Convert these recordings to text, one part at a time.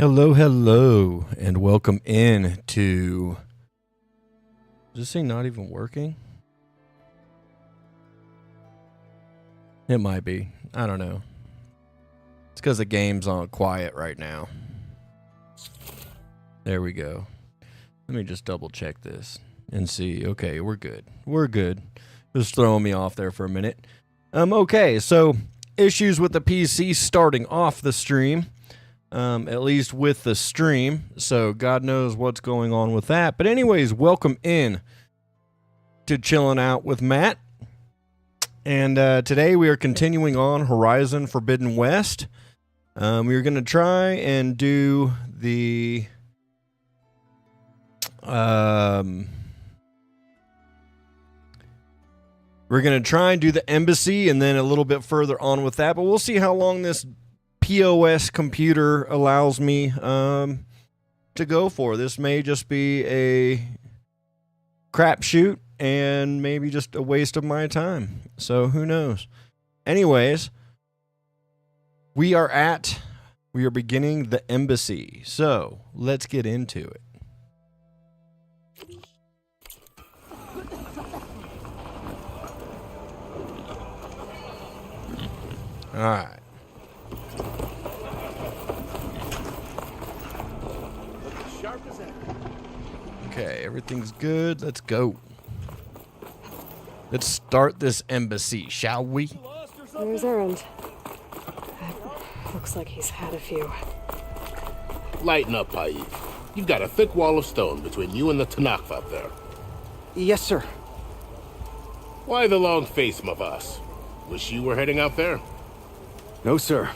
Hello, hello, and welcome in to... Is this thing not even working? It might be. I don't know. It's because the game's on quiet right now. There we go. Let me just double check this and see. Okay, we're good. We're good. Just throwing me off there for a minute. Okay, so issues with the PC starting off the stream. At least with the stream, so God knows what's going on with that. But anyways, welcome in to Chilling Out with Matt. And today we are continuing on Horizon Forbidden West. We're going to try and do the... we're going to try and do the embassy and then a little bit further on with that. But we'll see how long this POS computer allows me to go for. This may just be a crapshoot and maybe just a waste of my time. So who knows? Anyways, we are beginning the embassy. So let's get into it. All right. Okay, everything's good. Let's go. Let's start this embassy, shall we? There's Errand. Looks like he's had a few. Lighten up, Paif. You've got a thick wall of stone between you and the Tanakh up there. Yes, sir. Why the long face, Mavas? Wish you were heading out there? No, sir.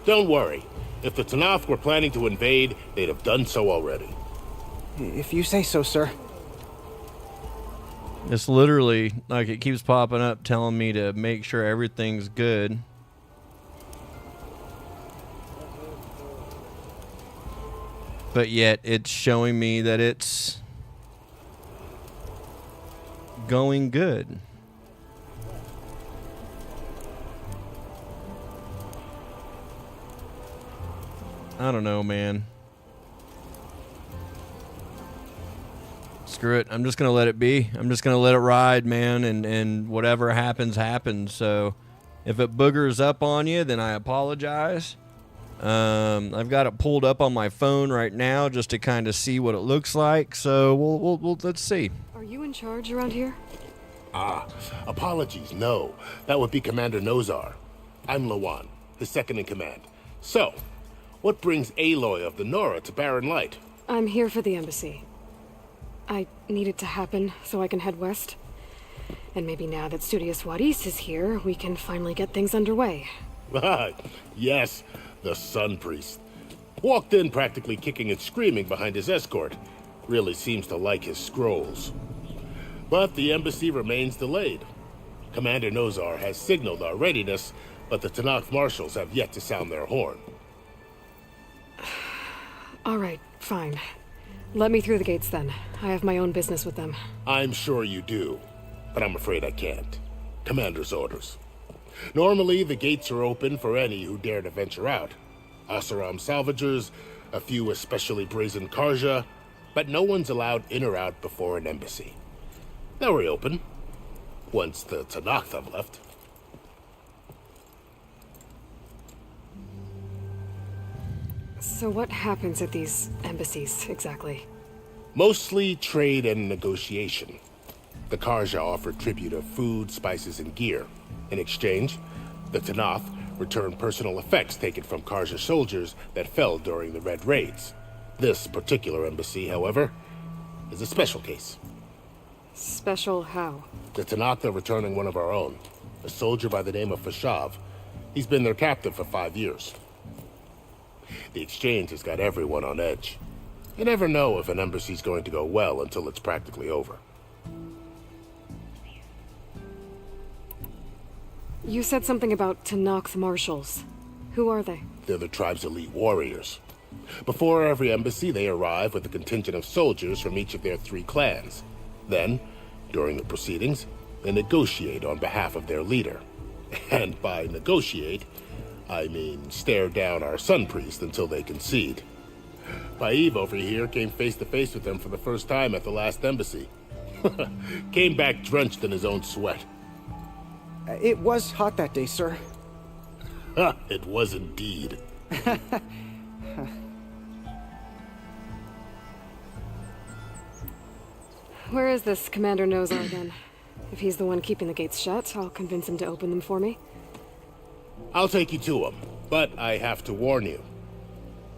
Don't worry. If the Tanakh were planning to invade, they'd have done so already. If you say so, sir. It's literally, like, it keeps popping up telling me to make sure everything's good. But yet, it's showing me that it's going good. I don't know, man. Screw it. I'm just going to let it be. I'm just going to let it ride, man, and whatever happens, happens. So if it boogers up on you, then I apologize. I've got it pulled up on my phone right now just to kind of see what it looks like. So we'll let's see. Are you in charge around here? Apologies, no. That would be Commander Nozar. I'm Lawan, his second in command. So, what brings Aloy of the Nora to Barren Light? I'm here for the embassy. I need it to happen so I can head west. And maybe now that Studious Wadis is here, we can finally get things underway. Yes, the Sun Priest. Walked in practically kicking and screaming behind his escort. Really seems to like his scrolls. But the embassy remains delayed. Commander Nozar has signaled our readiness, but the Tanakh marshals have yet to sound their horn. All right, fine. Let me through the gates then. I have my own business with them. I'm sure you do, but I'm afraid I can't. Commander's orders. Normally, the gates are open for any who dare to venture out. Asaram salvagers, a few especially brazen Karja, but no one's allowed in or out before an embassy. They'll reopen, once the Tanakh have left. So what happens at these embassies, exactly? Mostly trade and negotiation. The Karja offer tribute of food, spices, and gear. In exchange, the Tanakh return personal effects taken from Karja soldiers that fell during the Red Raids. This particular embassy, however, is a special case. Special how? The Tanakh are returning one of our own, a soldier by the name of Fashav. He's been their captain for 5 years. The exchange has got everyone on edge. You never know if an embassy's going to go well until it's practically over. You said something about Tanakh marshals. Who are they? They're the tribe's elite warriors. Before every embassy, they arrive with a contingent of soldiers from each of their 3 clans. Then, during the proceedings, they negotiate on behalf of their leader. And by negotiate, I mean, stare down our sun priest until they concede. Paeve over here came face to face with them for the first time at the last embassy. Came back drenched in his own sweat. It was hot that day, sir. It was indeed. Where is this Commander Nozar then? If he's the one keeping the gates shut, I'll convince him to open them for me. I'll take you to him, but I have to warn you.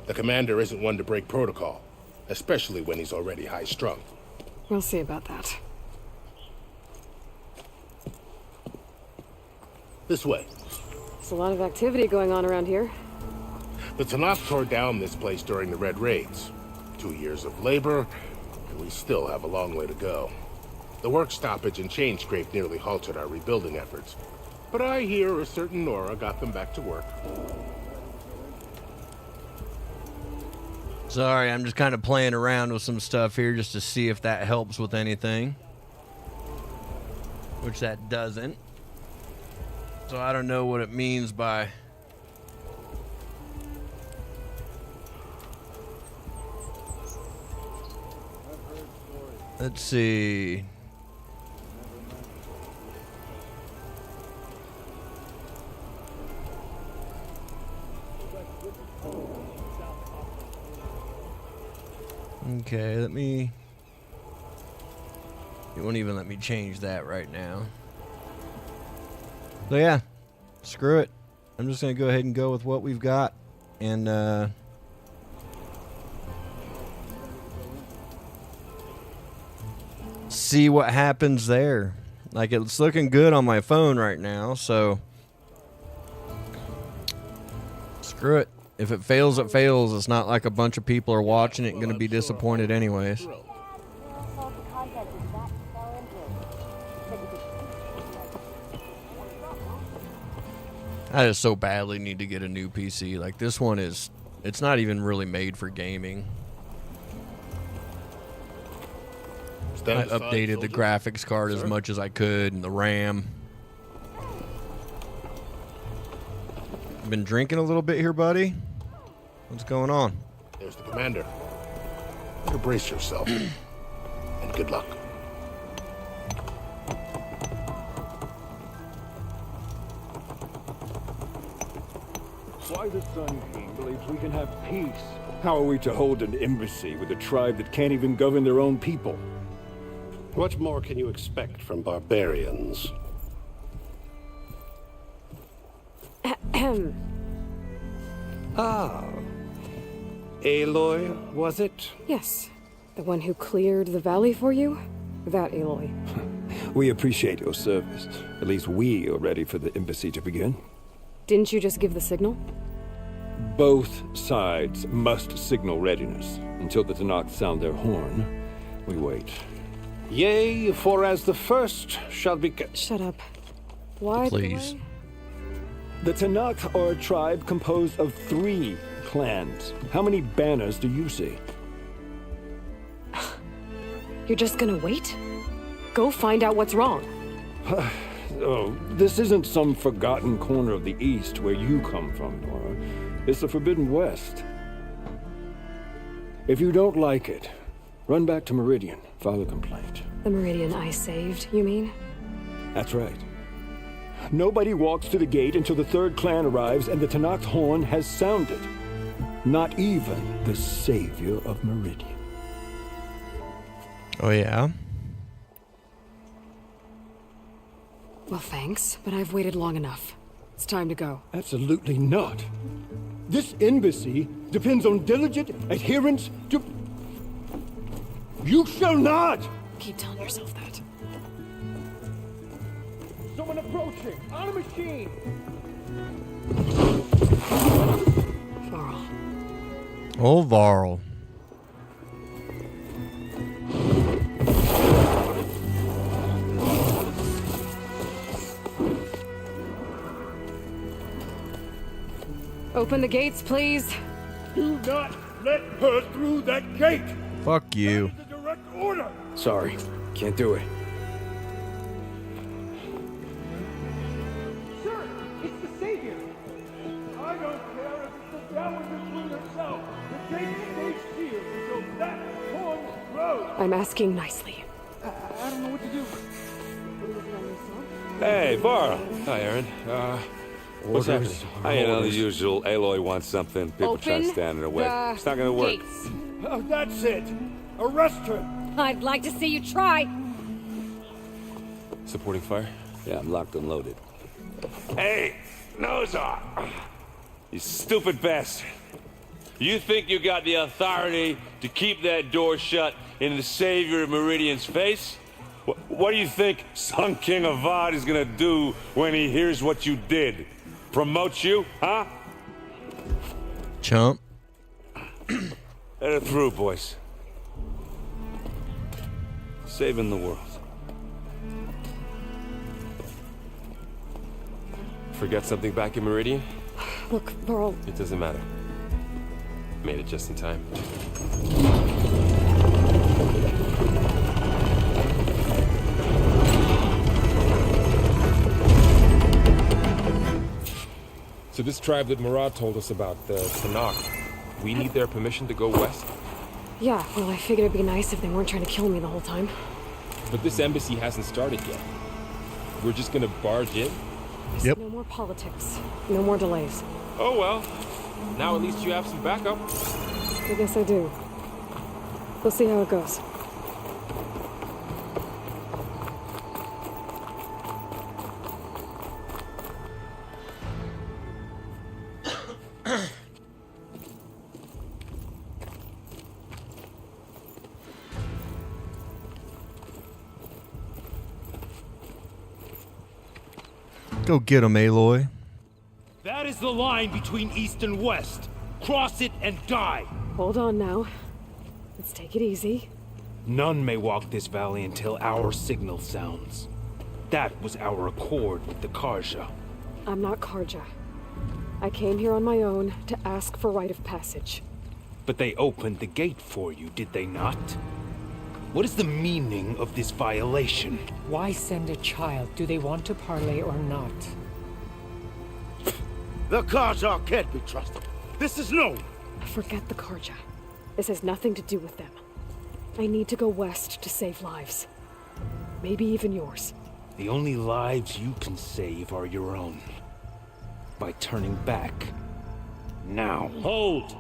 The commander isn't one to break protocol, especially when he's already high-strung. We'll see about that. This way. There's a lot of activity going on around here. The Tanakh tore down this place during the Red Raids. 2 years of labor, and we still have a long way to go. The work stoppage and chain scrape nearly halted our rebuilding efforts. But I hear a certain Nora got them back to work. Sorry, I'm just kind of playing around with some stuff here just to see if that helps with anything. Which that doesn't. So I don't know what it means by... Let's see. Okay, let me... It won't even let me change that right now. So yeah, screw it. I'm just going to go ahead and go with what we've got. And, see what happens there. Like, it's looking good on my phone right now, so... Screw it. If it fails, it fails. It's not like a bunch of people are watching it and going to be disappointed anyways. I just so badly need to get a new PC. Like, this one is... It's not even really made for gaming. I updated the graphics card as much as I could and the RAM. Been drinking a little bit here, buddy? What's going on? There's the commander. Better brace yourself. And good luck. Why the Sun King believes we can have peace. How are we to hold an embassy with a tribe that can't even govern their own people? What more can you expect from barbarians? Ah. Aloy, was it? Yes. The one who cleared the valley for you? That Aloy. We appreciate your service. At least we are ready for the embassy to begin. Didn't you just give the signal? Both sides must signal readiness. Until the Tanakh sound their horn, we wait. Yea, for as the first shall be... Shut up. Why? Please. Delay? The Tanakh are a tribe composed of 3 clans. How many banners do you see? You're just gonna wait? Go find out what's wrong. Oh, this isn't some forgotten corner of the East where you come from, Nora. It's the Forbidden West. If you don't like it, run back to Meridian, file a complaint. The Meridian I saved, you mean? That's right. Nobody walks to the gate until the 3rd clan arrives and the Tanakh horn has sounded. Not even the savior of Meridian. Oh, yeah? Well, thanks, but I've waited long enough. It's time to go. Absolutely not. This embassy depends on diligent adherence to... You shall not! Keep telling yourself that. Someone approaching! On a machine! Varl. Oh, Varl. Open the gates, please. Do not let her through that gate! Fuck you. That is a direct order! Sorry, can't do it. Sir, it's the savior! I'm asking nicely. I don't know what to do. Hey, Bar. Hi, Aaron. What's happening? You know, the usual. Aloy wants something. People try to stand in her way. It's not gonna work. Gates. Oh, that's it. Arrest her. I'd like to see you try. Supporting fire? Yeah, I'm locked and loaded. Hey, Nozar! You stupid bastard. You think you got the authority to keep that door shut in the Savior of Meridian's face? What do you think Sun King Avad is gonna do when he hears what you did? Promote you, huh? Chump. Let her through, boys. Saving the world. Forget something back in Meridian? Look, Varl, It doesn't matter. Made it just in time. So this tribe that Murad told us about, the Tanakh, we need their permission to go west? yeah, well, I figured it'd be nice if they weren't trying to kill me the whole time. But this embassy hasn't started yet. We're just gonna barge in? Yep. No more politics. No more delays. Oh well. Now at least you have some backup. I guess I do. We'll see how it goes. Go get him, Aloy. That is the line between East and West. Cross it and die. Hold on now. Let's take it easy. None may walk this valley until our signal sounds. That was our accord with the Karja. I'm not Karja. I came here on my own to ask for rite of passage. But they opened the gate for you, did they not? What is the meaning of this violation? Why send a child? Do they want to parley or not? The Karja can't be trusted. This is known. Forget the Karja. This has nothing to do with them. I need to go west to save lives. Maybe even yours. The only lives you can save are your own. By turning back. Now. Hold!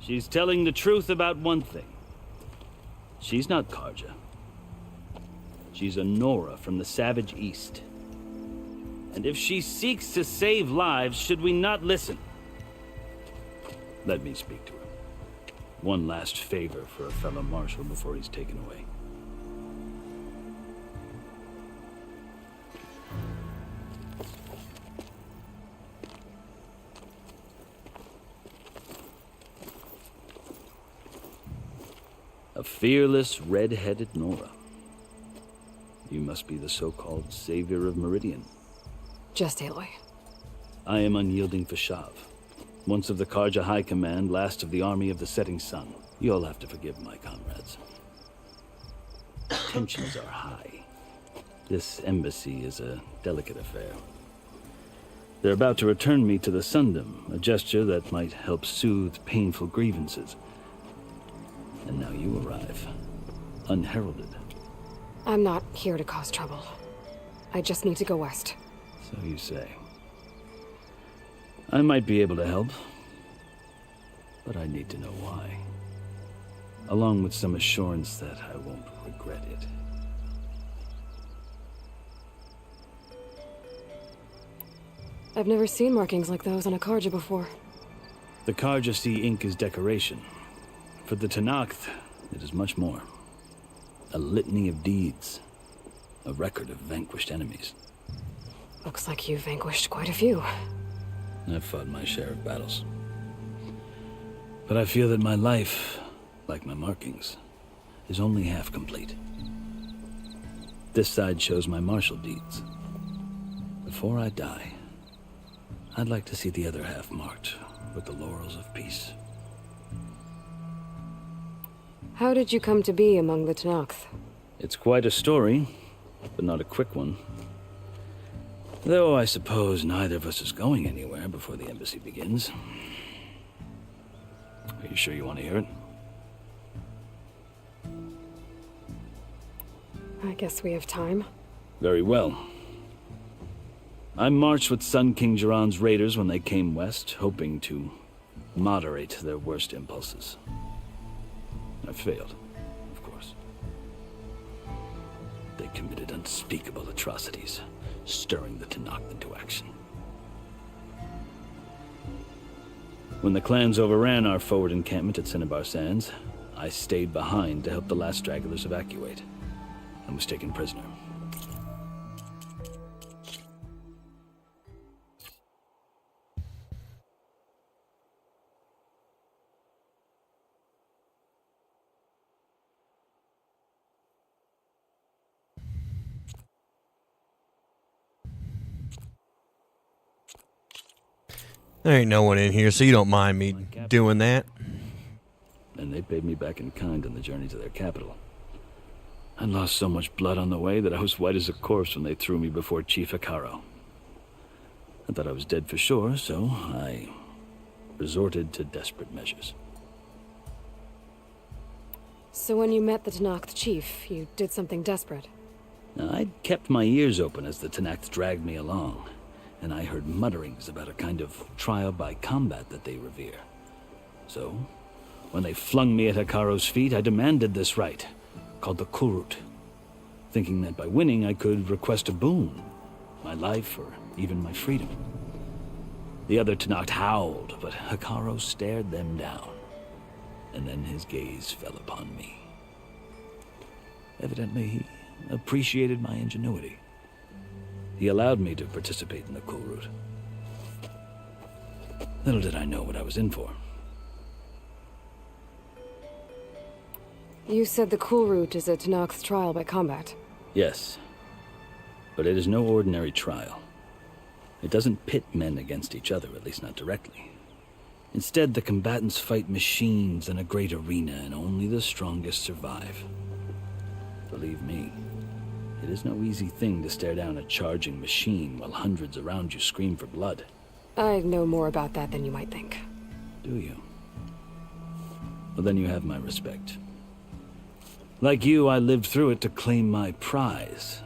She's telling the truth about one thing. She's not Karja. She's a Nora from the Savage East. And if she seeks to save lives, should we not listen? Let me speak to her. One last favor for a fellow marshal before he's taken away. A fearless, red-headed Nora. You must be the so-called Savior of Meridian. Just Aloy. I am unyielding Fashav. Once of the Karja High Command, last of the army of the setting sun. You'll have to forgive my comrades. Tensions are high. This embassy is a delicate affair. They're about to return me to the Sundom, a gesture that might help soothe painful grievances. And now you arrive, unheralded. I'm not here to cause trouble. I just need to go west. So you say. I might be able to help, but I need to know why. Along with some assurance that I won't regret it. I've never seen markings like those on a Karja before. The Karja see ink as decoration. For the Tanakh, it is much more. A litany of deeds. A record of vanquished enemies. Looks like you've vanquished quite a few. I've fought my share of battles. But I feel that my life, like my markings, is only half complete. This side shows my martial deeds. Before I die, I'd like to see the other half marked with the laurels of peace. How did you come to be among the Tanakh? It's quite a story, but not a quick one. Though I suppose neither of us is going anywhere before the embassy begins. Are you sure you want to hear it? I guess we have time. Very well. I marched with Sun King Jiran's raiders when they came west, hoping to moderate their worst impulses. I failed, of course. They committed unspeakable atrocities, stirring the Tenakth into action. When the clans overran our forward encampment at Cinnabar Sands, I stayed behind to help the last stragglers evacuate, and was taken prisoner. There ain't no one in here, so you don't mind me doing that. And they paid me back in kind on the journey to their capital. I lost so much blood on the way that I was white as a corpse when they threw me before Chief Hekaro. I thought I was dead for sure, so I resorted to desperate measures. So when you met the Tenakth chief, you did something desperate? Now, I'd kept my ears open as the Tenakth dragged me along, and I heard mutterings about a kind of trial by combat that they revere. So, when they flung me at Hekaro's feet, I demanded this rite, called the Kulrut, thinking that by winning I could request a boon, my life or even my freedom. The other Tenakth howled, but Hekaro stared them down, and then his gaze fell upon me. Evidently, he appreciated my ingenuity. He allowed me to participate in the Kulrut. Little did I know what I was in for. You said the Kulrut is a Tenakth trial by combat. Yes, but it is no ordinary trial. It doesn't pit men against each other, at least not directly. Instead, the combatants fight machines in a great arena, and only the strongest survive. Believe me, it is no easy thing to stare down a charging machine while hundreds around you scream for blood. I know more about that than you might think. Do you? Well, then you have my respect. Like you, I lived through it to claim my prize.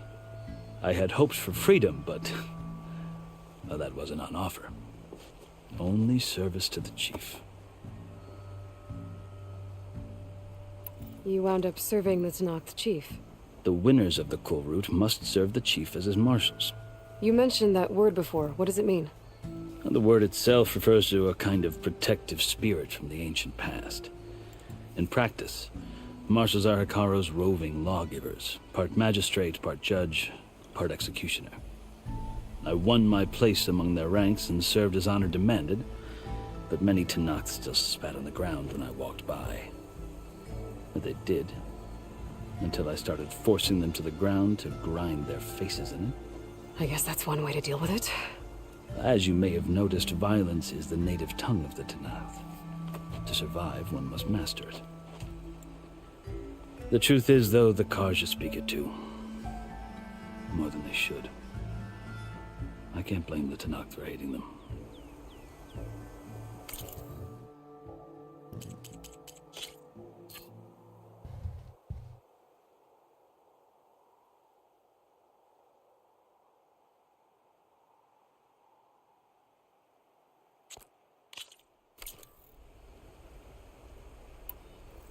I had hoped for freedom, but well, that wasn't on offer. Only service to the chief. You wound up serving the Tenakth chief. The winners of the Kulrut must serve the chief as his marshals. You mentioned that word before. What does it mean? The word itself refers to a kind of protective spirit from the ancient past. In practice, marshals are Hekaro's roving lawgivers, part magistrate, part judge, part executioner. I won my place among their ranks and served as honor demanded, but many Tenakth still spat on the ground when I walked by. But they did, until I started forcing them to the ground to grind their faces in it. I guess that's one way to deal with it. As you may have noticed, violence is the native tongue of the Tenakth. To survive, one must master it. The truth is, though, the Karja speak it too. More than they should. I can't blame the Tenakth for hating them.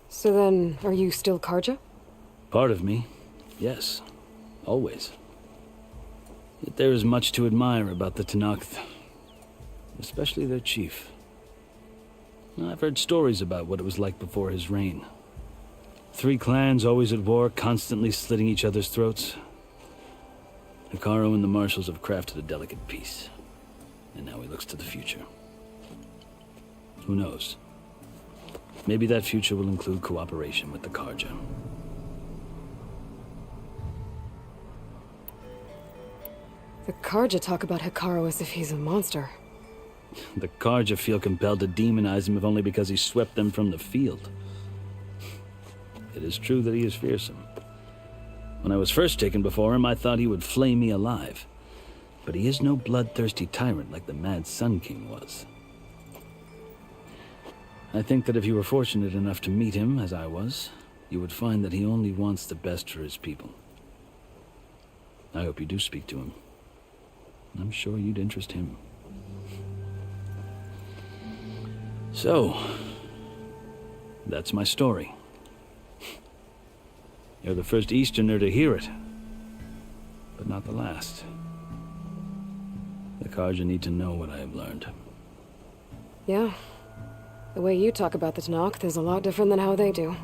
So then, are you still Karja? Part of me, yes. Always. Yet there is much to admire about the Tenakth. Especially their chief. I've heard stories about what it was like before his reign. 3 clans always at war, constantly slitting each other's throats. Hekaro and the marshals have crafted a delicate peace. And now he looks to the future. Who knows? Maybe that future will include cooperation with the Karja. The Karja talk about Hekaro as if he's a monster. The Karja feel compelled to demonize him if only because he swept them from the field. It is true that he is fearsome. When I was first taken before him, I thought he would flay me alive. But he is no bloodthirsty tyrant like the Mad Sun King was. I think that if you were fortunate enough to meet him, as I was, you would find that he only wants the best for his people. I hope you do speak to him. I'm sure you'd interest him. So, that's my story. You're the first Easterner to hear it, but not the last. The Karja need to know what I have learned. Yeah. The way you talk about the Tanakh is a lot different than how they do.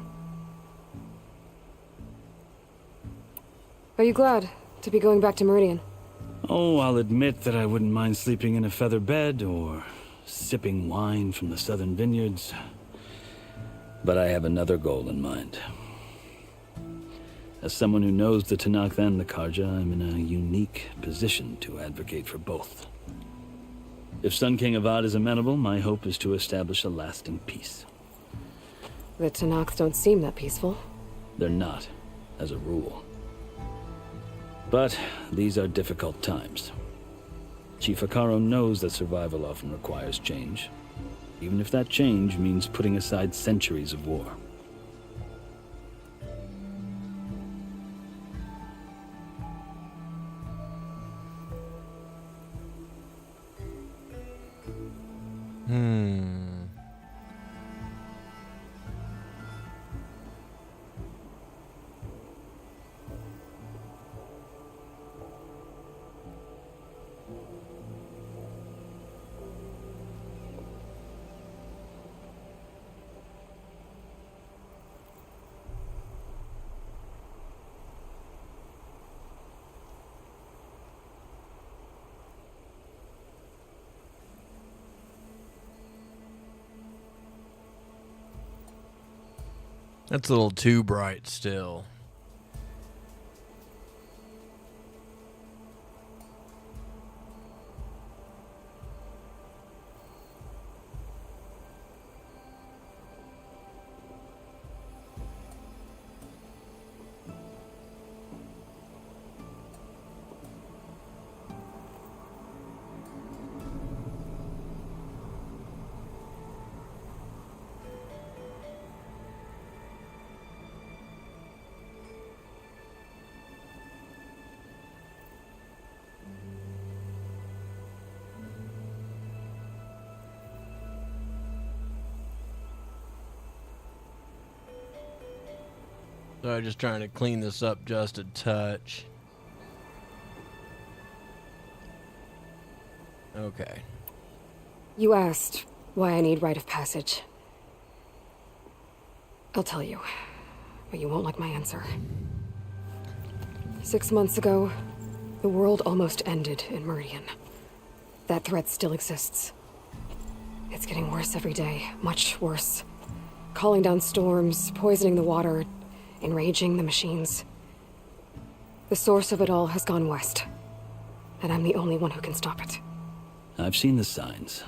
Are you glad to be going back to Meridian? Oh, I'll admit that I wouldn't mind sleeping in a feather bed or sipping wine from the southern vineyards. But I have another goal in mind. As someone who knows the Tanakh and the Karja, I'm in a unique position to advocate for both. If Sun King Avad is amenable, my hope is to establish a lasting peace. The Tanakh don't seem that peaceful. They're not, as a rule. But these are difficult times. Chief Akaro knows that survival often requires change, even if that change means putting aside centuries of war. That's a little too bright still. So I'm just trying to clean this up just a touch. Okay. You asked why I need rite of passage. I'll tell you, but you won't like my answer. 6 months ago, the world almost ended in Meridian. That threat still exists. It's getting worse every day, much worse. Calling down storms, poisoning the water, enraging the machines. The source of it all has gone west, and I'm the only one who can stop it. I've seen the signs,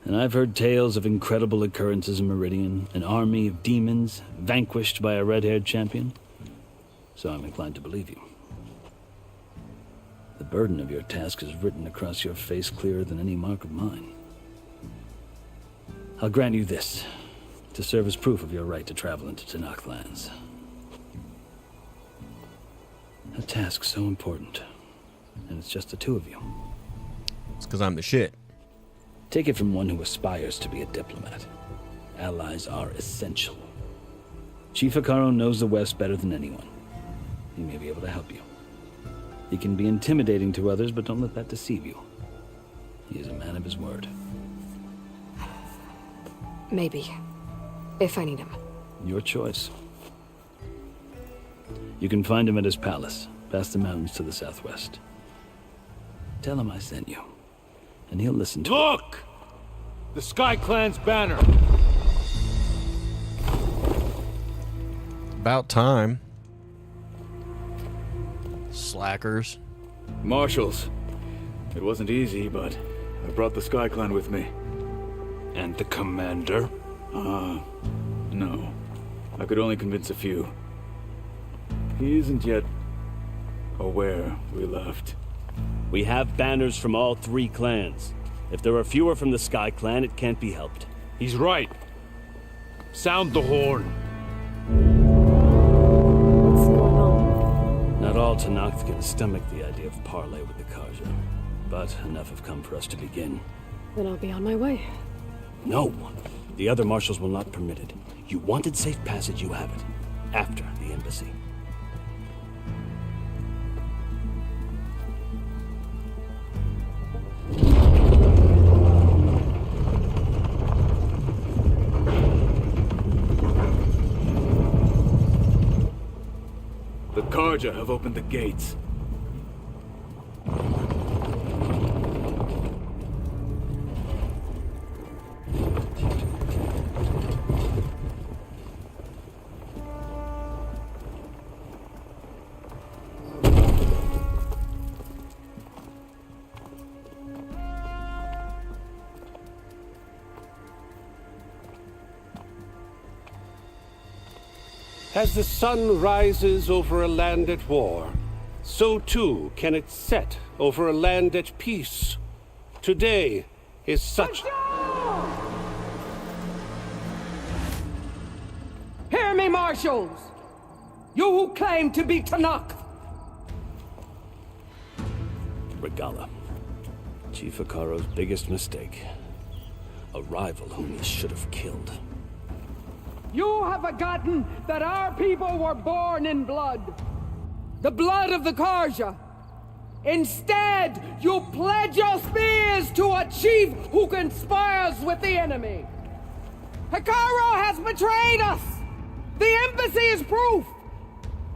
and I've heard tales of incredible occurrences in Meridian, an army of demons vanquished by a red-haired champion, so I'm inclined to believe you. The burden of your task is written across your face clearer than any mark of mine. I'll grant you this, to serve as proof of your right to travel into Tanakh lands. A task so important, and it's just the two of you. It's because I'm the shit. Take it from one who aspires to be a diplomat. Allies are essential. Chief Akaro knows the West better than anyone. He may be able to help you. He can be intimidating to others, but don't let that deceive you. He is a man of his word. Maybe. If I need him. Your choice. You can find him at his palace, past the mountains to the southwest. Tell him I sent you, and he'll listen to it. Look! The Sky Clan's banner! About time. Slackers. Marshals. It wasn't easy, but I brought the Sky Clan with me. And the commander? No. I could only convince a few. He isn't yet aware we left. We have banners from all 3 clans. If there are fewer from the Sky Clan, it can't be helped. He's right. Sound the horn. What's going on? Not all Tanakh can stomach the idea of parley with the Karja, but enough have come for us to begin. Then I'll be on my way. No! The other marshals will not permit it. You wanted safe passage, you have it. After the embassy. The Karja have opened the gates. As the sun rises over a land at war, so too can it set over a land at peace. Today is such... Hear me, marshals! You who claim to be Tanakh! Regala. Chief Akaro's biggest mistake. A rival whom he should have killed. You have forgotten that our people were born in blood. The blood of the Karja. Instead, you pledge your spears to a chief who conspires with the enemy. Hekarro has betrayed us. The embassy is proof.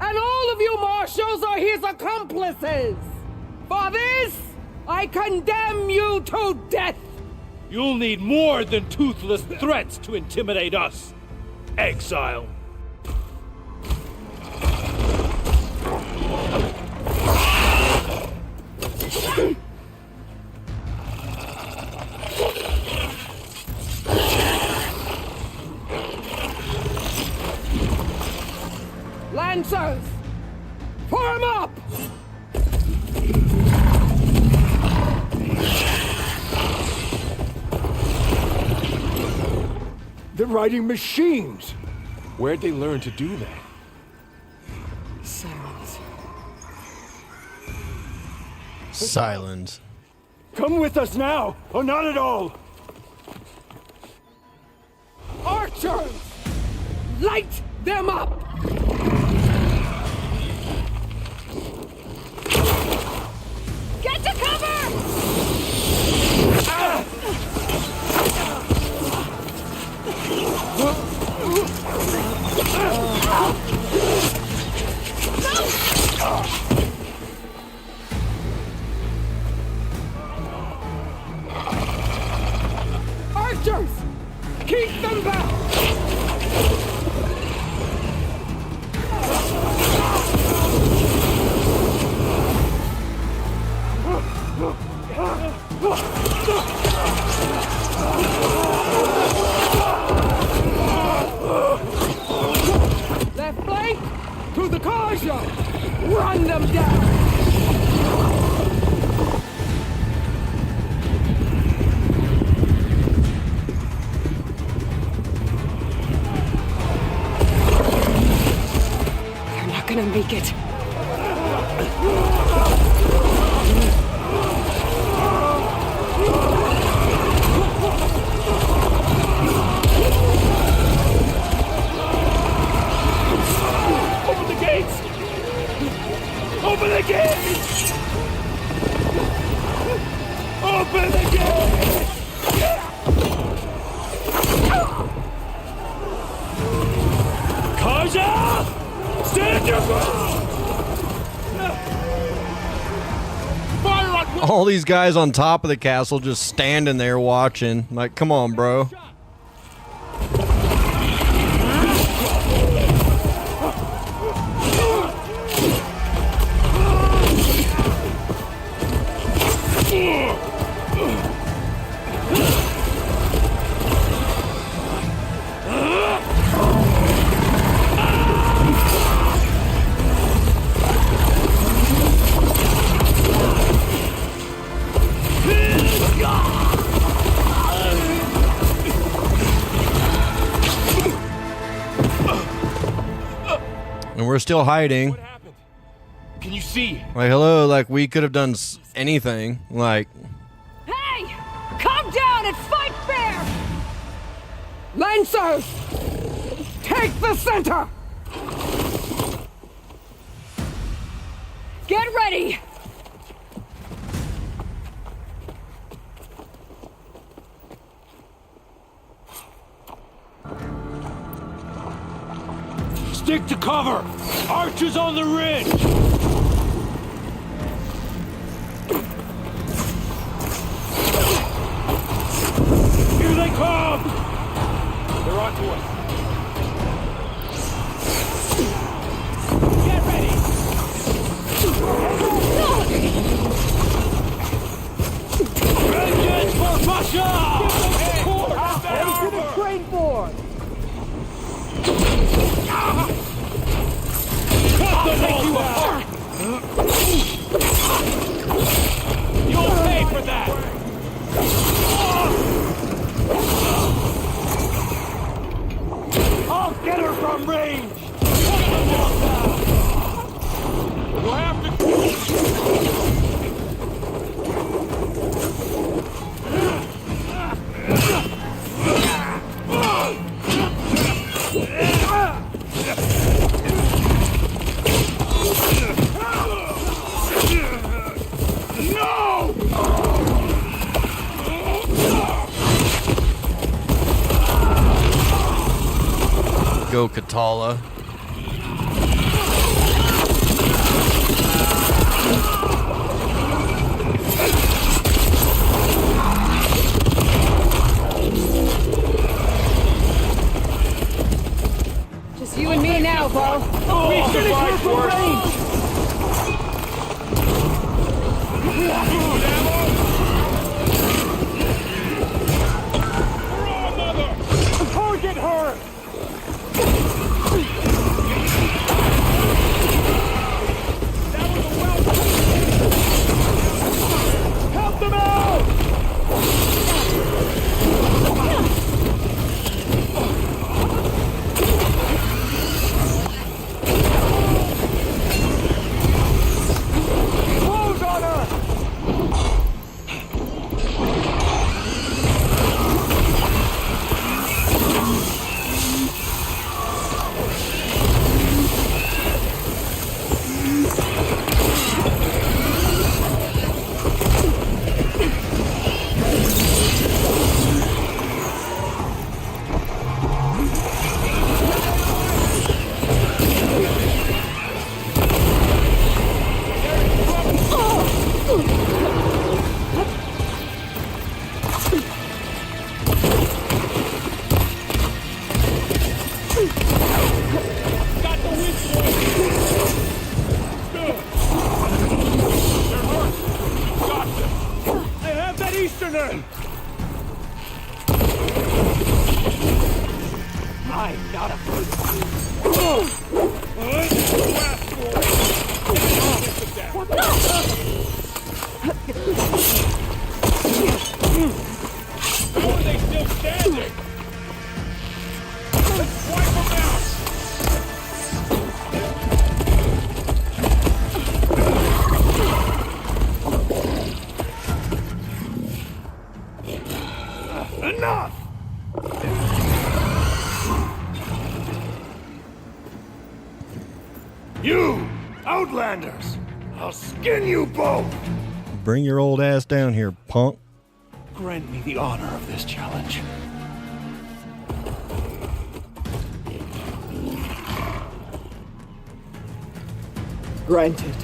And all of you marshals are his accomplices. For this, I condemn you to death. You'll need more than toothless threats to intimidate us. Exile. Lancers, form up! They're riding machines! Where'd they learn to do that? Silence. Silence. Come with us now, or not at all! Archers! Light them up! Get to cover! Archers! Keep them back! Left flank to the Karja! Run them down! They're not gonna make it. Open the gates! Open the gates! Open the gates! Karja! Stand your ground! Fire on... All these guys on top of the castle just standing there watching. Like, come on, bro. were still hiding. What happened? Can you see? Like, hello, like, we could have done anything. Like, Hey! Calm down and fight fair! Lancers! Take the center! Get ready! Stick to cover! Archers on the ridge! Here they come! They're on to us. Get ready! Vengeance for Pasha! Get the train board! Cut the wall down! You'll pay for that! I'll get her from range! Cut the wall down! We'll have to... go Katala. Just you and me now, Bo. We survived worse! Target her! Help them out! Close on her! I'm not afraid. How are they still standing? Let's wipe them out! Enough! You, Outlanders! I'll skin you both! Bring your old ass down here, punk. Grant me the honor of this challenge. Granted.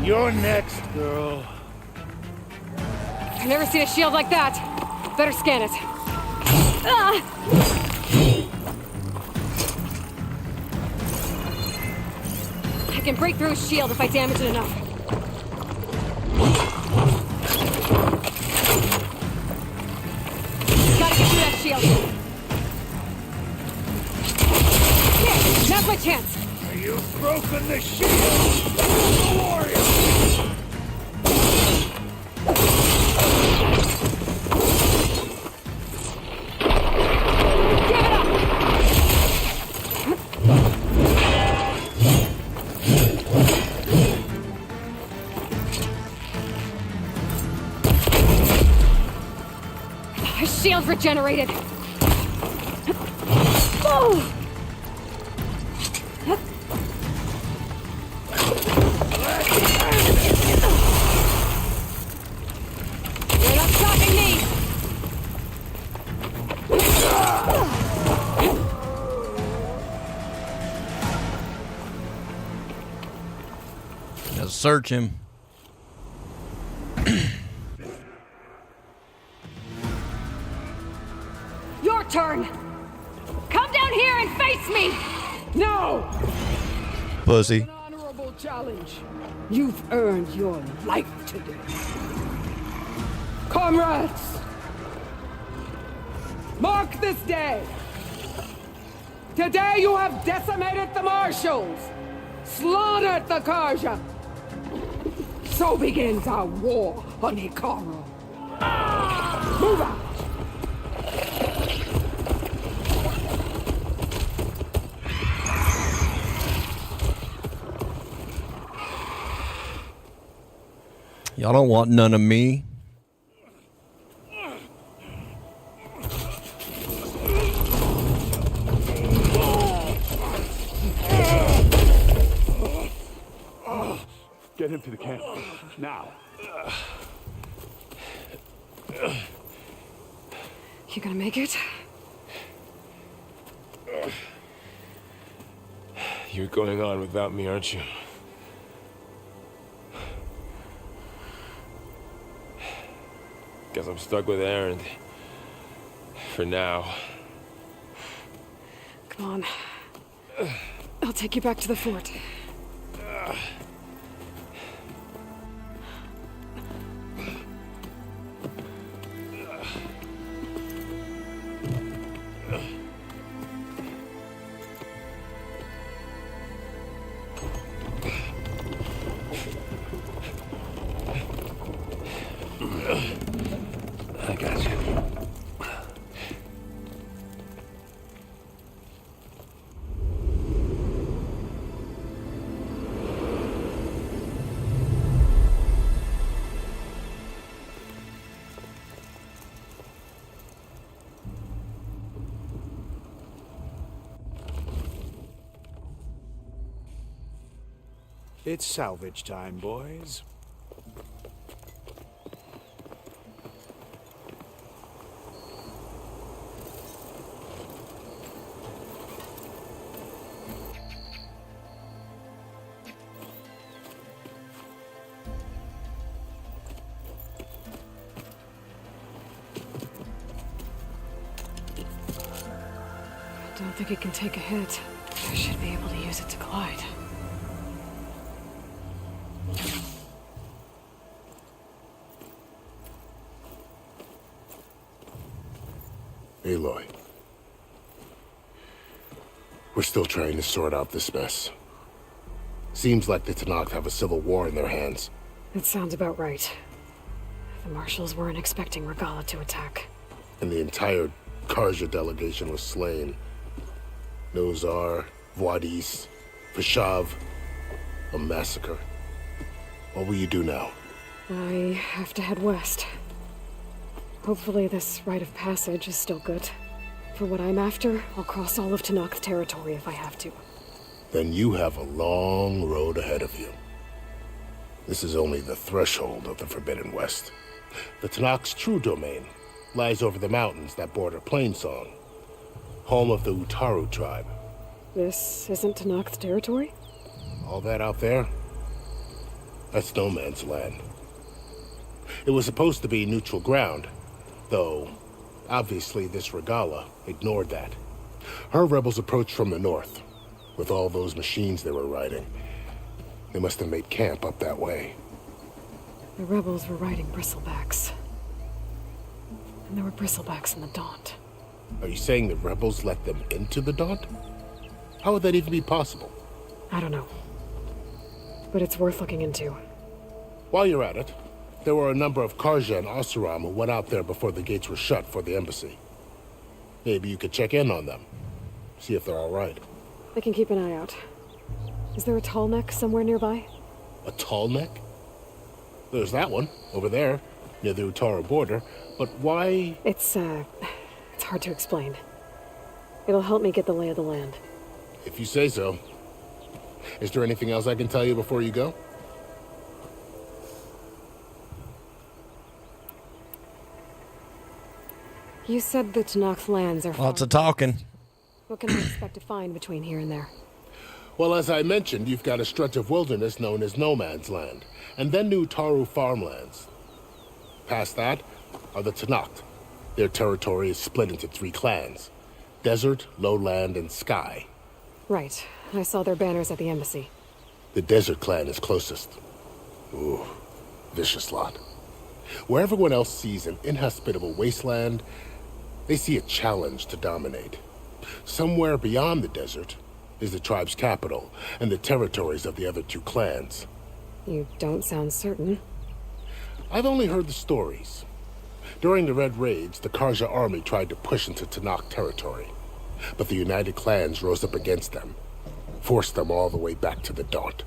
You're next, girl. I've never seen a shield like that. Better scan it. I can break through a shield if I damage it enough. Gotta get through that shield. Here, now's my chance. You've broken the shield of the warrior! Give it up! His shield regenerated. Oh! You're not stopping me! Now search him. Your turn! Come down here and face me! No! Pussy. An honorable challenge. You've earned your life today. Comrades! Mark this day! Today you have decimated the marshals! Slaughtered the Karja! So begins our war on Hikaru. Move out! Y'all don't want none of me. Get him to the camp. Now. You gonna make it? You're going on without me, aren't you? Guess I'm stuck with Aaron. For now. Come on. I'll take you back to the fort. I got you. It's salvage time, boys. I don't think it can take a hit. I should be able to use it to glide. Aloy. We're still trying to sort out this mess. Seems like the Tenakth have a civil war in their hands. That sounds about right. The marshals weren't expecting Regala to attack. And the entire Karja delegation was slain. Nozar, Vuadis, Vashav. A massacre. What will you do now? I have to head west. Hopefully this rite of passage is still good. For what I'm after, I'll cross all of Tenakth territory if I have to. Then you have a long road ahead of you. This is only the threshold of the Forbidden West. The Tenakth's true domain lies over the mountains that border Plainsong, home of the Utaru tribe. This isn't Tenakth territory? All that out there? That's no man's land. It was supposed to be neutral ground, though obviously this Regala ignored that. Her rebels approached from the north, with all those machines they were riding. They must have made camp up that way. The rebels were riding bristlebacks. And there were bristlebacks in the Daunt. Are you saying the rebels let them into the Daunt? How would that even be possible? I don't know. But it's worth looking into. While you're at it, there were a number of Karja and Oseram who went out there before the gates were shut for the embassy. Maybe you could check in on them. See if they're all right. I can keep an eye out. Is there a tall neck somewhere nearby? A tall neck? There's that one, over there, near the Utaru border. But why? It's hard to explain. It'll help me get the lay of the land. If you say so. Is there anything else I can tell you before you go? You said the Tanakh lands are Lots of talking. What can I expect to find between here and there? Well, as I mentioned, you've got a stretch of wilderness known as No Man's Land, and then New Taru farmlands. Past that are the Tanakh. Their territory is split into 3 clans: Desert, Lowland, and Sky. Right. I saw their banners at the embassy. The Desert clan is closest. Ooh, vicious lot. Where everyone else sees an inhospitable wasteland, they see a challenge to dominate. Somewhere beyond the desert is the tribe's capital and the territories of the other 2 clans. You don't sound certain. I've only heard the stories. During the Red Raids, the Karja army tried to push into Tanakh territory, but the United Clans rose up against them, forced them all the way back to the Daunt.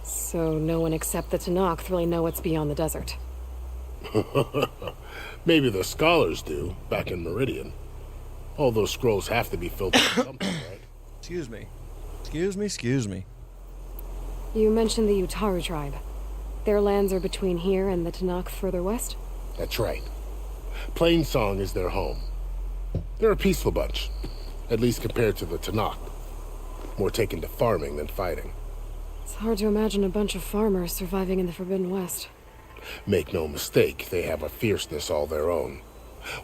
So no one except the Tanakh really know what's beyond the desert. Maybe the scholars do, back in Meridian. All those scrolls have to be filled with something, right? Excuse me. Excuse me. You mentioned the Utaru tribe. Their lands are between here and the Tanakh further west? That's right. Plainsong is their home. They're a peaceful bunch, at least compared to the Tanakh. More taken to farming than fighting. It's hard to imagine a bunch of farmers surviving in the Forbidden West. Make no mistake, they have a fierceness all their own.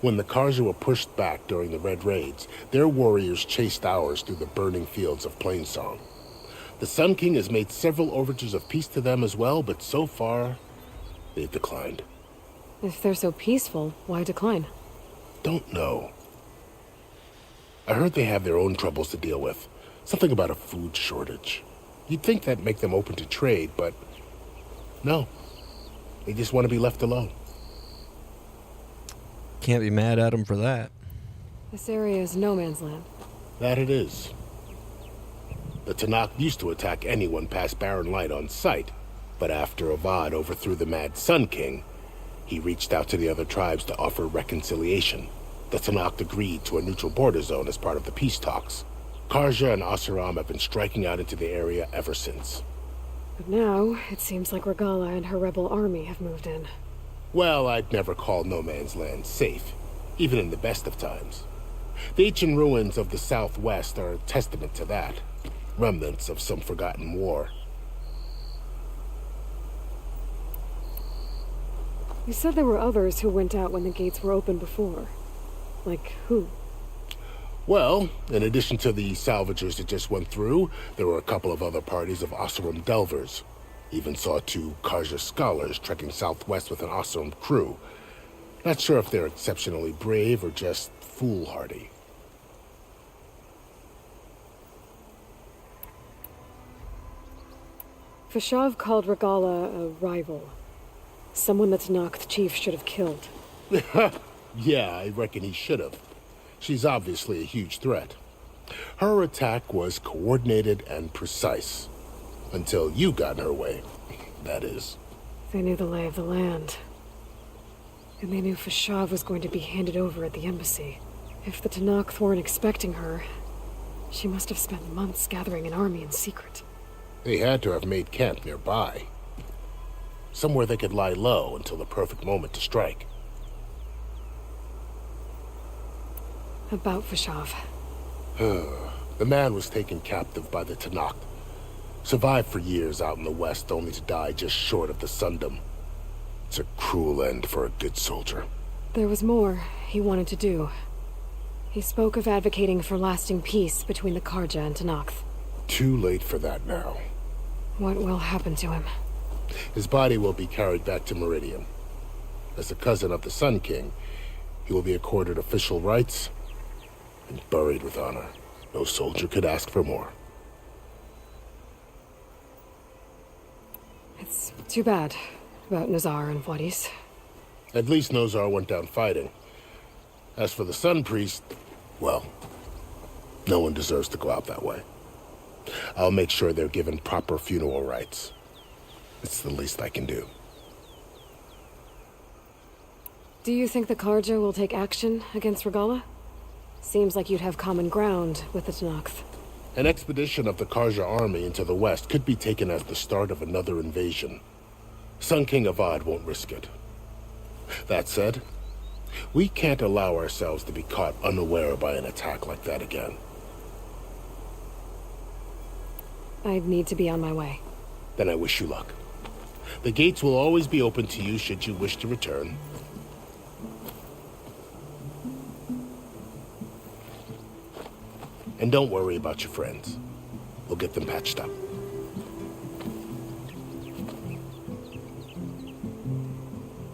When the Karja were pushed back during the Red Raids, their warriors chased ours through the burning fields of Plainsong. The Sun King has made several overtures of peace to them as well, but so far, they've declined. If they're so peaceful, why decline? Don't know. I heard they have their own troubles to deal with. Something about a food shortage. You'd think that'd make them open to trade, but no. They just want to be left alone. Can't be mad at them for that. This area is no man's land. That it is. The Tanakh used to attack anyone past Barren Light on sight, but after Avad overthrew the Mad Sun King, he reached out to the other tribes to offer reconciliation. The Tanakh agreed to a neutral border zone as part of the peace talks. Karja and Oseram have been striking out into the area ever since. But now, it seems like Regala and her rebel army have moved in. Well, I'd never call No Man's Land safe, even in the best of times. The ancient ruins of the Southwest are a testament to that. Remnants of some forgotten war. You said there were others who went out when the gates were open before. Like who? Well, in addition to the salvagers that just went through, there were a couple of other parties of Oseram delvers. Even saw 2 Karja scholars trekking southwest with an Oseram crew. Not sure if they're exceptionally brave or just foolhardy. Fashav called Regala a rival. Someone that Tanakh chief should have killed. Yeah, I reckon he should have. She's obviously a huge threat. Her attack was coordinated and precise. Until you got in her way, that is. They knew the lay of the land. And they knew Fashav was going to be handed over at the embassy. If the Tanakh weren't expecting her, she must have spent months gathering an army in secret. They had to have made camp nearby. Somewhere they could lie low until the perfect moment to strike. About Fashav. The man was taken captive by the Tanakh. Survived for years out in the west, only to die just short of the Sundom. It's a cruel end for a good soldier. There was more he wanted to do. He spoke of advocating for lasting peace between the Karja and Tanakh. Too late for that now. What will happen to him? His body will be carried back to Meridian. As a cousin of the Sun King, he will be accorded official rights and buried with honor. No soldier could ask for more. It's too bad about Nazar and Wadis. At least Nozar went down fighting. As for the Sun Priest, well, no one deserves to go out that way. I'll make sure they're given proper funeral rites. It's the least I can do. Do you think the Karja will take action against Regala? Seems like you'd have common ground with the Tenakth. An expedition of the Karja army into the west could be taken as the start of another invasion. Sun King Avad won't risk it. That said, we can't allow ourselves to be caught unaware by an attack like that again. I'd need to be on my way. Then I wish you luck. The gates will always be open to you should you wish to return. And don't worry about your friends. We'll get them patched up.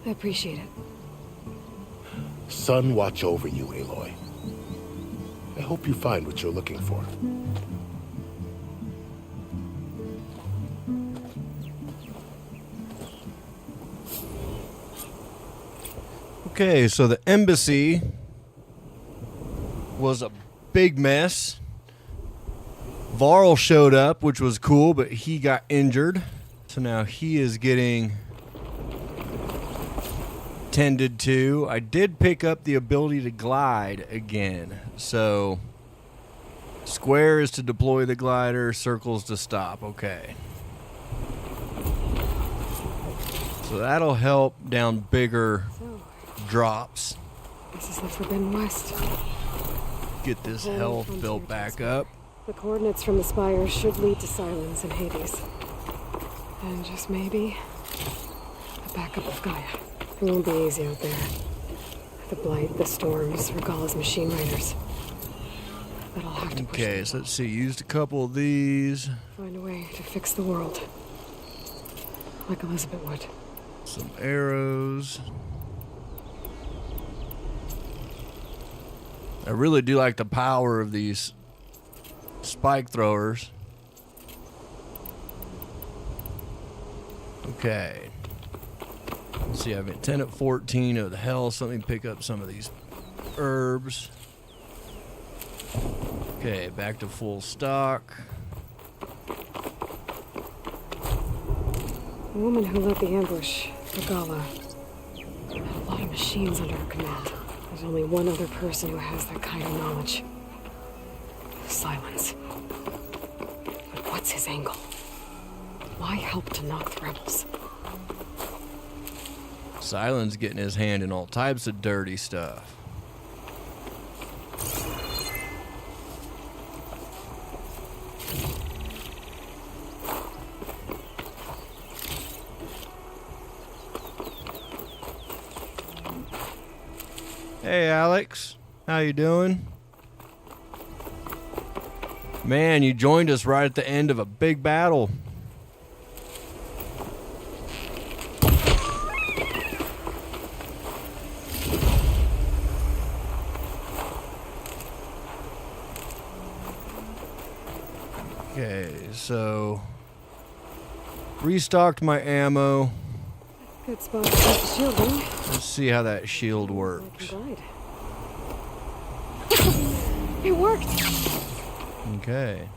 I appreciate it. Sun watch over you, Aloy. I hope you find what you're looking for. Okay, so the embassy was a big mess. Varl showed up, which was cool, but he got injured. So now he is getting tended to. I did pick up the ability to glide again. So square is to deploy the glider, circles to stop. Okay. So that'll help down bigger drops. This is the Forbidden West. Get this health built back up. The coordinates from the spires should lead to Silence and Hades. And just maybe, a backup of Gaia. It won't be easy out there. The Blight, the Storms, Regala's machine riders. But I'll have to push Okay, so let's see. Used a couple of these. Find a way to fix the world. Like Elizabeth would. Some arrows. I really do like the power of these spike throwers. Okay. Let's see, I've been 10 at 14 of the health. So let me pick up some of these herbs. Okay, back to full stock. The woman who led the ambush, Regala, had a lot of machines under her command. There's only one other person who has that kind of knowledge. Silence. But what's his angle? Why help to knock the rebels? Silence getting his hand in all types of dirty stuff. Hey Alex, how you doing? Man, you joined us right at the end of a big battle. Okay, so restocked my ammo. Good spot to put the shielding. Let's see how that shield works. It worked. Okay.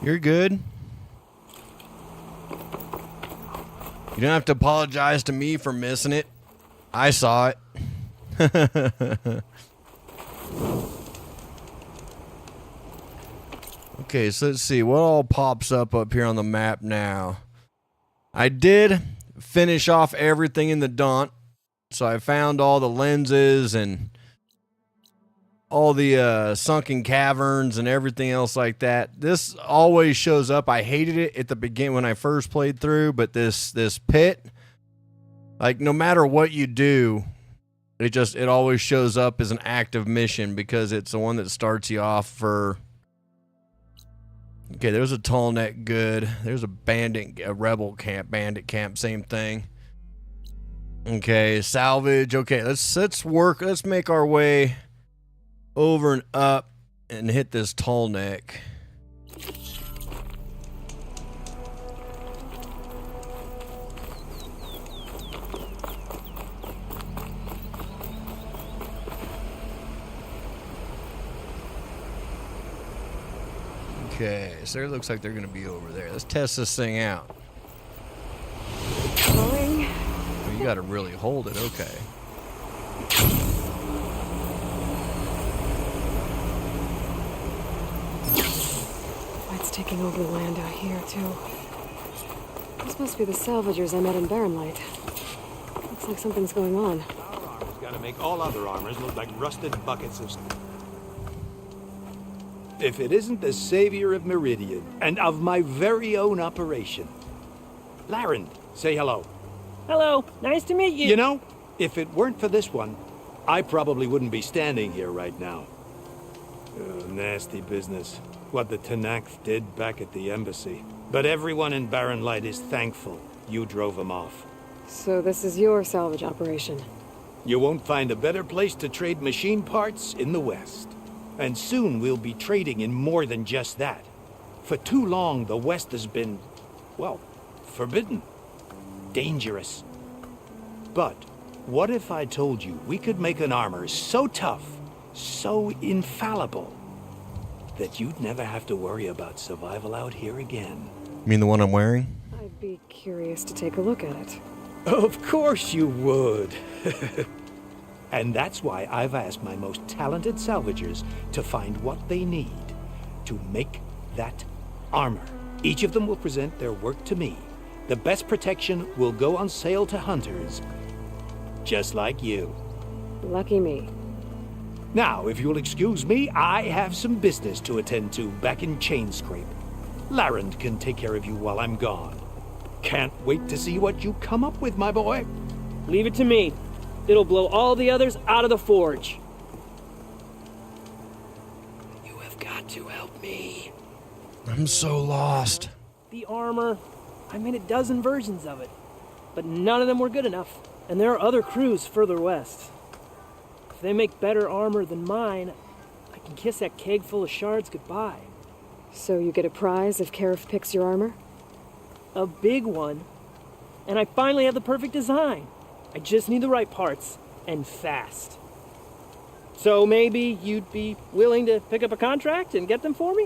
You're good. You don't have to apologize to me for missing it. I saw it. Okay, so let's see what all pops up here on the map now. I did finish off everything in the Daunt, so I found all the lenses and all the sunken caverns and everything else like that. This always shows up. I hated it at the beginning when I first played through, but this pit, like no matter what you do, It always shows up as an active mission because it's the one that starts you off for. Okay, there's a tall neck, good. There's a rebel camp, bandit camp, same thing. Okay, salvage. Okay, let's work. Let's make our way over and up and hit this tall neck. Okay, so it looks like they're going to be over there. Let's test this thing out. Going. Oh, you got to really hold it. Okay. Fight's taking over the land out here, too. This must be the salvagers I met in Barren Light. Looks like something's going on. Our armor's got to make all other armors look like rusted buckets of... If it isn't the savior of Meridian, and of my very own operation. Laren, say hello. Hello, nice to meet you. You know, if it weren't for this one, I probably wouldn't be standing here right now. Nasty business, what the Tenakth did back at the embassy. But everyone in Barren Light is thankful you drove them off. So this is your salvage operation? You won't find a better place to trade machine parts in the West. And soon we'll be trading in more than just that. For too long, the West has been, well, forbidden. Dangerous. But what if I told you we could make an armor so tough, so infallible, that you'd never have to worry about survival out here again? You mean the one I'm wearing? I'd be curious to take a look at it. Of course you would. And that's why I've asked my most talented salvagers to find what they need to make that armor. Each of them will present their work to me. The best protection will go on sale to hunters, just like you. Lucky me. Now, if you'll excuse me, I have some business to attend to back in Chainscrape. Laren can take care of you while I'm gone. Can't wait to see what you come up with, my boy. Leave it to me. It'll blow all the others out of the forge. You have got to help me. I'm so lost. The armor, I made a dozen versions of it, but none of them were good enough. And there are other crews further west. If they make better armor than mine, I can kiss that keg full of shards goodbye. So you get a prize if Karif picks your armor? A big one. And I finally have the perfect design. I just need the right parts, and fast. So maybe you'd be willing to pick up a contract and get them for me?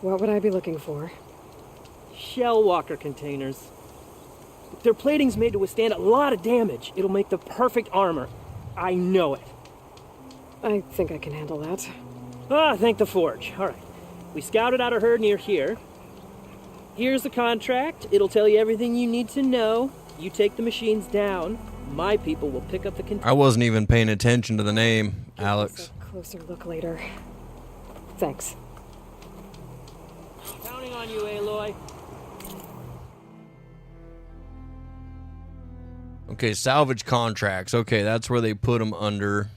What would I be looking for? Shell walker containers. Their plating's made to withstand a lot of damage. It'll make the perfect armor. I know it. I think I can handle that. Ah, thank the forge. All right. We scouted out a herd near here. Here's the contract. It'll tell you everything you need to know. You take the machines down. My people will pick up the container. I wasn't even paying attention to the name, Alex. A closer look later. Thanks. Counting on you, Aloy. Okay, salvage contracts. Okay, that's where they put them under.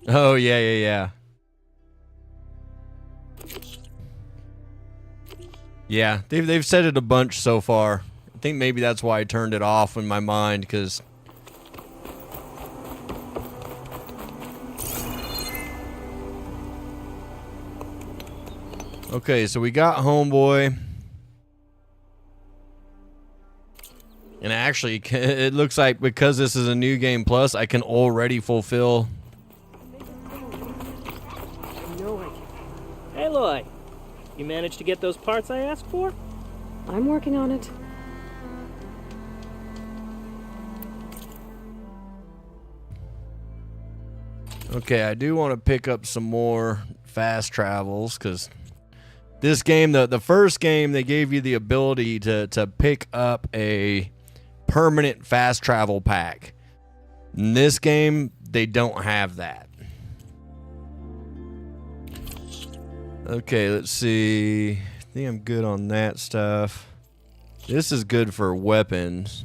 Oh, yeah. Yeah, they've said it a bunch so far. I think maybe that's why I turned it off in my mind, because... Okay, so we got Homeboy. And actually, it looks like because this is a new game plus, I can already fulfill... Aloy, you managed to get those parts I asked for? I'm working on it. Okay, I do want to pick up some more fast travels, because this game, the first game, they gave you the ability to pick up a permanent fast travel pack. In this game, they don't have that. Okay, let's see. I think I'm good on that stuff. This is good for weapons.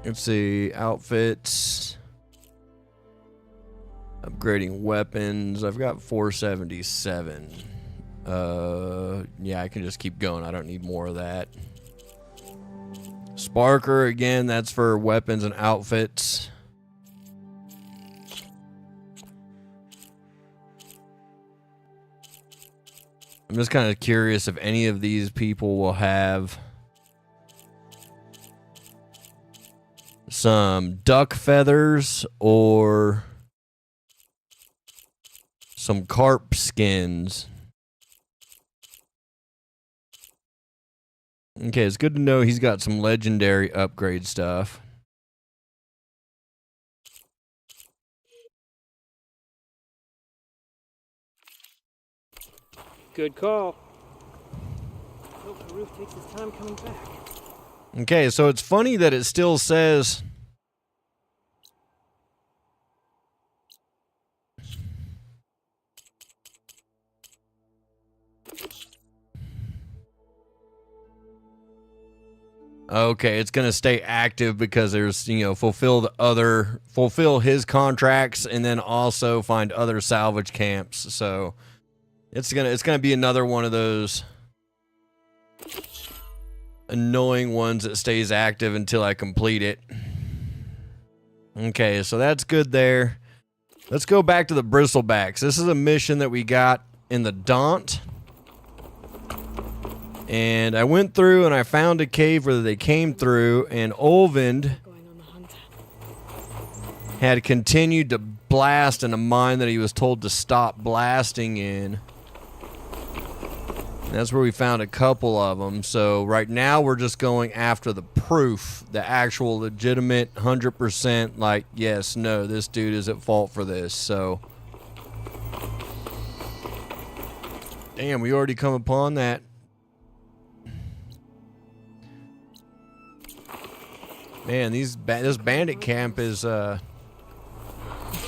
Let's see, outfits. Upgrading weapons. I've got 477. Yeah, I can just keep going. I don't need more of that. Sparker, again, that's for weapons and outfits. I'm just kind of curious if any of these people will have some duck feathers or some carp skins. Okay, it's good to know he's got some legendary upgrade stuff. Good call. I hope the roof takes his time coming back. Okay, so it's funny that it still says okay, it's gonna stay active because there's, you know, fulfill his contracts and then also find other salvage camps. So it's gonna be another one of those annoying ones that stays active until I complete it. Okay, so that's good there. Let's go back to the Bristlebacks. This is a mission that we got in the Daunt. And I went through and I found a cave where they came through, and Olvind had continued to blast in a mine that he was told to stop blasting in. And that's where we found a couple of them. So right now we're just going after the proof, the actual legitimate 100% like, yes, no, this dude is at fault for this. So, damn, we already come upon that. Man, this bandit camp is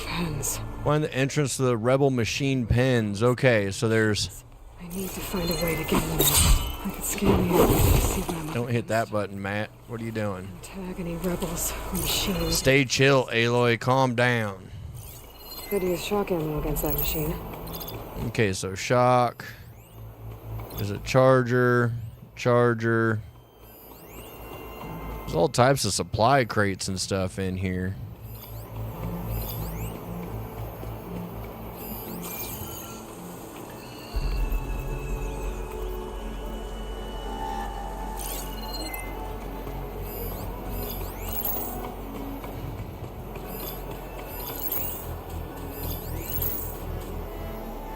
Pens. find the entrance to the rebel machine pens. Okay, so there's. I need to find a way to get in there. I could scan the area to see what I'm. Don't hit that button, Matt. What are you doing? Tag any rebels or machines. Stay chill, Aloy. Calm down. Could use shock ammo against that machine. Okay, so shock. There's a charger. Charger. There's all types of supply crates and stuff in here.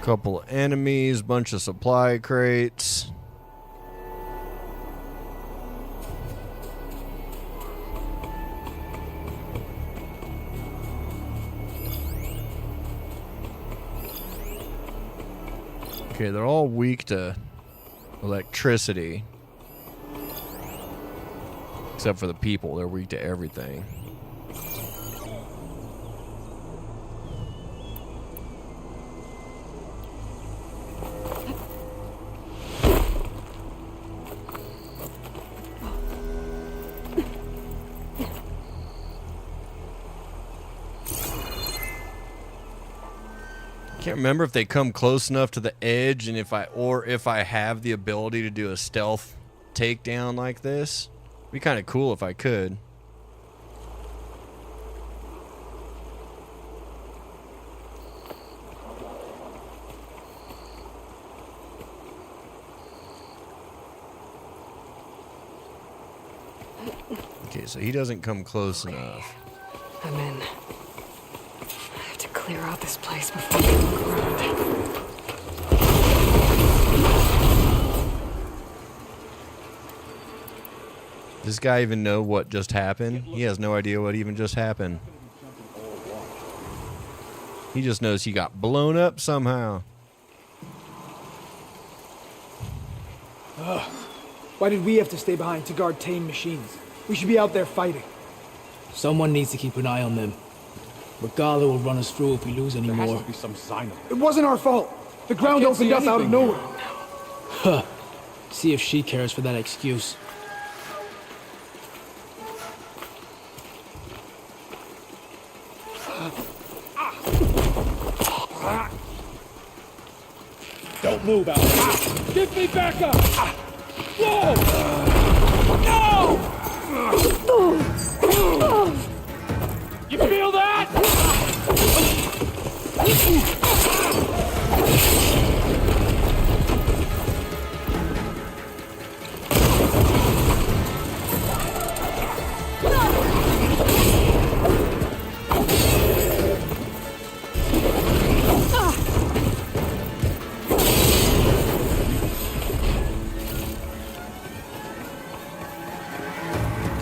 Couple of enemies, bunch of supply crates. Okay, they're all weak to electricity. Except for the people, they're weak to everything. Can't remember if they come close enough to the edge and if I have the ability to do a stealth takedown like this. It'd be kind of cool if I could. Okay, so he doesn't come close enough. I'm in. I have to clear out this place before we look around. Does this guy even know what just happened? He has no idea what even just happened. He just knows he got blown up somehow. Ugh. Why did we have to stay behind to guard tame machines? We should be out there fighting. Someone needs to keep an eye on them. Regala will run us through if we lose any more. There has to be some sign of it. It wasn't our fault. The ground opened up out of nowhere. Huh. See if she cares for that excuse. Don't move, Aloy. Give me back up! Whoa! No! You feel that?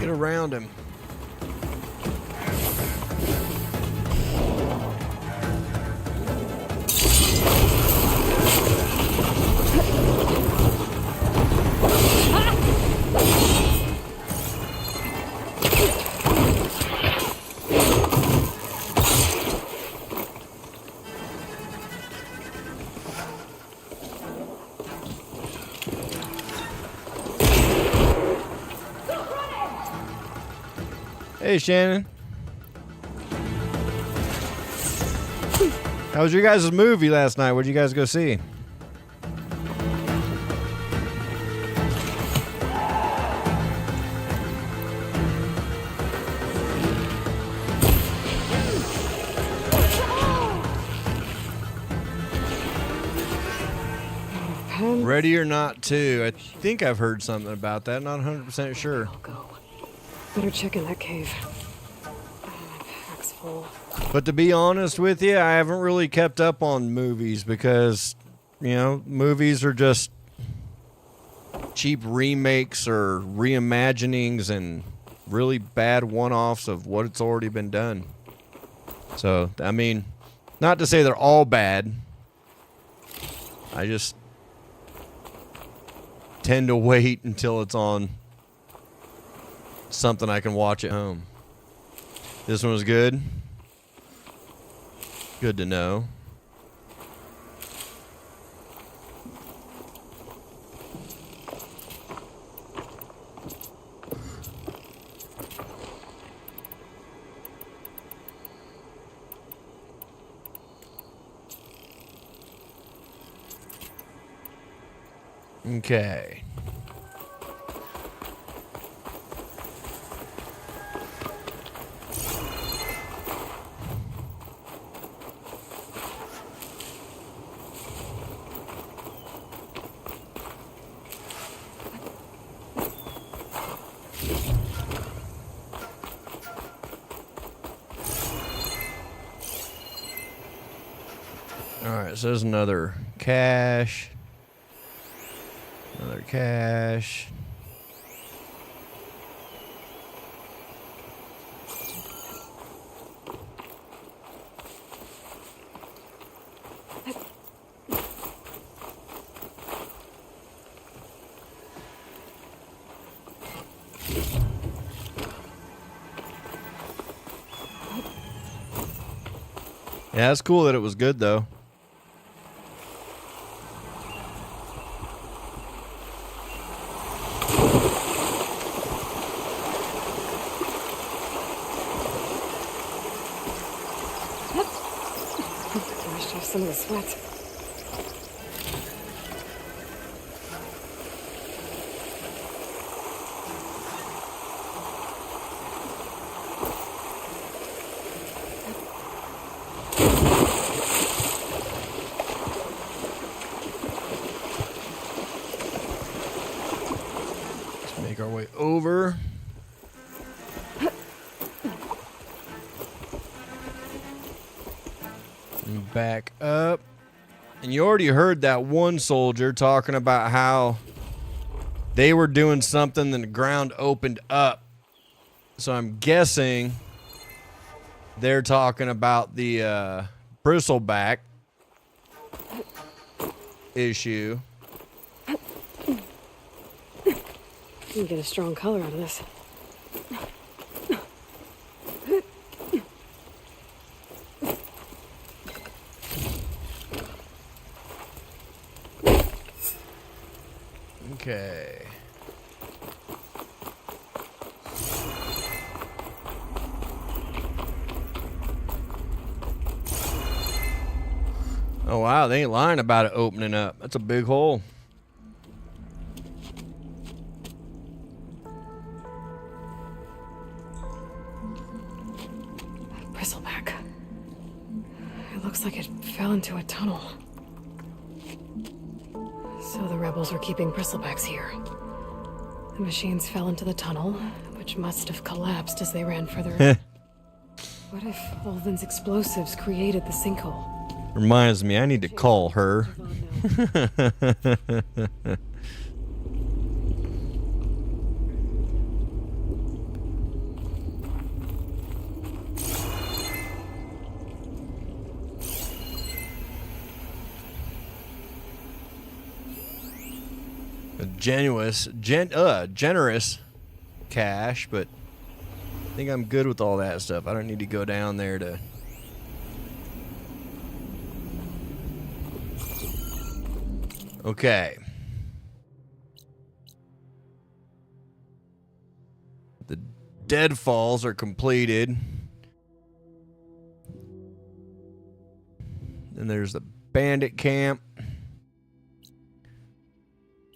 Get around him. Hey, Shannon. How was your guys' movie last night? What'd you guys go see? Ready or Not 2. I think I've heard something about that. Not 100% sure. Better check in that cave. My pack's full. But to be honest with you, I haven't really kept up on movies because, you know, movies are just cheap remakes or reimaginings and really bad one-offs of what's already been done. So, I mean, not to say they're all bad. I just tend to wait until it's on something I can watch at home. This one was good. Good to know. Okay. Alright, so there's another cache. Another cache. Yeah, it's cool that it was good though. Washed off some of the sweat. Let's make our way over. Back up. And you already heard that one soldier talking about how they were doing something and the ground opened up. So I'm guessing they're talking about the bristleback issue. You can get a strong color out of this. Okay. Oh, wow. They ain't lying about it opening up. That's a big hole. Bristleback. It looks like it fell into a tunnel. So the rebels were keeping bristlebacks here. The machines fell into the tunnel, which must have collapsed as they ran further in. What if Ulvin's explosives created the sinkhole? Reminds me, I need to call her. A generous cash, but I think I'm good with all that stuff. I don't need to go down there to... Okay. The deadfalls are completed. Then there's the bandit camp.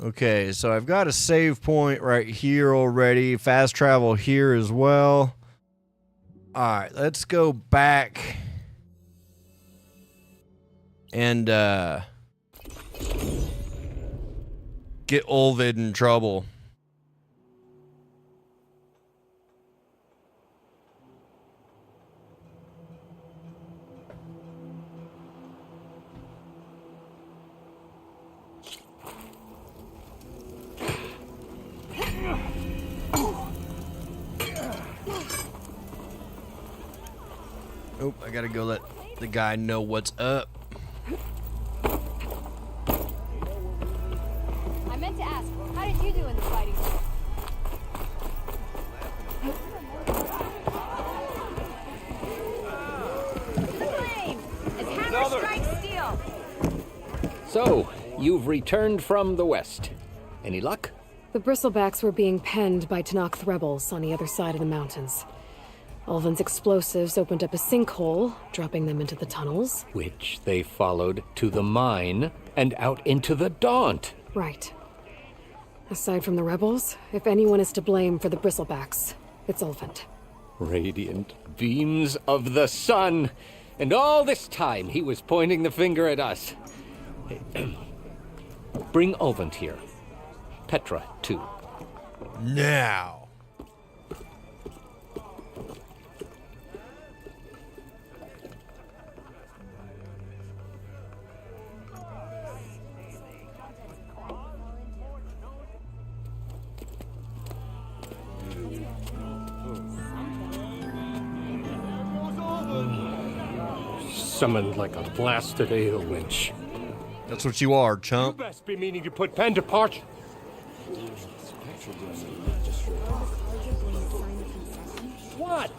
Okay, so I've got a save point right here already. Fast travel here as well. Alright, let's go back and get Ulvid in trouble. Oh, I gotta go let the guy know what's up. I meant to ask, how did you do in the fighting? To the flame! As hammer strikes steel! So, you've returned from the west. Any luck? The bristlebacks were being penned by Tanakh rebels on the other side of the mountains. Ulvin's explosives opened up a sinkhole, dropping them into the tunnels. Which they followed to the mine and out into the Daunt. Right. Aside from the rebels, if anyone is to blame for the bristlebacks, it's Ulvin. Radiant beams of the sun. And all this time he was pointing the finger at us. Bring Ulvin here. Petra, too. Now. Summoned like a blasted ale winch. That's what you are, chump. You best be meaning to put pen to parch. What?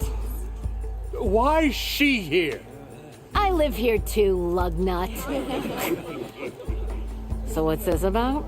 Why is she here? I live here too, lugnut. So what's this about?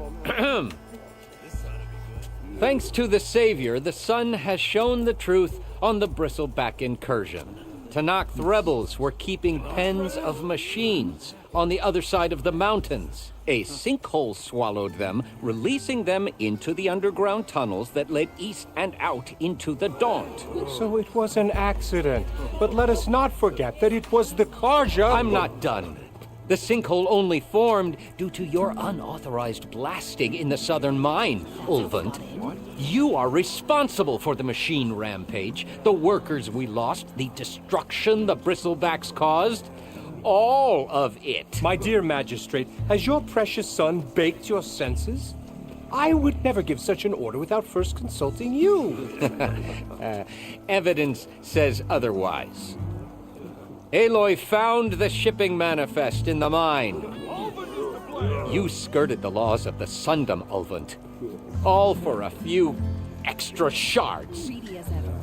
Thanks to the Savior, the sun has shown the truth on the Bristleback incursion. Tanakh rebels were keeping pens of machines on the other side of the mountains. A sinkhole swallowed them, releasing them into the underground tunnels that led east and out into the Daunt. So it was an accident. But let us not forget that it was the Karja... I'm not done. The sinkhole only formed due to your unauthorized blasting in the southern mine, Ulvund. You are responsible for the machine rampage, the workers we lost, the destruction the bristlebacks caused. All of it. My dear magistrate, has your precious son baked your senses? I would never give such an order without first consulting you. Evidence says otherwise. Aloy found the shipping manifest in the mine. You skirted the laws of the Sundom, Ulvund. All for a few extra shards. Greedy as ever.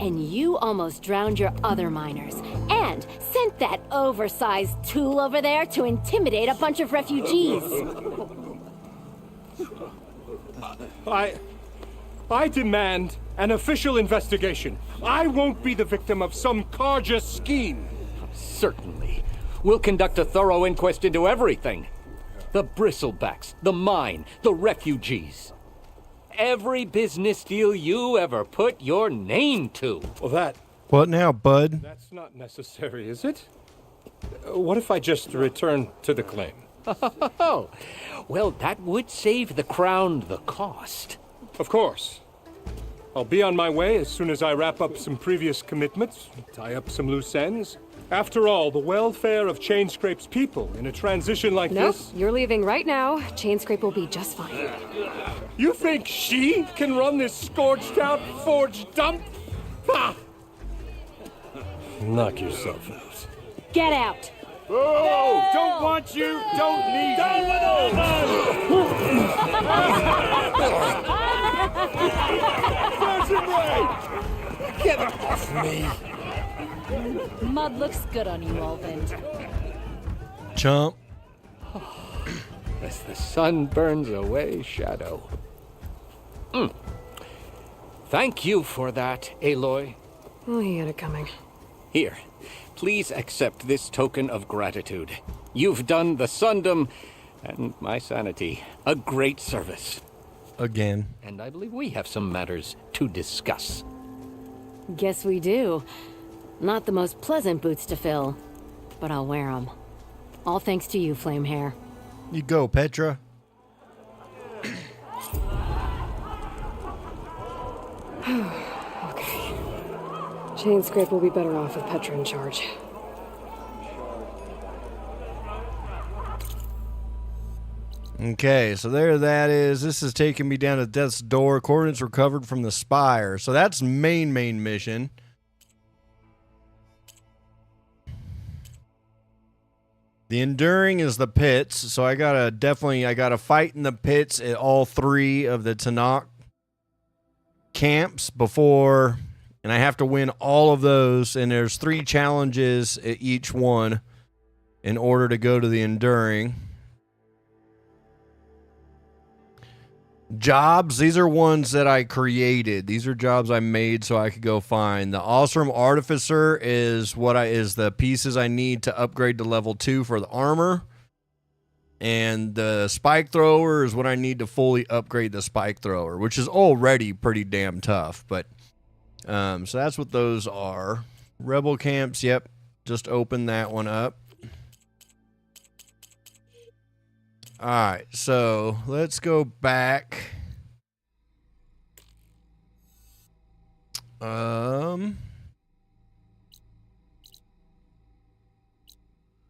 And you almost drowned your other miners. And sent that oversized tool over there to intimidate a bunch of refugees. I demand an official investigation. I won't be the victim of some Karja scheme. Certainly. We'll conduct a thorough inquest into everything. The bristlebacks, the mine, the refugees. Every business deal you ever put your name to. Well, What now, bud? that's not necessary, is it? What if I just return to the claim? Oh, well, that would save the crown the cost. Of course. I'll be on my way as soon as I wrap up some previous commitments, tie up some loose ends. After all, the welfare of Chainscrape's people in a transition like Nope, this... you're leaving right now. Chainscrape will be just fine. You think she can run this scorched-out forged dump? Ha! Knock yourself out. Get out! Oh, don't want you, don't need Down with all Get off me! Mud looks good on you, Olvin. Chump. As the sun burns away shadow. Thank you for that, Aloy. Oh, he had it coming. Here, please accept this token of gratitude. You've done the Sundom and my sanity a great service. Again. And I believe we have some matters to discuss. Guess we do. Not the most pleasant boots to fill, but I'll wear them. All thanks to you, Flamehair. You go, Petra. Okay. Chainscrape will be better off with Petra in charge. Okay, so there that is. This is taking me down to Death's Door. Coordinates recovered from the Spire. So that's main mission. The Enduring is the pits. So I gotta fight in the pits at all three of the Tanakh camps before, and I have to win all of those. And there's 3 challenges at each one in order to go to the Enduring. Jobs, these are ones that I created. These are jobs I made so I could go find. The Awesome Artificer is the pieces I need to upgrade to level 2 for the armor. And the Spike Thrower is what I need to fully upgrade the Spike Thrower, which is already pretty damn tough. But so that's what those are. Rebel Camps, yep. Just open that one up. Alright, so let's go back.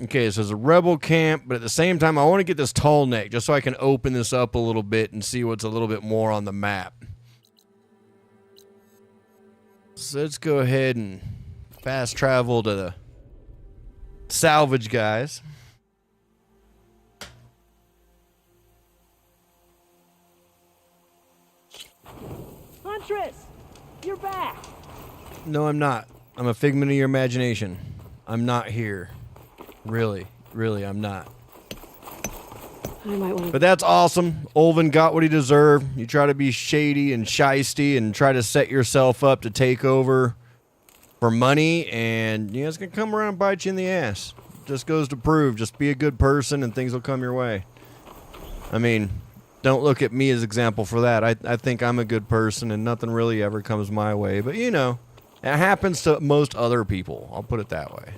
Okay, so it's a rebel camp, but at the same time, I want to get this tall neck just so I can open this up a little bit and see what's a little bit more on the map. So let's go ahead and fast travel to the salvage guys. Huntress! You're back! No, I'm not. I'm a figment of your imagination. I'm not here. Really, I'm not. I might want to... But that's awesome. Olvin got what he deserved. You try to be shady and shisty and try to set yourself up to take over for money, and it's going to come around and bite you in the ass. Just goes to prove, just be a good person and things will come your way. I mean, don't look at me as example for that. I think I'm a good person and nothing really ever comes my way. But, it happens to most other people. I'll put it that way.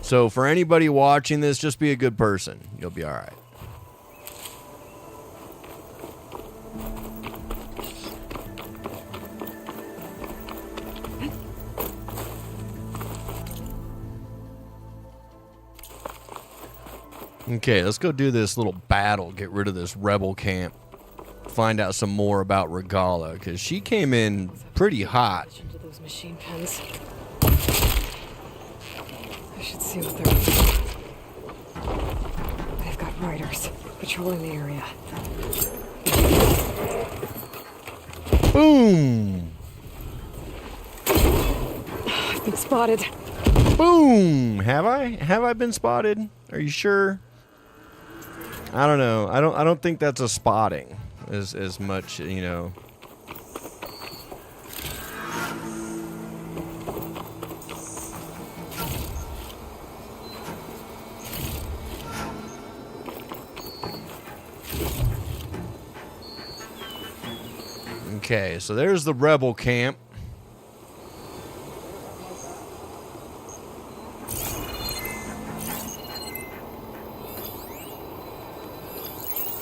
So for anybody watching this, just be a good person. You'll be all right. Okay, let's go do this little battle. Get rid of this rebel camp. Find out some more about Regala, because she came in pretty hot. Into those machine pens. I should see what they're up to. They've got riders patrolling the area. Boom! I've been spotted. Boom! Have I? Have I been spotted? Are you sure? I don't know. I don't think that's a spotting as much, Okay, so there's the rebel camp.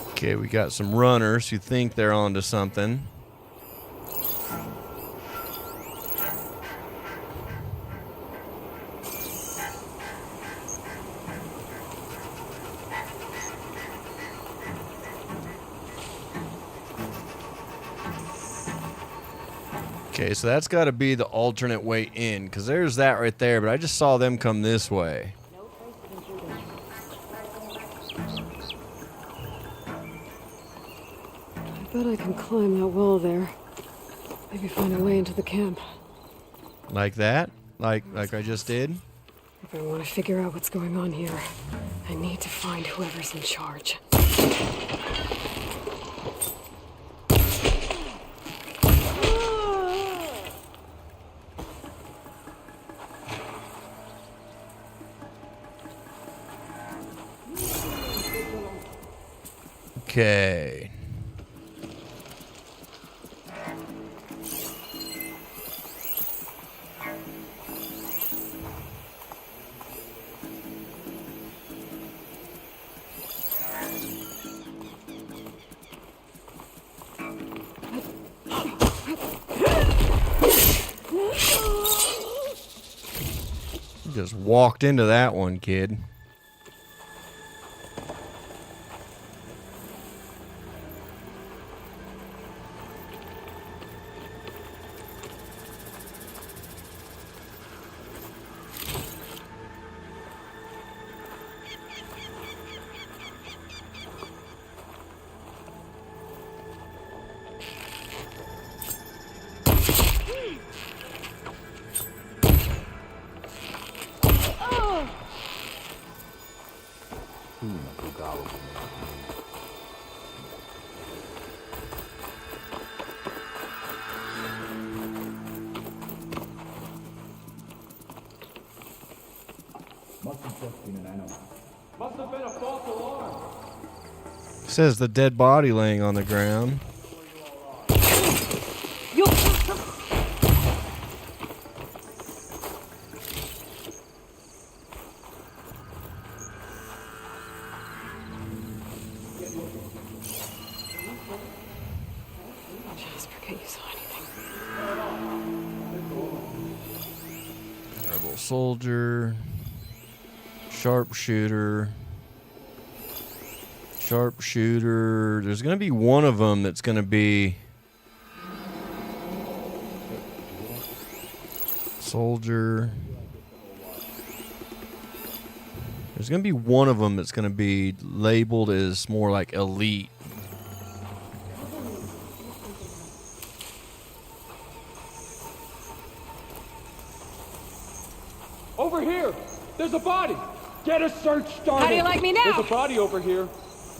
Okay, we got some runners who think they're onto something. Okay, so that's got to be the alternate way in, because there's that right there, but I just saw them come this way. I bet I can climb that wall there. Maybe find a way into the camp. Like that? Like I just did? If I want to figure out what's going on here, I need to find whoever's in charge. Okay. You just walked into that one, kid. Must have been a false alarm. Says the dead body laying on the ground. Jasper, can't you saw anything? Rebel soldier. Sharpshooter. Sharpshooter. There's going to be one of them that's going to be soldier. There's going to be one of them that's going to be labeled as more like elite. Over here! There's a body! Get a search started! How do you like me now? There's a body over here.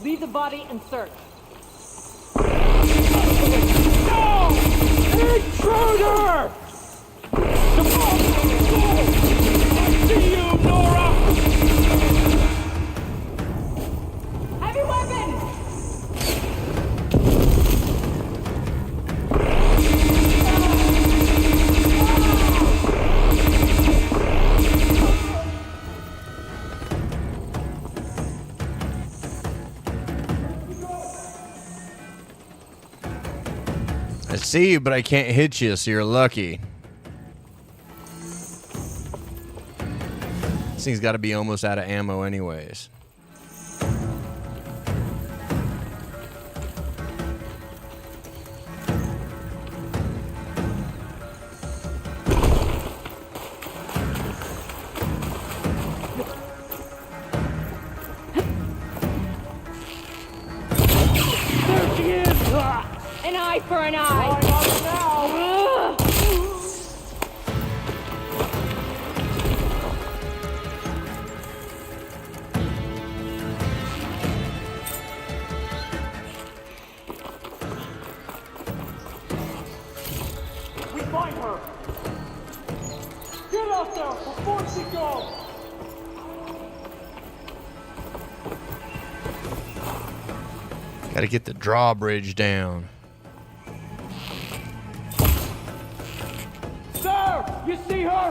Leave the body and search. No! Intruder! I see you, Nora! Heavy weapon! I see you, but I can't hit you, so you're lucky. This thing's got to be almost out of ammo anyways. There she is! An eye for an eye! We find her! Get out there before she goes! Got to get the drawbridge down. You see her?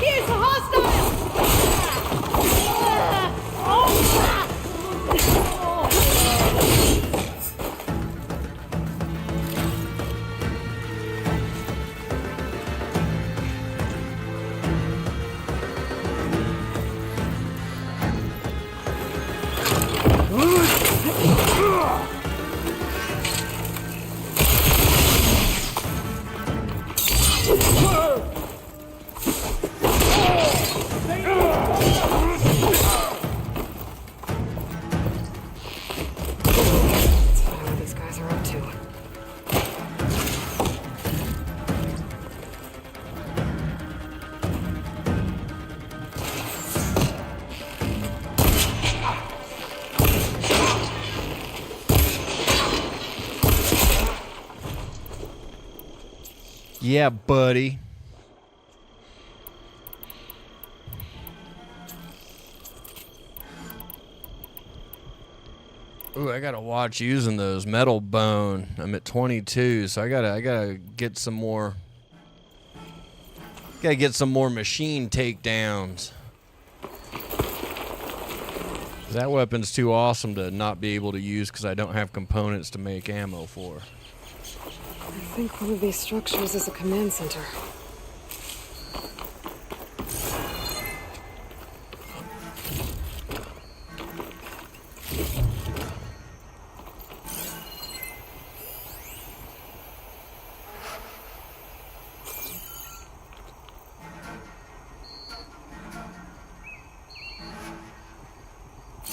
Here's a hostile! Yeah, buddy. Ooh, I gotta watch using those metal bone. I'm at 22, so I gotta get some more. Gotta get some more machine takedowns. That weapon's too awesome to not be able to use because I don't have components to make ammo for. I think one of these structures is a command center.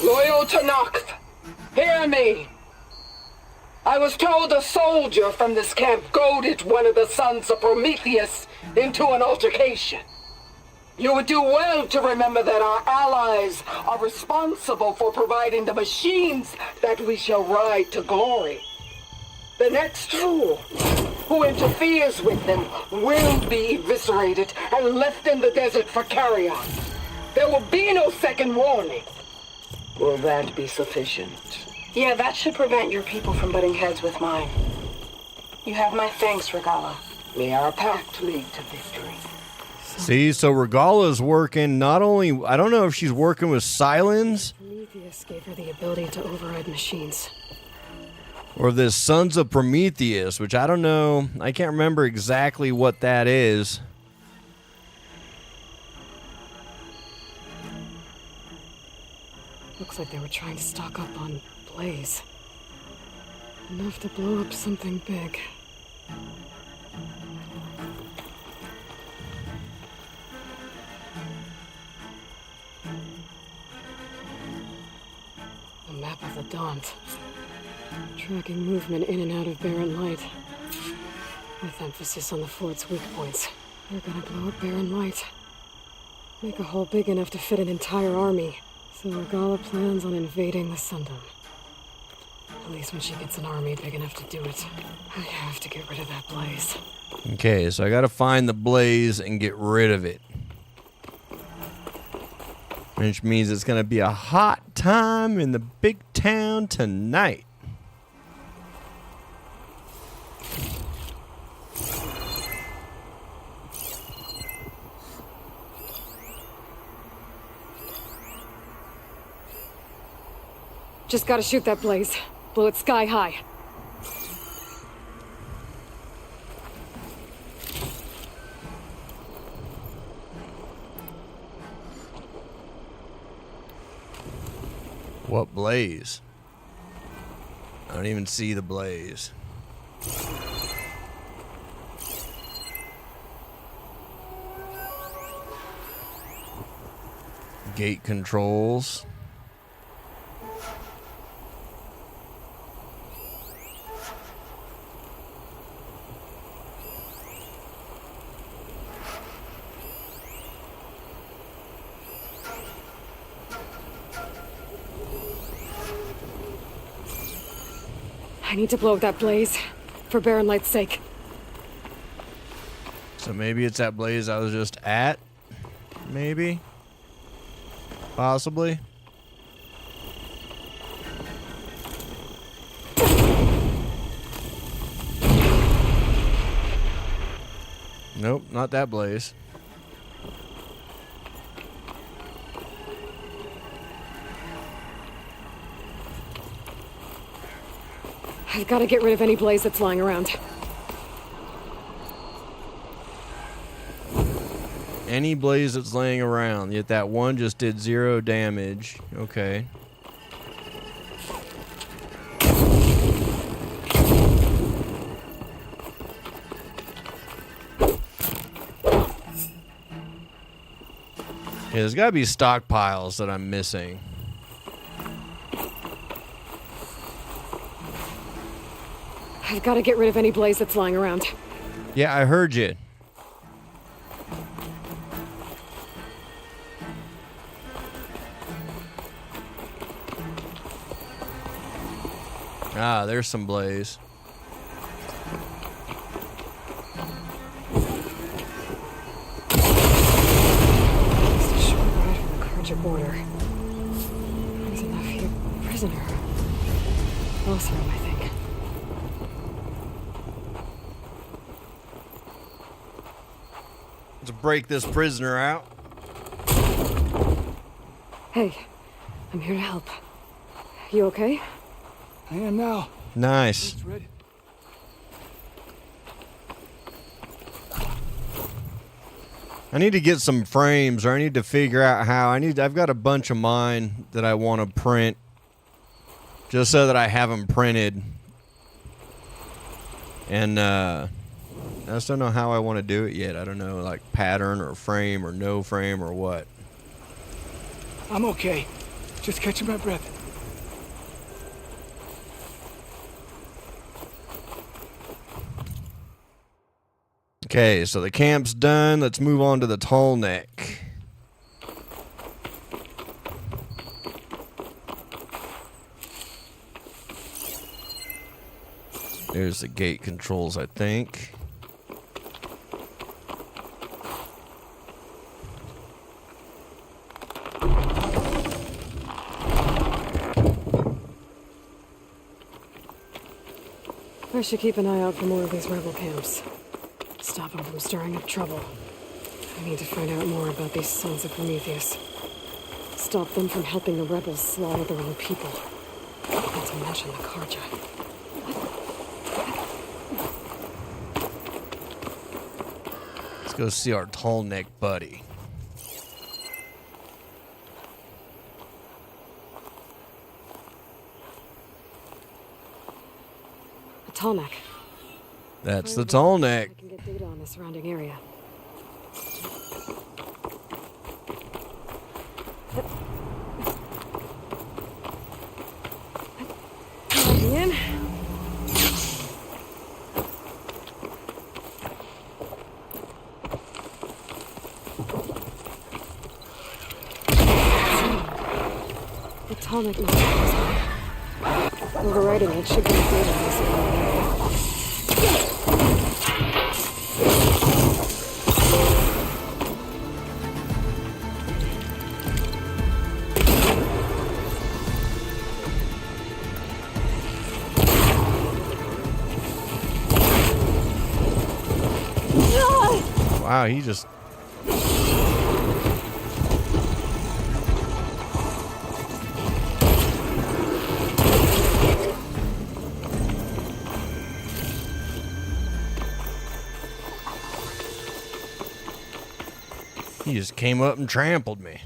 Loyal Tanakh, hear me. I was told a soldier from this camp goaded one of the sons of Prometheus into an altercation. You would do well to remember that our allies are responsible for providing the machines that we shall ride to glory. The next fool who interferes with them will be eviscerated and left in the desert for carrion. There will be no second warning. Will that be sufficient? Yeah, that should prevent your people from butting heads with mine. You have my thanks, Regala. May our pact lead to victory. See, so Regala's working not only, I don't know if she's working with Silence Prometheus gave her the ability to override machines. or this Sons of Prometheus, which I don't know, I can't remember exactly what that is. Looks like they were trying to stock up on blaze. Enough to blow up something big. A map of the Daunt. Tracking movement in and out of barren light. With emphasis on the fort's weak points. They're gonna blow up barren light. Make a hole big enough to fit an entire army. So Regala plans on invading the Sundom. At least when she gets an army big enough to do it. I have to get rid of that blaze. Okay, so I gotta find the blaze and get rid of it. Which means it's gonna be a hot time in the big town tonight. Just gotta shoot that blaze. Blow it sky high. What blaze? I don't even see the blaze. Gate controls. I need to blow up that blaze. For Baron Light's sake. So maybe it's that blaze I was just at? Maybe? Possibly? Nope, not that blaze. I've got to get rid of any blaze that's lying around. Any blaze that's laying around, yet that one just did 0 damage. Okay. Yeah, there's gotta be stockpiles that I'm missing. I've got to get rid of any blaze that's lying around. Yeah, I heard you. Ah, there's some blaze. It's a short ride from the Karja border. There's a nephew prisoner. Lothram, I think. Let's break this prisoner out. Hey, I'm here to help. You okay? I am now. Nice. I need to get some frames, or I need to figure out how. I've got a bunch of mine that I want to print, just so that I have them printed. And I just don't know how I want to do it yet. I don't know, like pattern or frame or no frame or what. I'm okay. Just catching my breath. Okay, so the camp's done. Let's move on to the tall neck. There's the gate controls, I think. I should keep an eye out for more of these rebel camps. Stop them from stirring up trouble. I need to find out more about these sons of Prometheus. Stop them from helping the rebels slaughter their own people. Not to mention the Karja. Let's go see our tall neck buddy. A tall neck. That's the tall neck. I can get data on the surrounding area. Logging in. The tall neck must be overriding it should be data on the surrounding area. Wow, he just... He just came up and trampled me.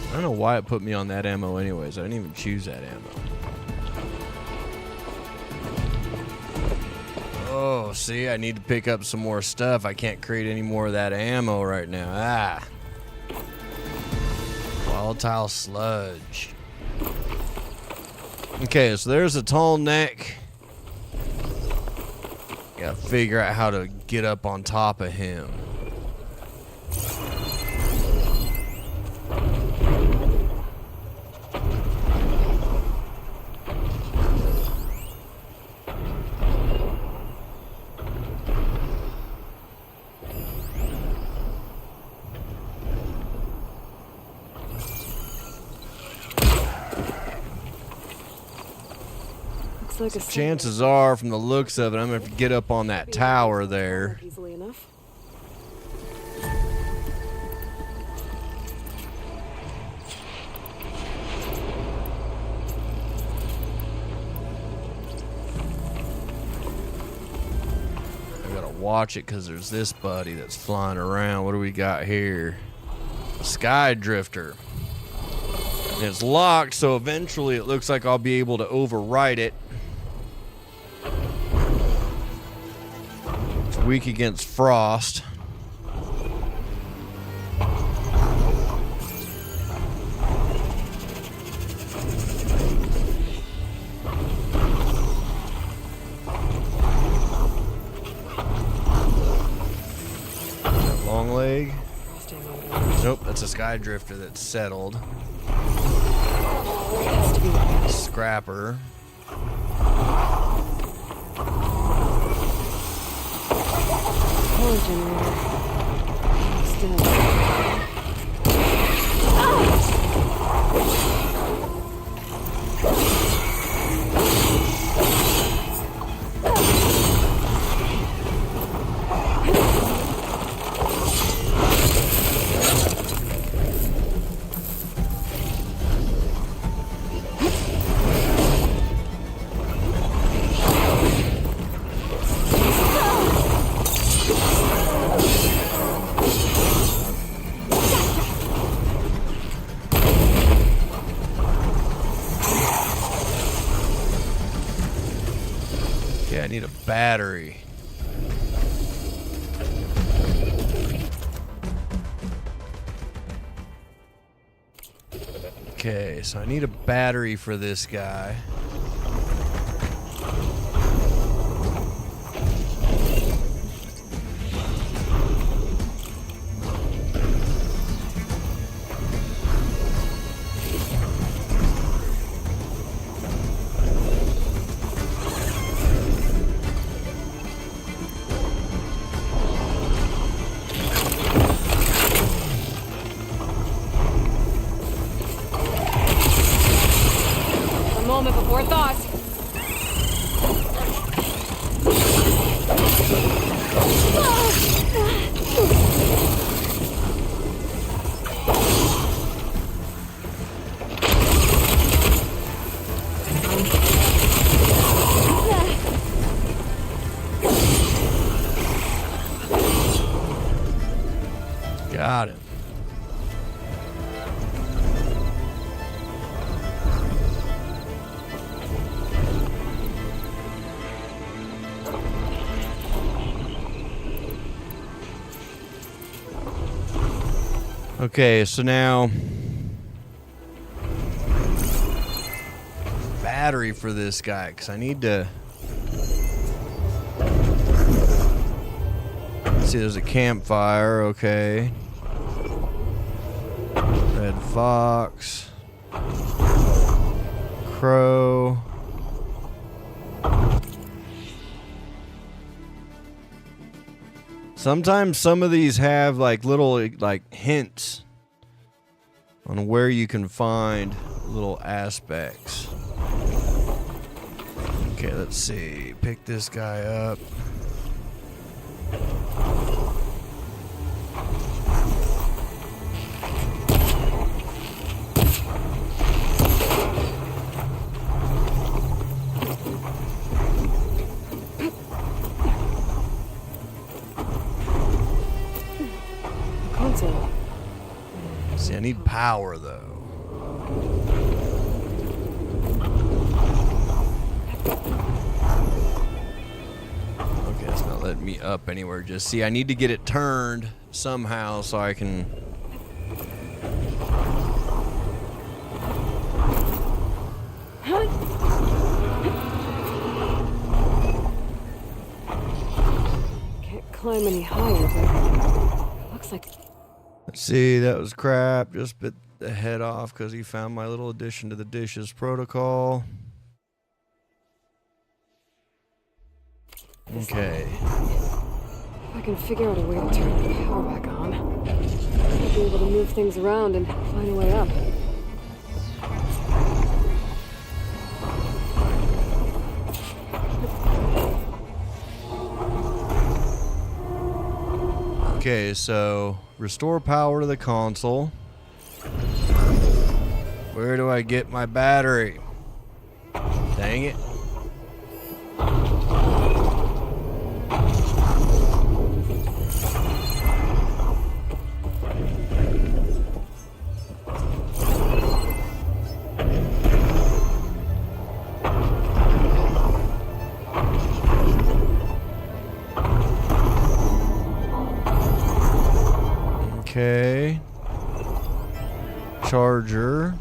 I don't know why it put me on that ammo anyways. I didn't even choose that ammo. Oh, see, I need to pick up some more stuff. I can't create any more of that ammo right now. Ah. Volatile sludge. Okay, so there's a tall neck. Gotta figure out how to get up on top of him. Looks like a Chances are, from the looks of it, I'm going to have to get up on that tower there. easily enough. I gotta watch it because there's this buddy that's flying around. What do we got here? Sky Drifter. And it's locked, so eventually it looks like I'll be able to override it. It's weak against frost. Long leg. Nope, that's a Sky Drifter that's settled. Scrapper. Power generator. Still. Yeah, I need a battery. Okay, so I need a battery for this guy. A moment before thought. Got him. Okay, so now battery for this guy because I need to see. There's a campfire. Okay, red fox, crow. Sometimes some of these have like little like hints on where you can find little aspects. Okay, let's see. Pick this guy up. Console. See, I need power though. Okay, it's not letting me up anywhere. Just see, I need to get it turned somehow so I can. Can't climb any higher, but it looks like. Let's see, that was crap. Just bit the head off because he found my little addition to the dishes protocol. Okay. If I can figure out a way to turn the power back on, I'll be able to move things around and find a way up. Okay, so restore power to the console. Where do I get my battery? Dang it. Okay. Charger.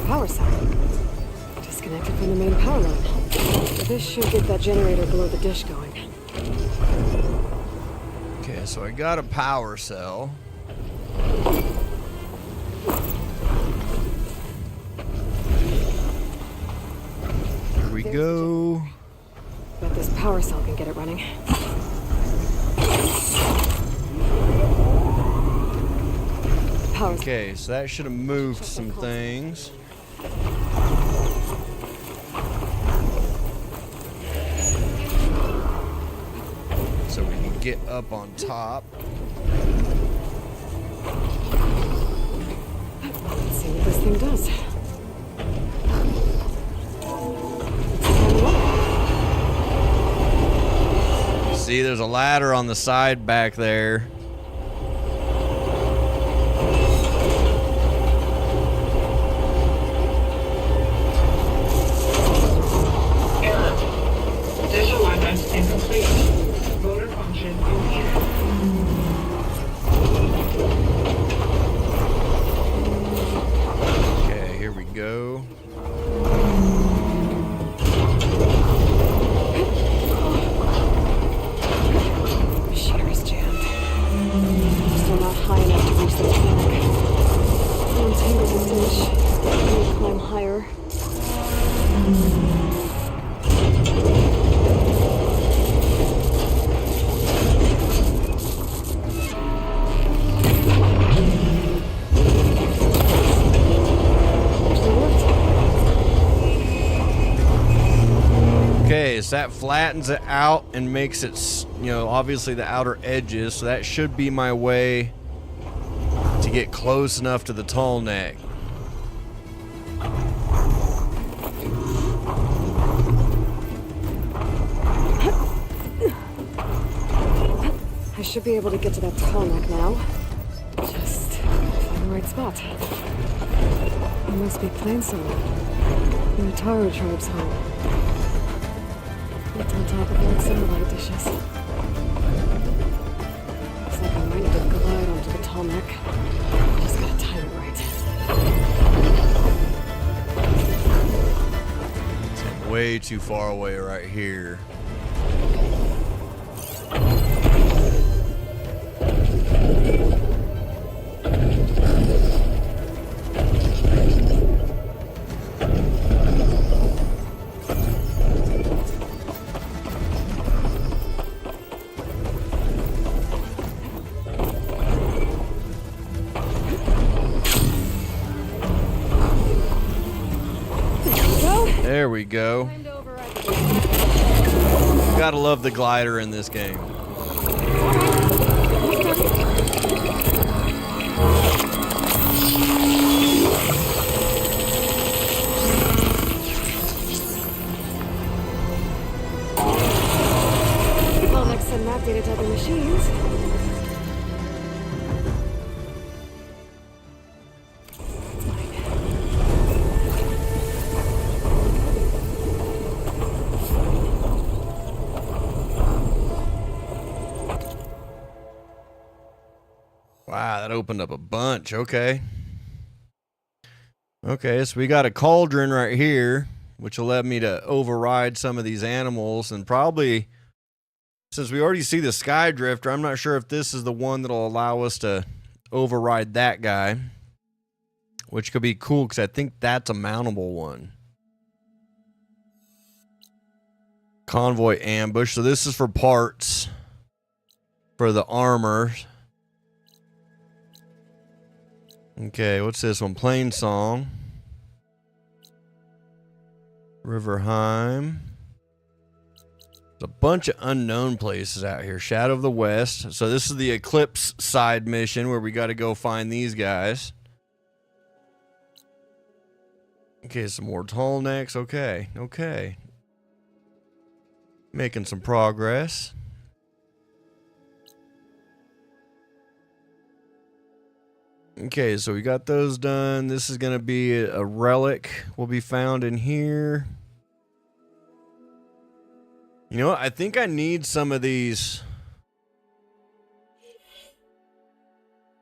Power cell. Disconnected from the main power line. This should get that generator below the dish going. Okay, so I got a power cell. Here we go. Bet this power cell can get it running. Okay, so that should have moved some things. So we can get up on top. Let's see what this thing does. See, there's a ladder on the side back there. Dish alignment incomplete. Motor function impaired. Okay, here we go. Machinery's jammed. Still not high enough to reach the tank. Untangle the dish. Maybe climb higher. Okay, so that flattens it out and makes it, you know, obviously the outer edges. So that should be my way to get close enough to the tall neck. I should be able to get to that tall neck now. Just find the right spot. It must be plain song. The Taro tribe's home. It's on top of like satellite dishes. Looks like I might need to glide onto the tall neck. Just gotta time it right. I'm way too far away right here. There we go. Gotta love the glider in this game. Well, next send map data to other machines. Wow, that opened up a bunch. Okay. Okay, so we got a cauldron right here, which will let me to override some of these animals. And probably, since we already see the Sky Drifter, I'm not sure if this is the one that'll allow us to override that guy, which could be cool because I think that's a mountable one. Convoy ambush. So this is for parts for the armor. Okay, what's this one? Plain Song. Riverheim. There's a bunch of unknown places out here. Shadow of the West. So this is the Eclipse side mission where we got to go find these guys. Okay, some more tall necks. Okay, okay. Making some progress. Okay, so we got those done. This is going to be a relic will be found in here. You know what? I think I need some of these.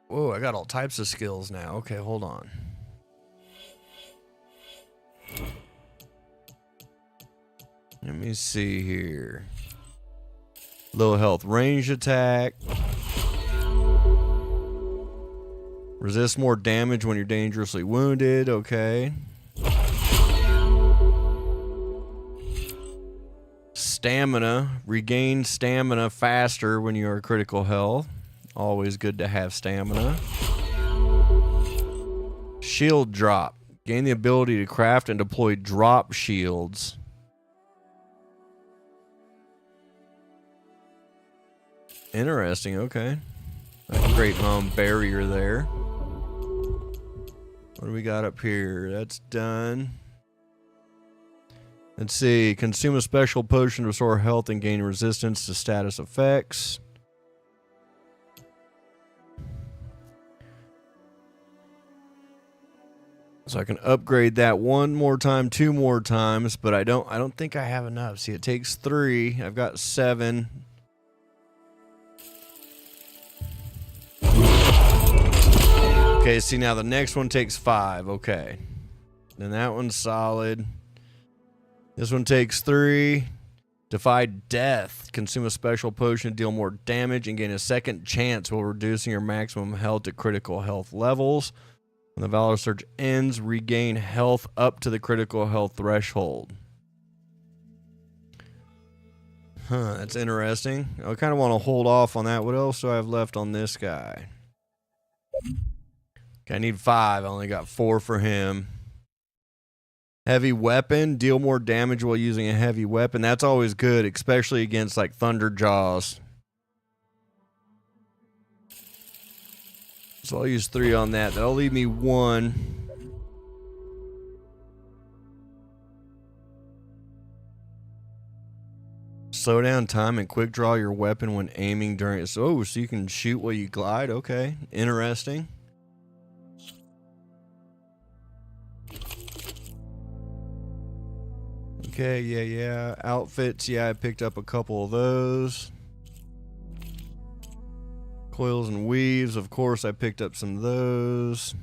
Whoa, I got all types of skills now. Okay, hold on. Let me see here. Low health range attack. Resist more damage when you're dangerously wounded. Okay. Stamina. Regain stamina faster when you are critical health. Always good to have stamina. Shield drop. Gain the ability to craft and deploy drop shields. Interesting, okay. Great barrier there. What do we got up here? That's done. Let's see. Consume a special potion to restore health and gain resistance to status effects. So I can upgrade that one more time, 2 more times, but I don't think I have enough. See, it takes 3. I've got 7. Okay, see now the next one takes 5. Okay. Then that one's solid. This one takes 3. Defy death. Consume a special potion to deal more damage and gain a second chance while reducing your maximum health to critical health levels. When the Valor Surge ends, regain health up to the critical health threshold. Huh, that's interesting. I kind of want to hold off on that. What else do I have left on this guy? Okay, I need 5. I only got 4 for him. Heavy weapon. Deal more damage while using a heavy weapon. That's always good, especially against like Thunder Jaws. So I'll use 3 on that. That'll leave me 1. Slow down time and quick draw your weapon when aiming during it. Oh, so you can shoot while you glide. Okay, interesting. Okay, yeah. Outfits, yeah, I picked up a couple of those. Coils and weaves, of course, I picked up some of those.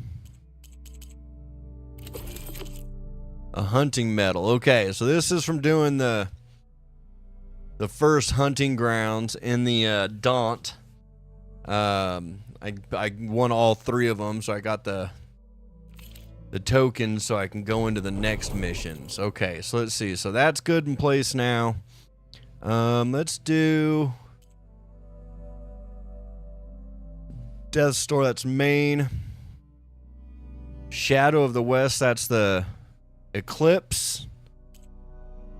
A hunting medal. Okay, so this is from doing the first hunting grounds in the Daunt. I won all 3 of them, so I got the tokens so I can go into the next missions. Okay, so let's see. So that's good in place now. Let's do Death Store, that's main. Shadow of the West, that's the Eclipse.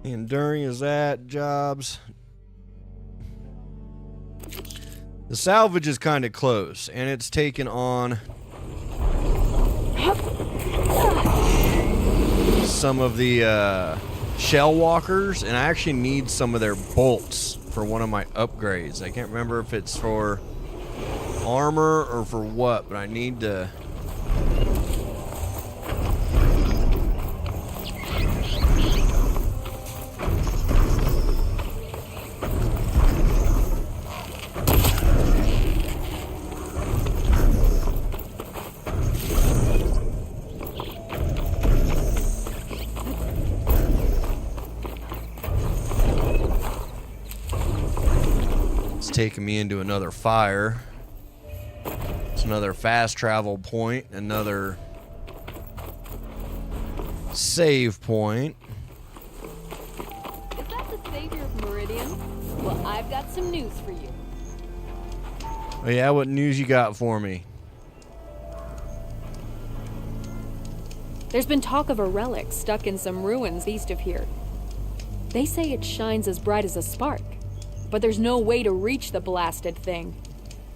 The Enduring is that. Jobs. The salvage is kind of close, and it's taken on some of the shell walkers, and I actually need some of their bolts for one of my upgrades. I can't remember if it's for armor or for what, but I need to. It's taking me into another fire. It's another fast travel point, another save point. Is that the savior of Well, I've got some news for you. Oh, yeah, what news you got for me? There's been talk of a relic stuck in some ruins east of here. They say it shines as bright as a spark, but there's no way to reach the blasted thing.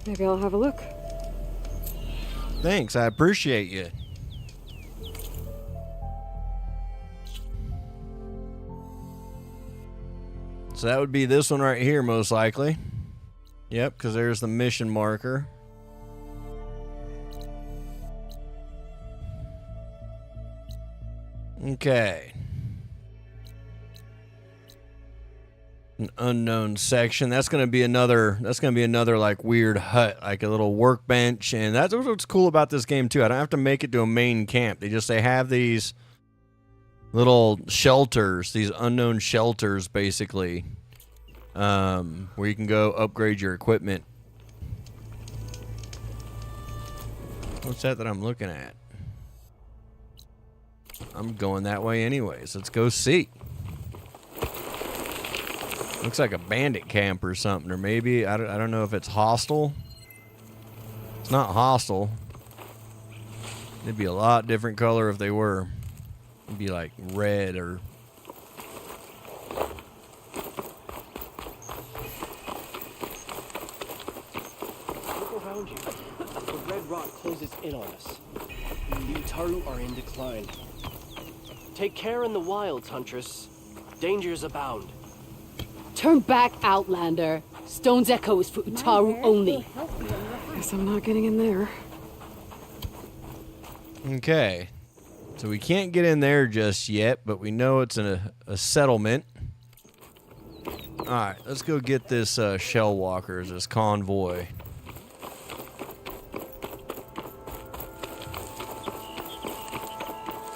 Maybe I'll have a look. Thanks, I appreciate you. So that would be this one right here, most likely. Yep, because there's the mission marker. Okay. An unknown section. That's gonna be another like weird hut, like a little workbench, and that's what's cool about this game too. I don't have to make it to a main camp. They have these little shelters, these unknown shelters basically. Where you can go upgrade your equipment. What's that I'm looking at? I'm going that way anyways. Let's go see. Looks like a bandit camp or something, or maybe I don't know if it's hostile. It's not hostile. It'd be a lot different color if they were. It'd be like red or. Look around you. The red rock closes in on us. The Utaru are in decline. Take care in the wilds, Huntress. Dangers abound. Turn back, Outlander. Stone's Echo is for Utaru only. Guess I'm not getting in there. Okay. So we can't get in there just yet, but we know it's a settlement. Alright, let's go get this shell walkers, this convoy.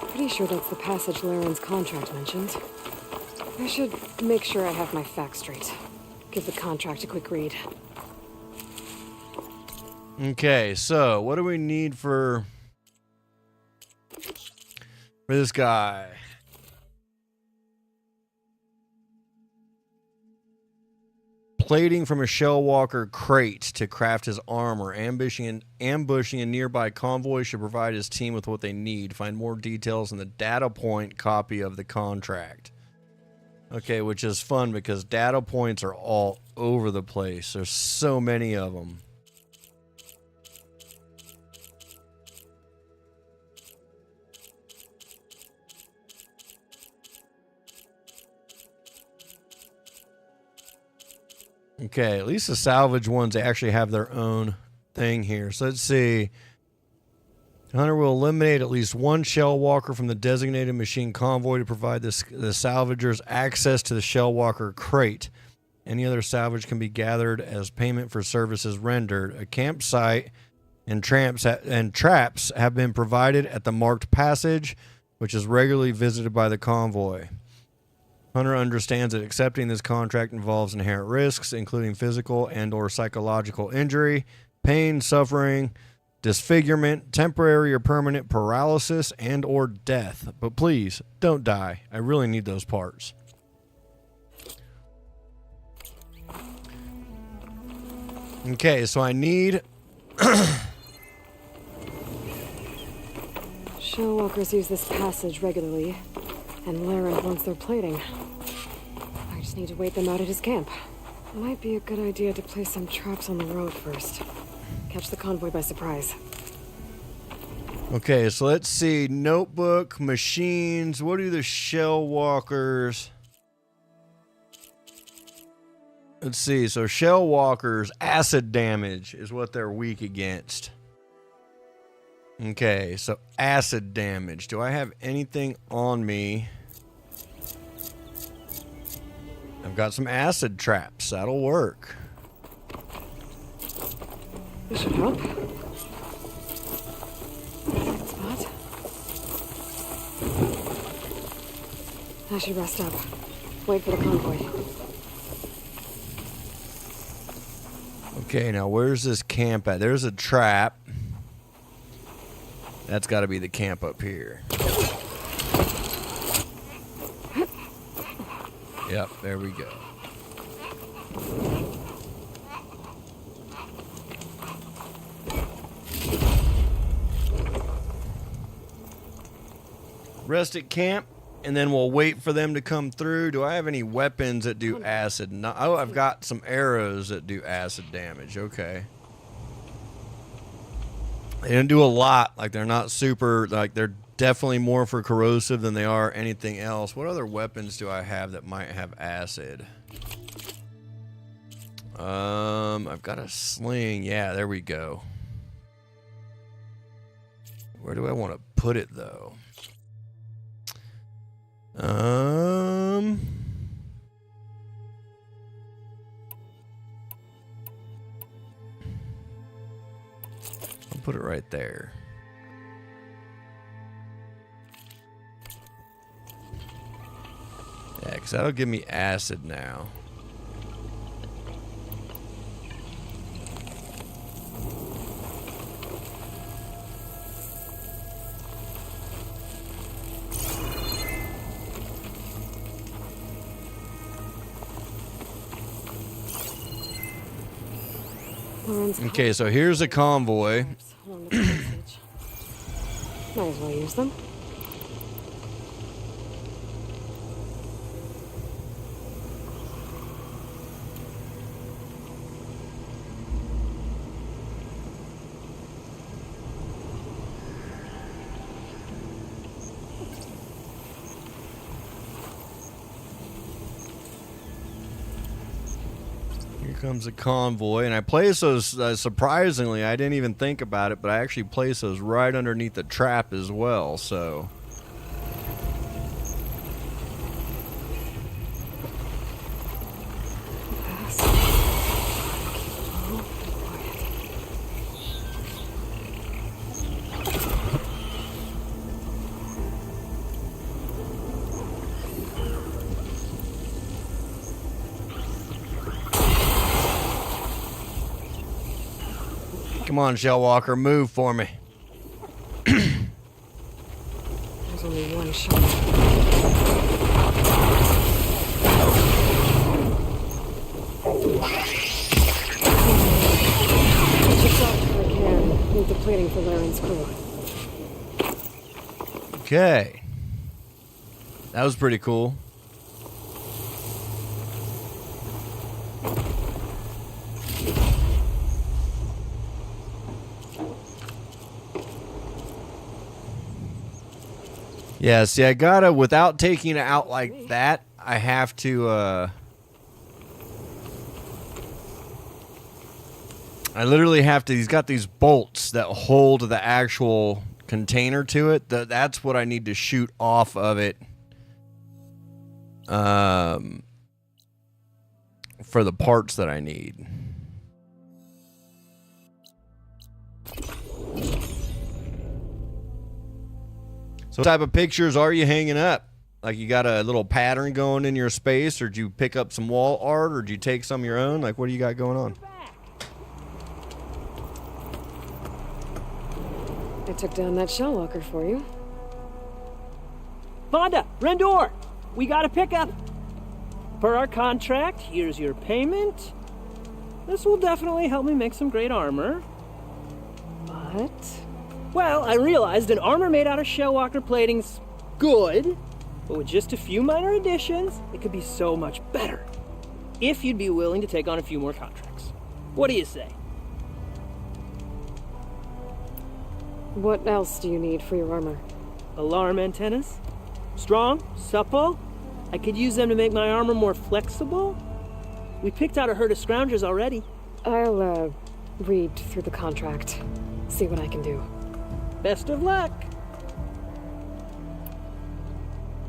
Pretty sure that's the passage Laren's contract mentioned. I should make sure I have my facts straight. Give the contract a quick read. Okay, so what do we need for this guy? Plating from a shellwalker crate to craft his armor. Ambushing a nearby convoy should provide his team with what they need. Find more details in the data point copy of the contract. Okay, which is fun because data points are all over the place. There's so many of them. Okay, at least the salvage ones, they actually have their own thing here. So let's see. The hunter will eliminate at least one shell walker from the designated machine convoy to provide the salvagers access to the shell walker crate. Any other salvage can be gathered as payment for services rendered. A campsite and traps have been provided at the marked passage, which is regularly visited by the convoy. Hunter understands that accepting this contract involves inherent risks, including physical and/or psychological injury, pain, suffering, disfigurement, temporary or permanent paralysis, and/or death. But please, don't die. I really need those parts. Okay, so I need... Shellwalkers use this passage regularly, and Laren wants their plating. I just need to wait them out at his camp. Might be a good idea to place some traps on the road first. Catch the convoy by surprise. Okay, so let's see. Notebook, machines. What do the shell walkers... Let's see. So shell walkers, acid damage is what they're weak against. Okay, so acid damage. Do I have anything on me? I've got some acid traps. That'll work. This should help. Spot. I should rest up. Wait for the convoy. Okay, now where's this camp at? There's a trap. That's got to be the camp up here. Yep, there we go. Rest at camp, and then we'll wait for them to come through. Do I have any weapons that do acid? No, oh, I've got some arrows that do acid damage. Okay. They don't do a lot. Like, they're not super, like, they're definitely more for corrosive than they are anything else. What other weapons do I have that might have acid? I've got a sling. Yeah, there we go. Where do I want to put it, though? I'll put it right there. Yeah, because that'll give me acid now. Okay, so here's a convoy. Might as well use them. Here comes a convoy, and I place those, surprisingly, I didn't even think about it, but I actually place those right underneath the trap as well, so. Come on, Shellwalker, move for me. There's only one shot. Chips off if I can. Need the plating for Laren's crew. Okay. That was pretty cool. Yeah, see, I gotta, without taking it out like that, I have to, I literally have to, he's got these bolts that hold the actual container to it. That's what I need to shoot off of it, for the parts that I need. So what type of pictures are you hanging up? Like, you got a little pattern going in your space, or did you pick up some wall art, or did you take some of your own? Like, what do you got going on? I took down that Shellwalker for you. Vonda, Rendor, we got a pickup. Per our contract, here's your payment. This will definitely help me make some great armor. But? Well, I realized an armor made out of Shellwalker plating's good, but with just a few minor additions, it could be so much better. If you'd be willing to take on a few more contracts. What do you say? What else do you need for your armor? Alarm antennas? Strong, supple. I could use them to make my armor more flexible. We picked out a herd of scroungers already. I'll, read through the contract. See what I can do. Best of luck.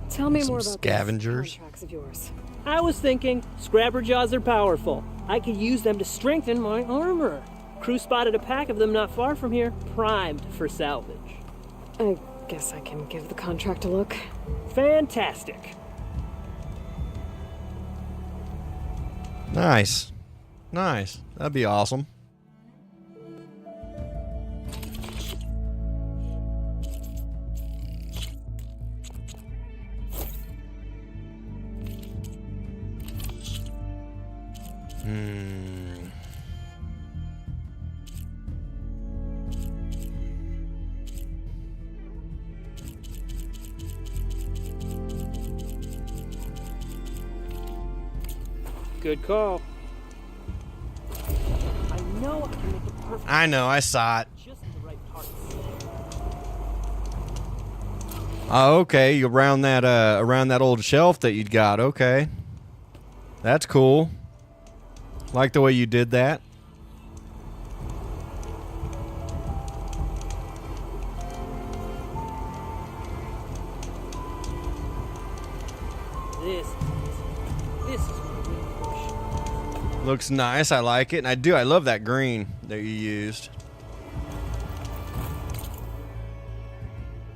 Tell me Some more about scavengers. these contracts of yours. I was thinking, scrapper jaws are powerful. I could use them to strengthen my armor. Crew spotted a pack of them not far from here, primed for salvage. I guess I can give the contract a look. Fantastic. Nice. Nice. That'd be awesome. Good call. I know I can make it perfect. I know, I saw it. Just the right parts. Oh, okay. You around that old shelf that you'd got. Okay. That's cool. Like the way you did that. This is what we push. Looks nice. I like it. And I love that green that you used.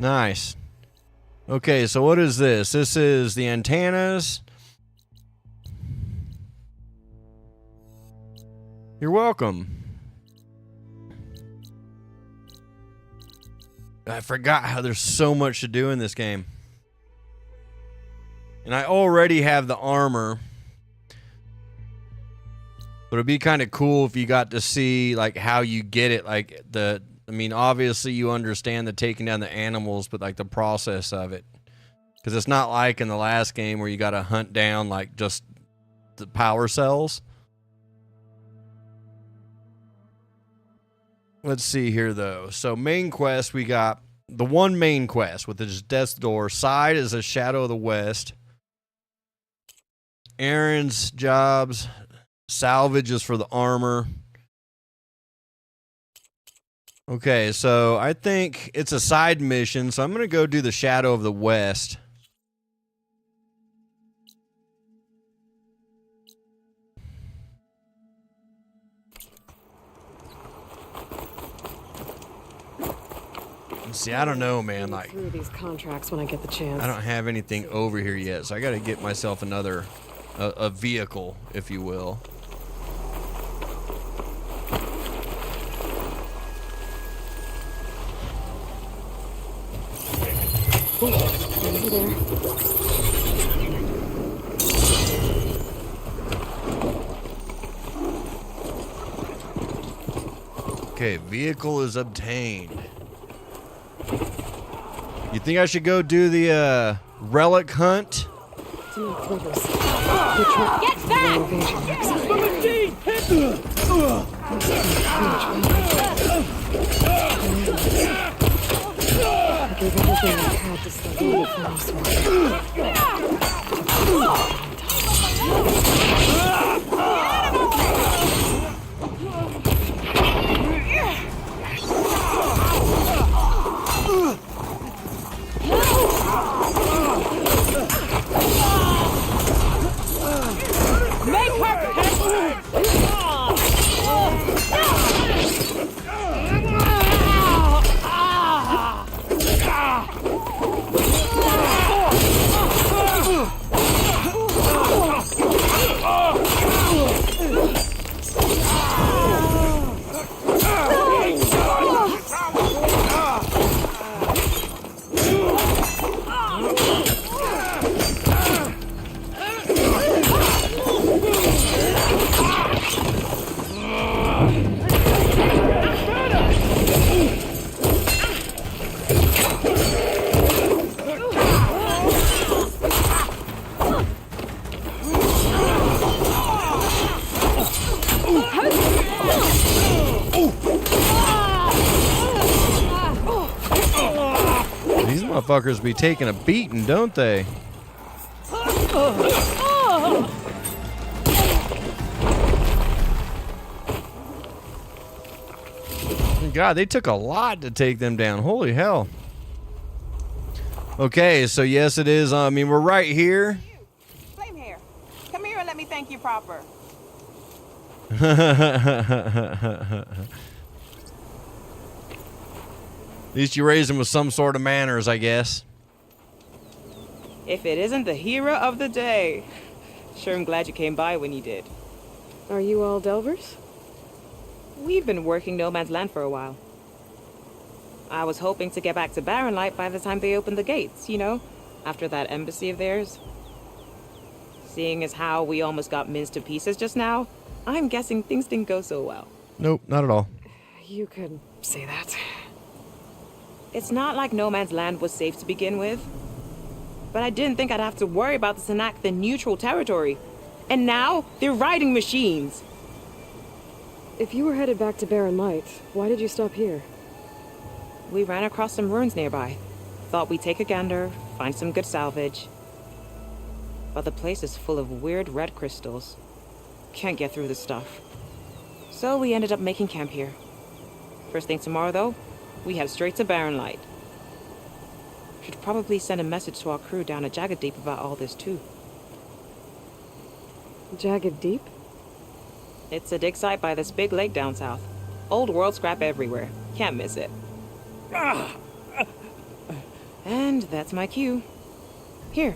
Nice. Okay, so what is this? This is the antennas. You're welcome. I forgot how there's so much to do in this game. And I already have the armor. But it'd be kind of cool if you got to see like how you get it. Like I mean, obviously you understand the taking down the animals, but like the process of it. Because it's not like in the last game where you got to hunt down like just the power cells. Let's see here, though. So main quest, we got the one main quest with the death's door. Side is a shadow of the west. Errands, jobs, salvage is for the armor. Okay, so I think it's a side mission, so I'm going to go do the shadow of the west. See, I don't know, man. Like, through these contracts when I get the chance. I don't have anything over here yet, so I got to get myself another a vehicle, if you will. Over there. Okay, vehicle is obtained. You think I should go do the relic hunt? Get back! I gave everything I had to stay in for this one. Make her These motherfuckers be taking a beating, don't they? God, they took a lot to take them down. Holy hell. Okay, so yes, it is. I mean, we're right here. Flame hair. Come here and let me thank you proper. At least you raised him with some sort of manners, I guess. If it isn't the hero of the day. Sure, I'm glad you came by when you did. Are you all Delvers? We've been working No Man's Land for a while. I was hoping to get back to Barren Light by the time they opened the gates, you know, after that embassy of theirs. Seeing as how we almost got minced to pieces just now, I'm guessing things didn't go so well. Nope, not at all. You could say that. It's not like no man's land was safe to begin with. But I didn't think I'd have to worry about the Tanakh in neutral territory. And now, they're riding machines. If you were headed back to Barren Light, why did you stop here? We ran across some ruins nearby. Thought we'd take a gander, find some good salvage. But the place is full of weird red crystals. Can't get through the stuff. So we ended up making camp here. First thing tomorrow, though, we head straight to Barren Light. Should probably send a message to our crew down at Jagged Deep about all this, too. Jagged Deep? It's a dig site by this big lake down south. Old world scrap everywhere. Can't miss it. And that's my cue. Here.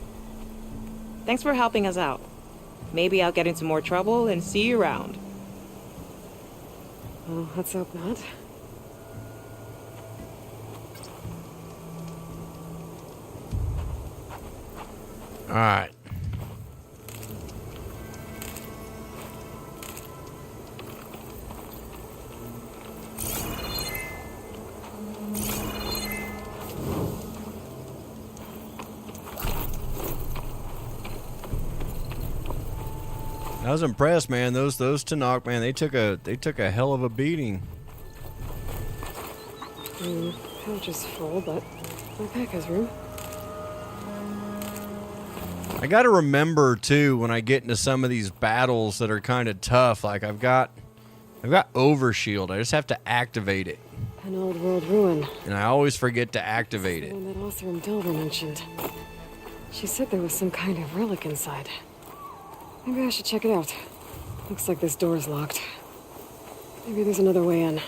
Thanks for helping us out. Maybe I'll get into more trouble and see you around. Well, let's hope not. All right. I was impressed, man. Those Tanakh, man, they took a hell of a beating. Pouch is full, but my pack has room. I got to remember too when I get into some of these battles that are kind of tough. Like I've got overshield. I just have to activate it. An old world ruin. And I always forget to activate The it. one that Oseram Delver mentioned. She said there was some kind of relic inside. Maybe I should check it out. Looks like this door's locked. Maybe there's another way in.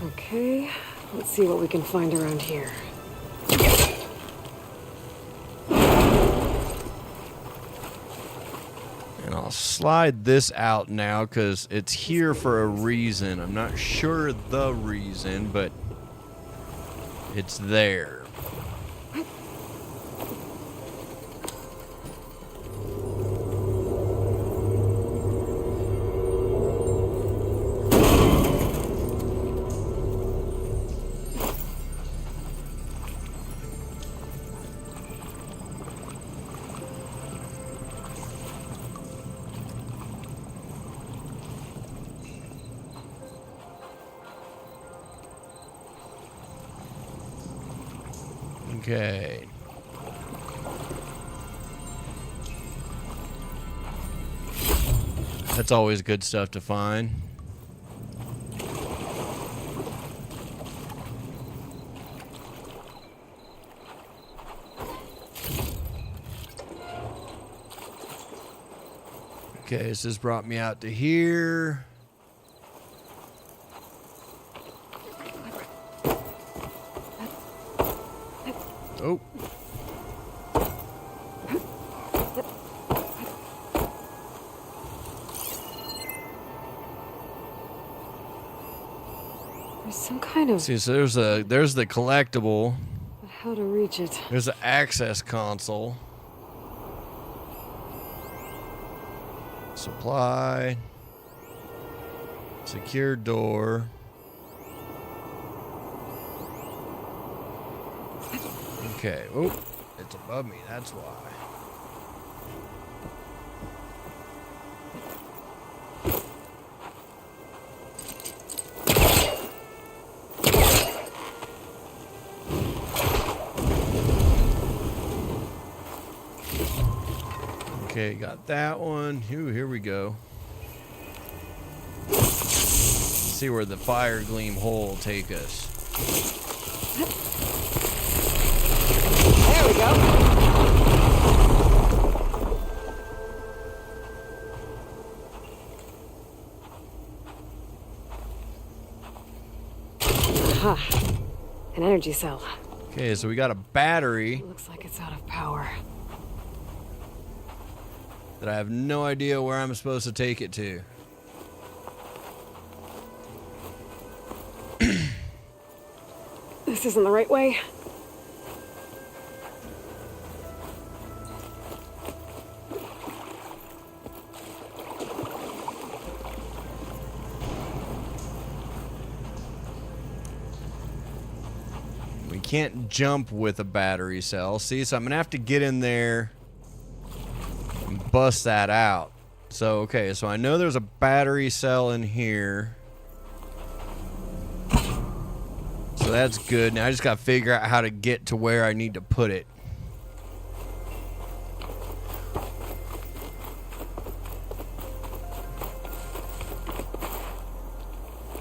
Okay, let's see what we can find around here. And I'll slide this out now because it's here for a reason. I'm not sure the reason, but it's there. Okay. That's always good stuff to find. Okay, so this brought me out to here. Oh. There's some kind of... See, so there's the collectible. How to reach it. There's the access console. Supply. Secure door. Okay. Oh, it's above me. That's why. Okay, got that one. Ooh, here we go. Let's see where the fire gleam hole will take us. There we go. Aha. An energy cell. Okay, so we got a battery Looks like it's out of power. that I have no idea where I'm supposed to take it to. This isn't the right way. can't jump with a battery cell. See, so I'm gonna have to get in there and bust that out. So, okay, so I know there's a battery cell in here. So that's good. Now I just gotta figure out how to get to where I need to put it.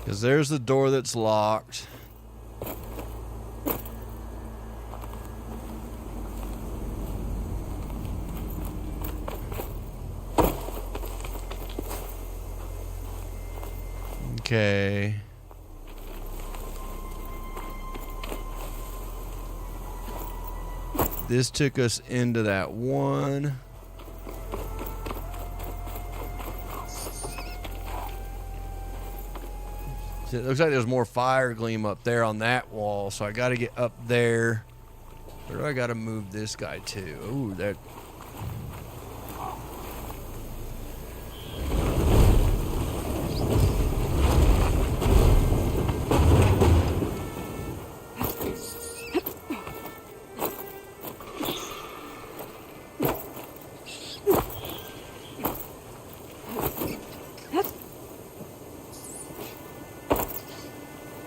Because there's the door that's locked. Okay. This took us into that one. It looks like there's more fire gleam up there on that wall, so I got to get up there. Where do I got to move this guy to? Ooh, that.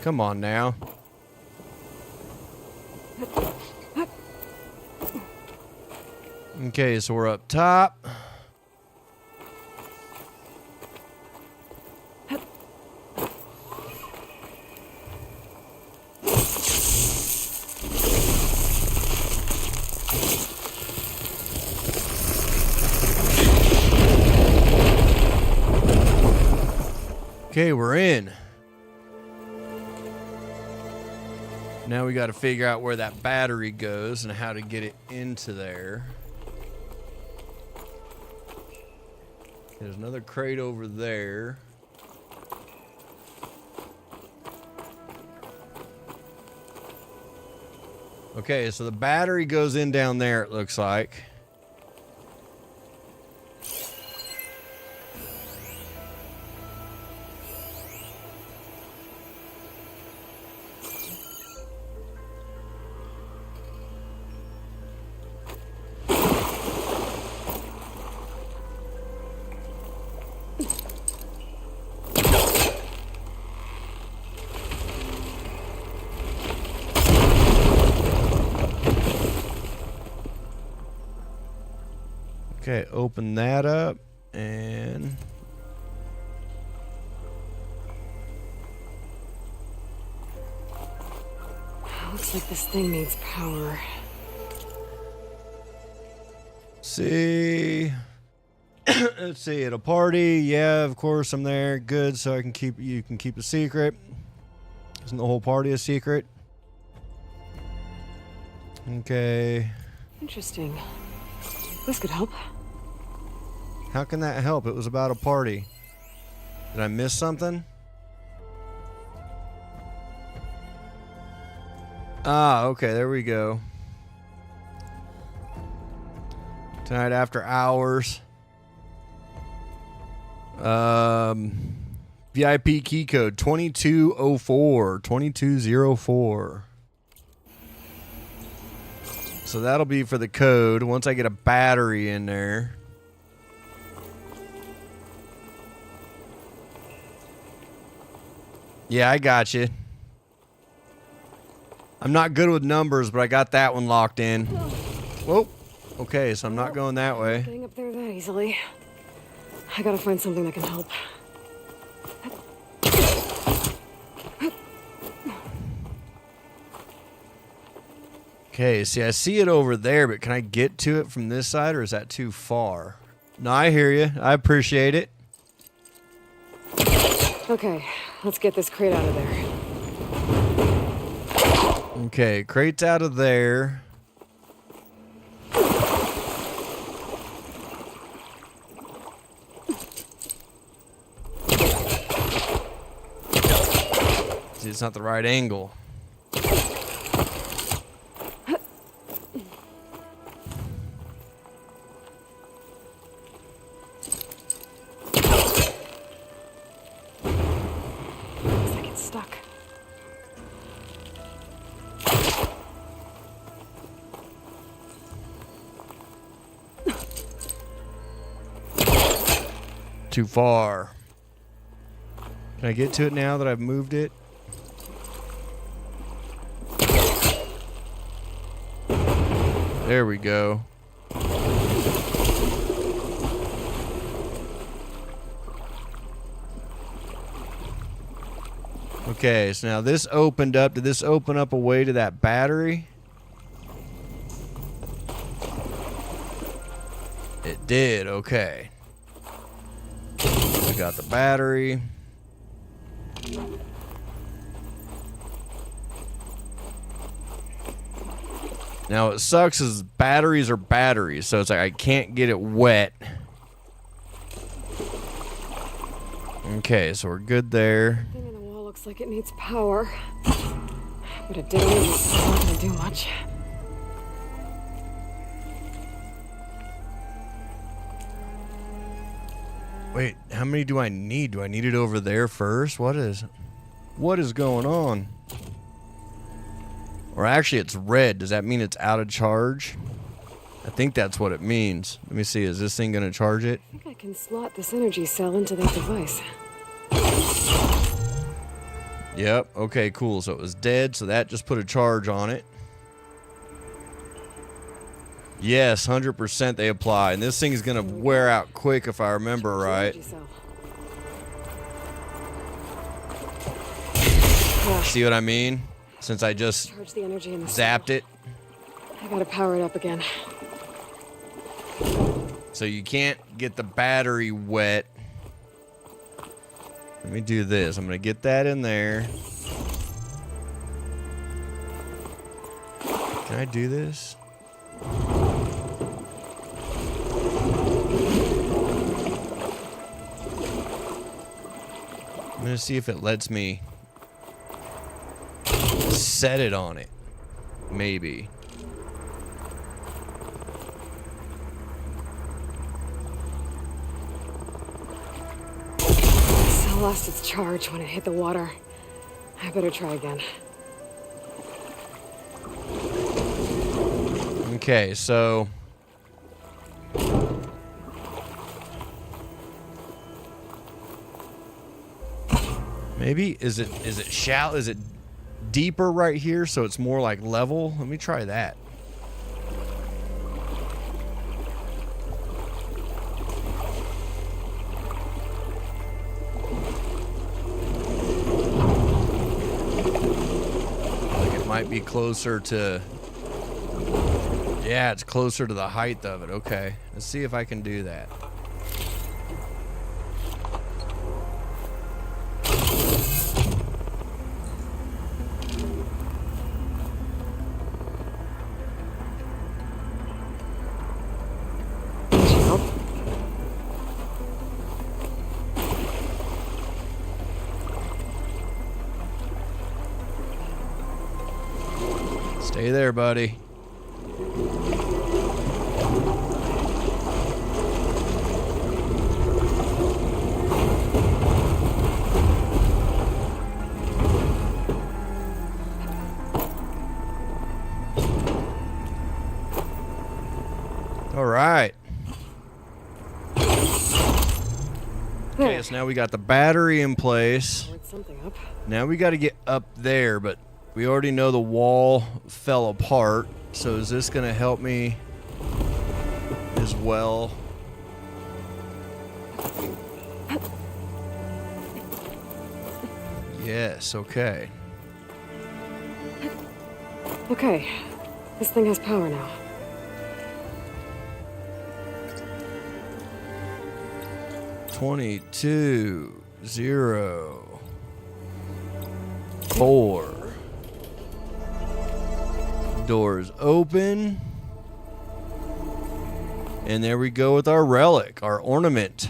Come on now. Okay, so we're up top. Okay, we're in. Now we got to figure out where that battery goes and how to get it into there. There's another crate over there. Okay, so the battery goes in down there, it looks like. Okay, open that up and looks like this thing needs power. See. Let's see, at a party, yeah, of course I'm there. Good, so I can keep you can keep a secret. Isn't the whole party a secret? Okay. Interesting. This could help. How can that help? It was about a party. Did I miss something? Ah, okay, there we go. Tonight after hours. VIP key code 2204. 2204. So that'll be for the code once I get a battery in there. Yeah, I got you. I'm not good with numbers, but I got that one locked in. Whoa. Okay, so I'm not going that way. Getting up there that easily. I gotta find something that can help. Okay, see, I see it over there, but can I get to it from this side, or is that too far? No, I hear you. I appreciate it. Okay, let's get this crate out of there. Okay, crate's out of there. See, it's not the right angle. Too far. Can I get to it now that I've moved it? There we go. Okay, so now this opened up. Did this open up a way to that battery? It did, okay. We got the battery. Now what sucks is batteries are batteries, so it's like I can't get it wet. Okay, so we're good there. Thing in the wall looks like it needs power. But a deadlier is not gonna do much. Wait, how many do I need? Do I need it over there first? What is going on? Or actually it's red. Does that mean it's out of charge? I think that's what it means. Let me see, is this thing gonna charge it? I think I can slot this energy cell into that device. Yep, okay, cool. So it was dead, so that just put a charge on it. Yes, 100% they apply. And this thing is gonna wear out quick if I remember right. See what I mean? Since I just Charge the energy in the zapped it. I gotta power it up again. So you can't get the battery wet. Let me do this. I'm gonna get that in there. Can I do this? I'm gonna see if it lets me set it on it. Maybe. The cell lost its charge when it hit the water. I better try again. Okay, so maybe is it shallow? Is it deeper right here so it's more like level? Let me try that. Like it might be closer to, yeah, it's closer to the height of it. Okay, let's see if I can do that. Stay there, buddy. All right. Okay, so now we got the battery in place. Now we got to get up there, but we already know the wall fell apart. So is this going to help me as well? Yes, okay. Okay, this thing has power now. $22, 0, 4. Doors open. And there we go with our relic, our ornament.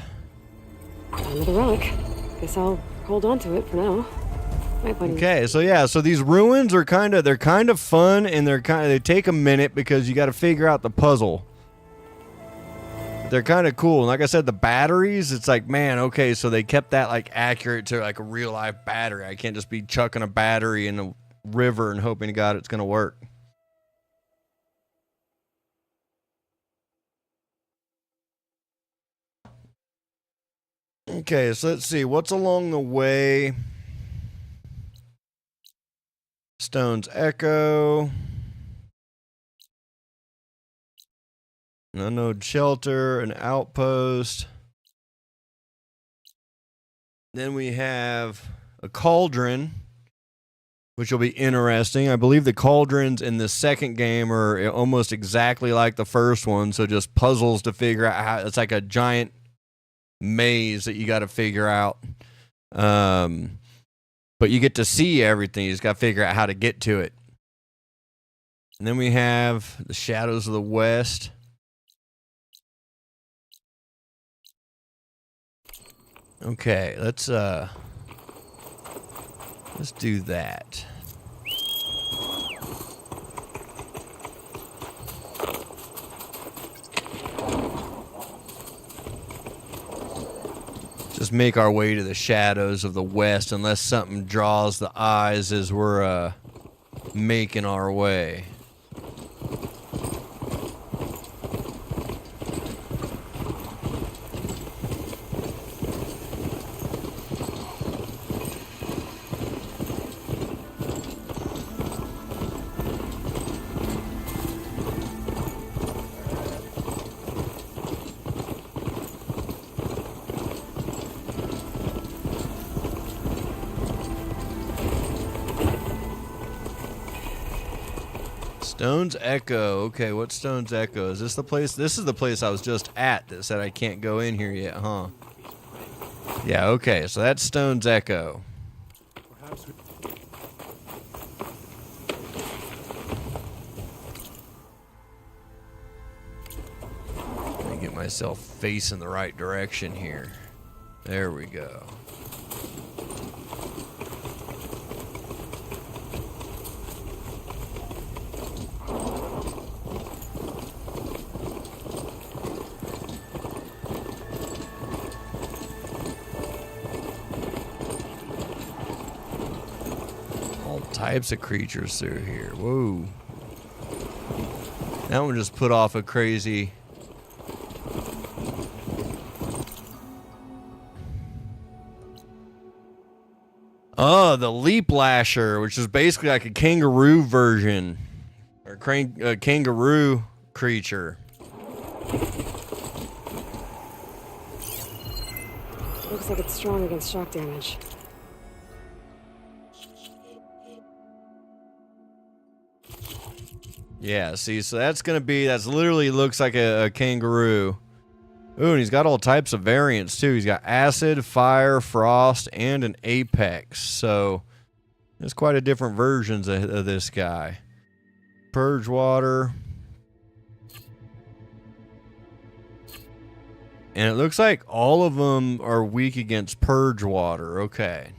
Another relic. Guess I'll hold on to it for now. Okay, so yeah, so these ruins are they're kind of fun, and they take a minute because you got to figure out the puzzle. They're kind of cool. And like I said, the batteries, it's like, man, okay, so they kept that like accurate to like a real life battery. I can't just be chucking a battery in a river and hoping to God it's going to work. Okay, so let's see. What's along the way? Stone's Echo. An unknown shelter, an outpost. Then we have a cauldron, which will be interesting. I believe the cauldrons in the second game are almost exactly like the first one, so just puzzles to figure out how. It's like a giant maze that you got to figure out. But you get to see everything. You just got to figure out how to get to it. And then we have the Shadows of the West. Okay, let's do that. Just make our way to the Shadows of the West unless something draws the eyes as we're making our way. Stone's Echo. Okay, what's Stone's Echo? Is this the place? This is the place I was just at that said I can't go in here yet, huh? Yeah, okay, so that's Stone's Echo. Let me get myself facing the right direction here. There we go. Types of creatures through here. Whoa. That one just put off a crazy... Oh, the Leap Lasher, which is basically like a kangaroo version. Or a kangaroo creature. Looks like it's strong against shock damage. Yeah, see, so that's literally looks like a kangaroo. Ooh, and he's got all types of variants, too. He's got acid, fire, frost, and an apex. So, there's quite a different versions of this guy. Purge water. And it looks like all of them are weak against purge water. Okay.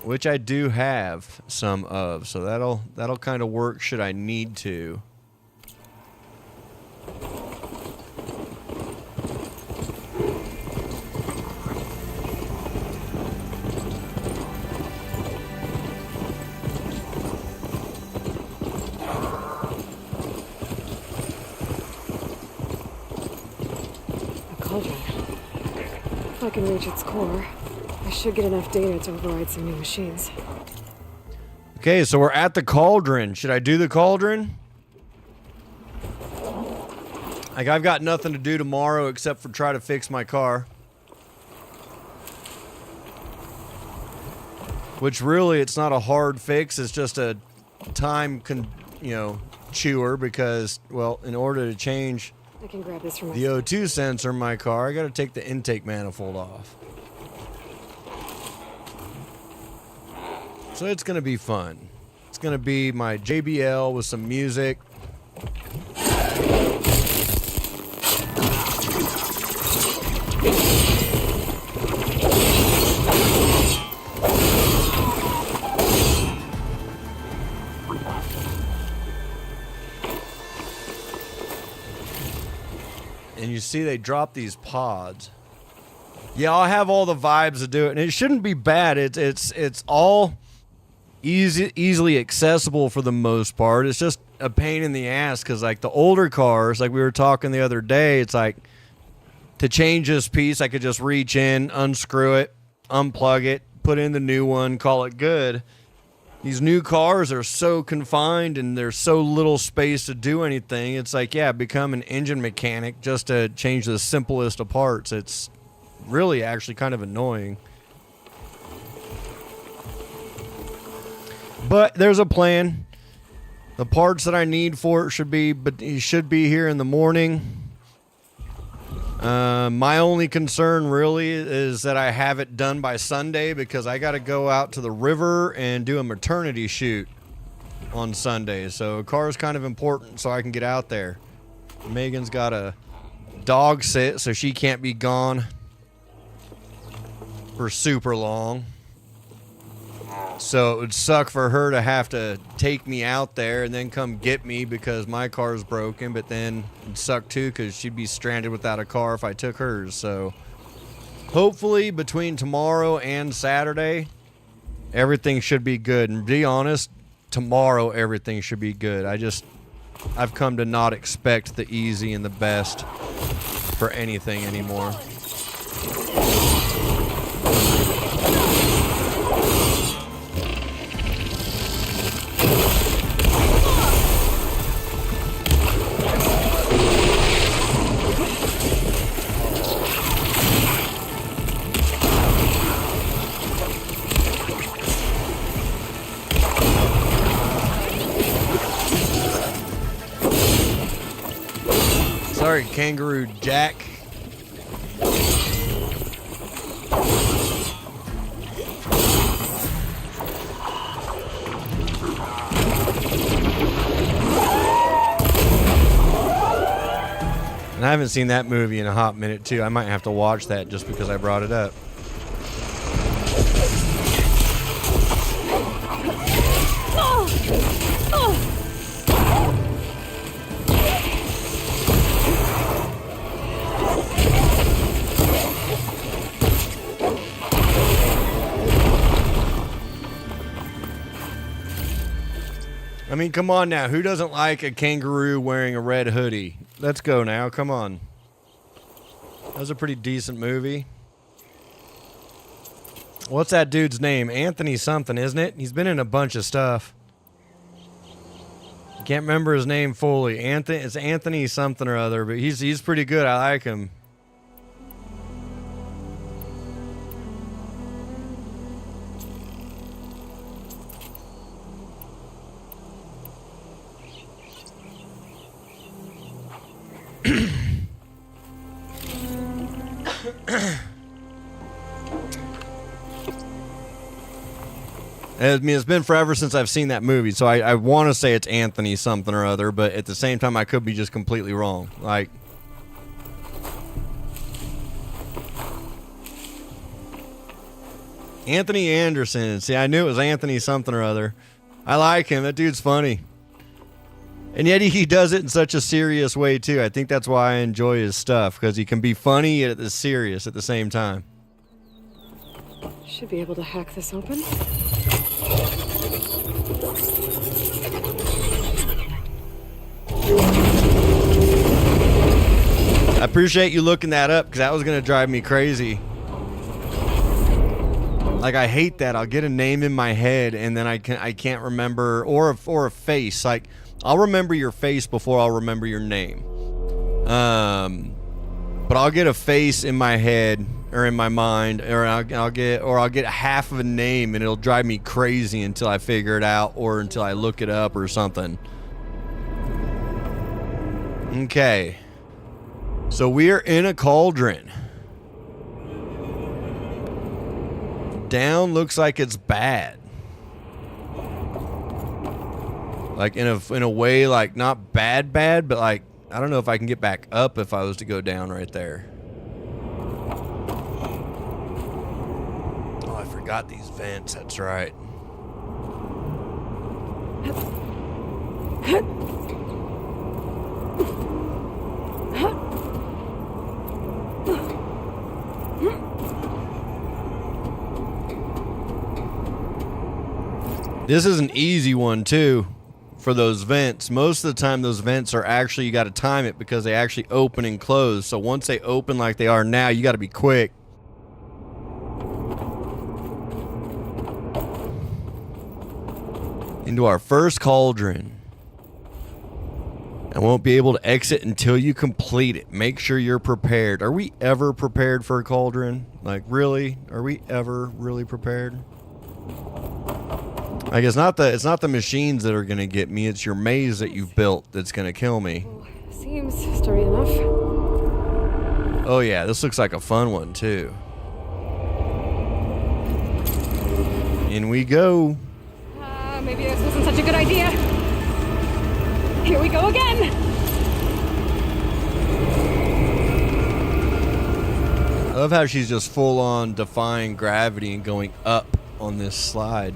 Which I do have some of, so that'll kind of work should I need to. A cauldron. If I can reach its core, I should get enough data to override some new machines. Okay, so we're at the cauldron. Should I do the cauldron? Like, I've got nothing to do tomorrow except for try to fix my car. Which really, it's not a hard fix. It's just a time, chewer because, well, in order to change I can grab this from the O2 sensor in my car, I got to take the intake manifold off. So it's going to be fun. It's going to be my JBL with some music. And you see they drop these pods. Yeah, I'll have all the vibes to do it. And it shouldn't be bad. It's all easily accessible for the most part. It's just a pain in the ass because, like, the older cars, like we were talking the other day, it's like to change this piece, I could just reach in, unscrew it, unplug it, put in the new one, call it good. These new cars are so confined and there's so little space to do anything. It's like, yeah, become an engine mechanic just to change the simplest of parts. It's really actually kind of annoying. But there's a plan. The parts that I need for it should be here in the morning. My only concern really is that I have it done by Sunday because I got to go out to the river and do a maternity shoot on Sunday. So a car is kind of important so I can get out there. Megan's got a dog sit, so she can't be gone for super long. So it would suck for her to have to take me out there and then come get me because my car's broken, but then it'd suck too because she'd be stranded without a car if I took hers. So hopefully between tomorrow and Saturday, everything should be good. And to be honest, tomorrow everything should be good. I've come to not expect the easy and the best for anything anymore. Sorry, Kangaroo Jack. And I haven't seen that movie in a hot minute too. I might have to watch that just because I brought it up. I mean, come on now. Who doesn't like a kangaroo wearing a red hoodie? Let's go now. Come on. That was a pretty decent movie. What's that dude's name? Anthony something, isn't it? He's been in a bunch of stuff. Can't remember his name fully. It's Anthony something or other, but he's pretty good. I like him. I mean, it's been forever since I've seen that movie, so I want to say it's Anthony something or other, but at the same time, I could be just completely wrong. Like, Anthony Anderson. See, I knew it was Anthony something or other. I like him. That dude's funny. And yet he does it in such a serious way, too. I think that's why I enjoy his stuff, because he can be funny yet it's serious at the same time. Should be able to hack this open. I appreciate you looking that up because that was going to drive me crazy. Like, I hate that. I'll get a name in my head and then I can't remember, or a face. Like, I'll remember your face before I'll remember your name. But I'll get a face in my head or in my mind, or I'll get half of a name and it'll drive me crazy until I figure it out or until I look it up or something. Okay. So we're in a cauldron. Down looks like it's bad. Like in a way, like not bad, but like I don't know if I can get back up if I was to go down right there. Oh, I forgot these vents. That's right. This is an easy one too. for those vents. Most of the time those vents are actually, you got to time it because they actually open and close. So once they open like they are now, you got to be quick. Into our first cauldron. I won't be able to exit until you complete it. Make sure you're prepared. Are we ever prepared for a cauldron? Like, really? Are we ever really prepared? Like, it's not the machines that are gonna get me. It's your maze that you've built that's gonna kill me. Seems sturdy enough. Oh yeah, this looks like a fun one too. In we go. Maybe this wasn't such a good idea. Here we go again! I love how she's just full on defying gravity and going up on this slide.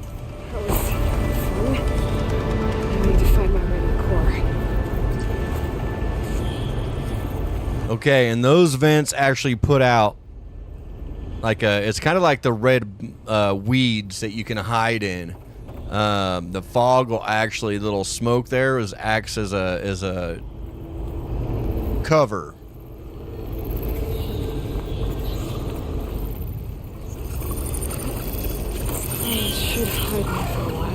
That was fun. I need to find my remaining core. Okay, and those vents actually put out like it's kind of like the red weeds that you can hide in. The fog will actually, little smoke there acts as a cover. It should hide me for a while.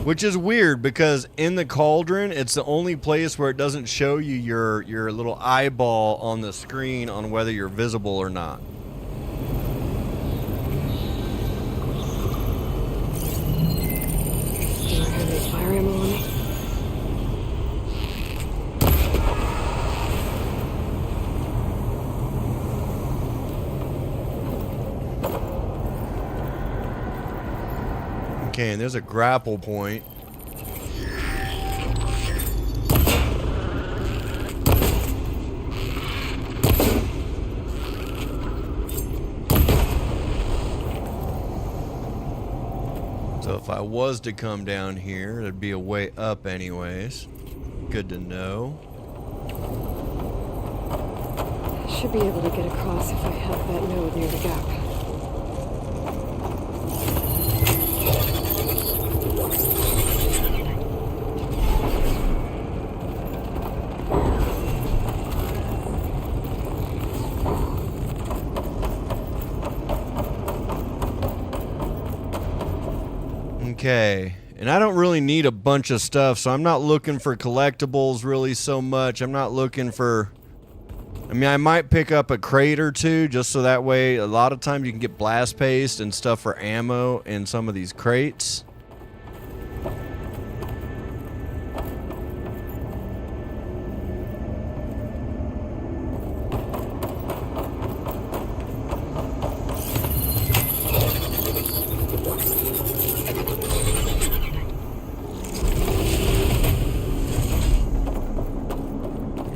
Which is weird because in the cauldron, it's the only place where it doesn't show you your little eyeball on the screen on whether you're visible or not. Do I have any fire ammo on me? Okay, and there's a grapple point. So if I was to come down here, there'd be a way up anyways. Good to know. I should be able to get across if I have that node near the gap. Okay, and I don't really need a bunch of stuff, so I'm not looking for collectibles really so much. I'm not looking for... I mean, I might pick up a crate or two, just so that way, a lot of times you can get blast paste and stuff for ammo in some of these crates.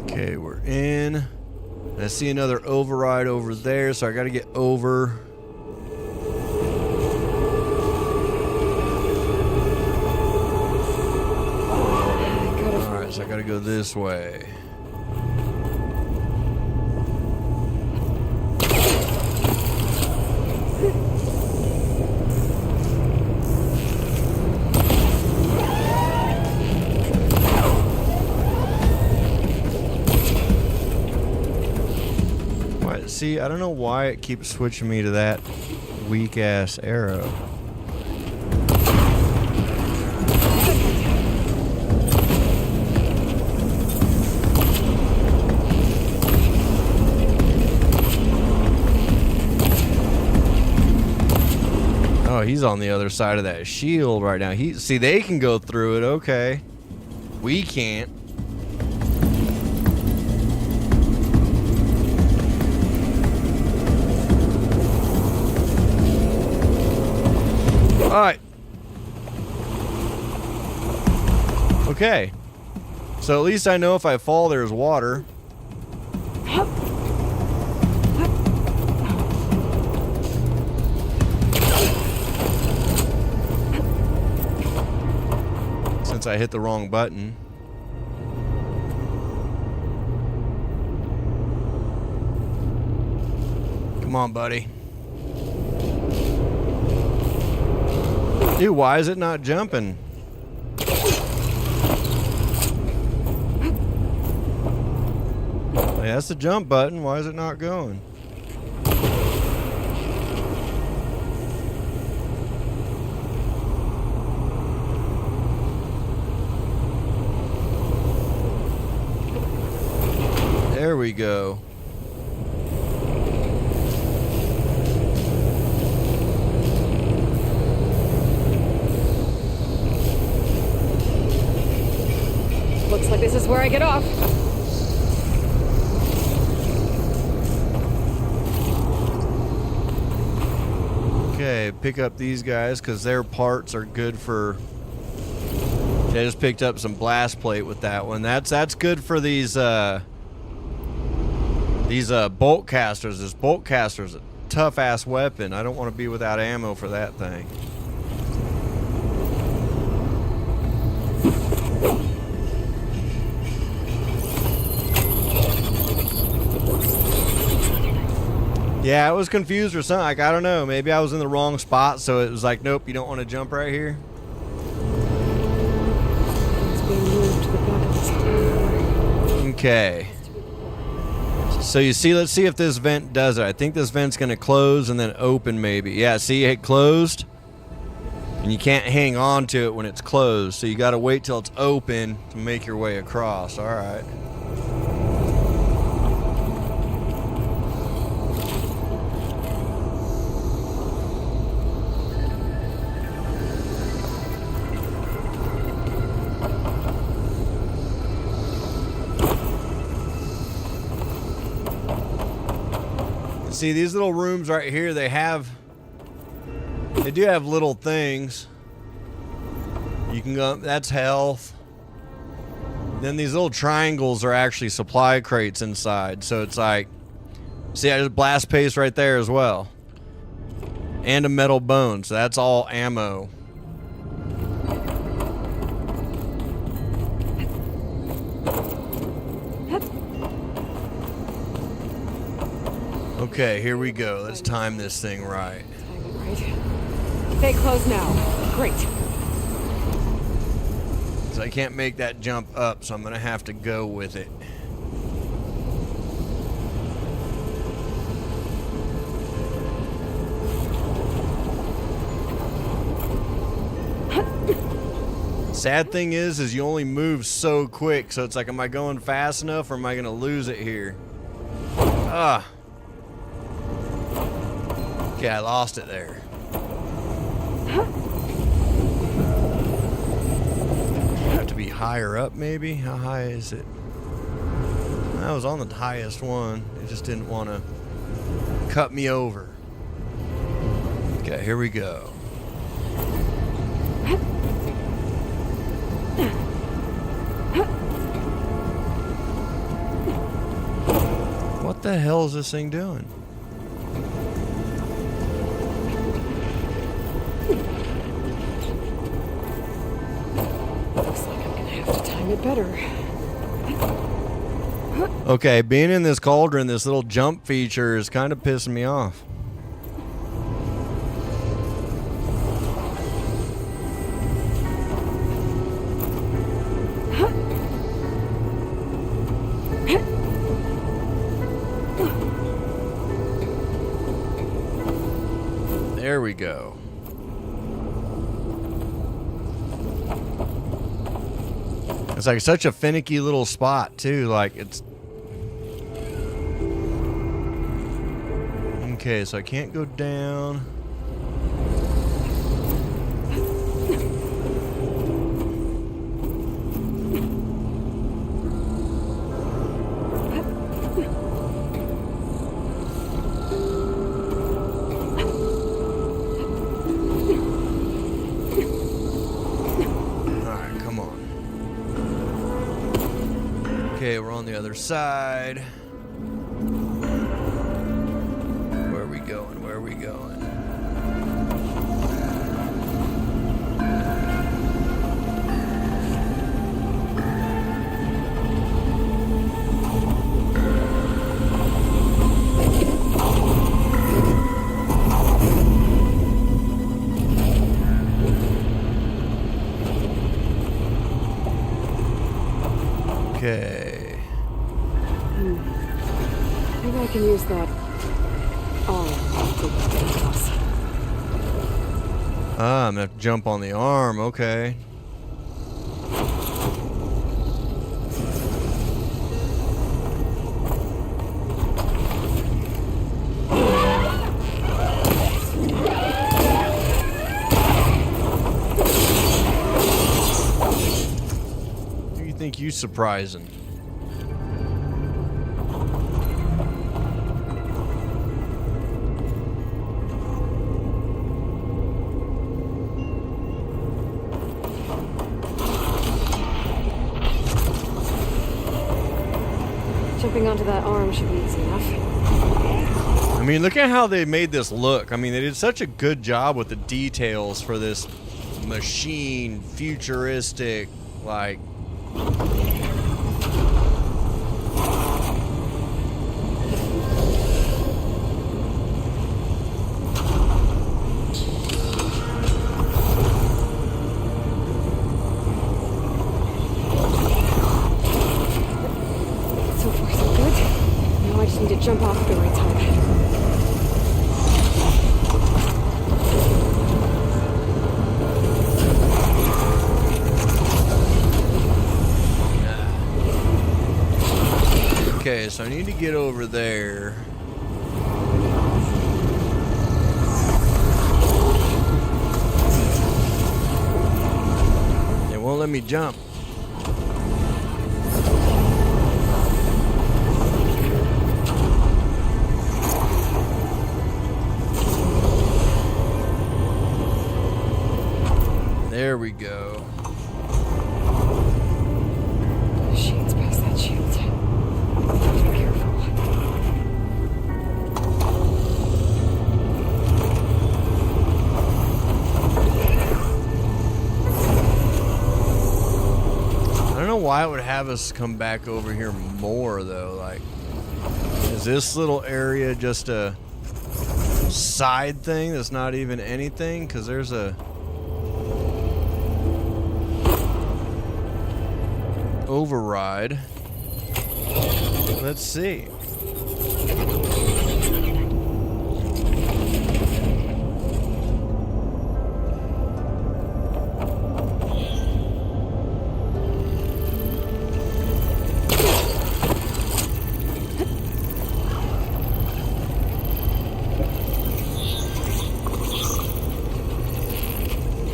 Okay, we're in. I see another override over there, so I gotta get over. Alright, so I gotta go this way. See, I don't know why it keeps switching me to that weak-ass arrow. Oh, he's on the other side of that shield right now. See, they can go through it, okay. We can't. Alright. Okay. So at least I know if I fall, there's water. Since I hit the wrong button. Come on, buddy. Dude, why is it not jumping? Yeah, that's the jump button. Why is it not going? There we go. Looks like this is where I get off. Okay, pick up these guys because their parts are good for. I just picked up some blast plate with that one. That's good for these bolt casters. This bolt caster's a tough ass weapon. I don't want to be without ammo for that thing. Yeah, I was confused or something. Like, I don't know. Maybe I was in the wrong spot, so it was like, nope, you don't want to jump right here. It's being moved to the back of this corridor. Okay. So you see, let's see if this vent does it. I think this vent's going to close and then open maybe. Yeah, see, it closed. And you can't hang on to it when it's closed. So you got to wait till it's open to make your way across. All right. See, these little rooms right here, they do have little things. You can go, that's health. Then these little triangles are actually supply crates inside. So it's like, see, there's blast paste right there as well. And a metal bone, so that's all ammo. Okay, here we go. Let's time this thing right. Right. Stay close now. Great. So I can't make that jump up, so I'm gonna have to go with it. Sad thing is you only move so quick, so it's like, am I going fast enough or am I gonna lose it here? Ah. Okay, I lost it there. Have to be higher up, maybe? How high is it? I was on the highest one. It just didn't want to cut me over. Okay, here we go. What the hell is this thing doing? Looks like I'm gonna have to time it better. Okay, being in this cauldron, this little jump feature is kind of pissing me off. There we go. It's like such a finicky little spot too, like it's... Okay, so I can't go down. Alright, come on. Okay, we're on the other side. Where are we going? Where are we going? Okay. Maybe I can use that arm to get across. Ah, I'm gonna have to jump on the arm. Okay. Who do you think you surprising? Jumping onto that arm should be easy enough. I mean, look at how they made this look. I mean, they did such a good job with the details for this machine, futuristic, like... So far, so good. Now I just need to jump off at the right time. Okay, so I need to get over there. It won't let me jump. There we go. Shades past that shield. Be careful. I don't know why it would have us come back over here more, though. Like, is this little area just a side thing that's not even anything? Because there's a... override. Let's see.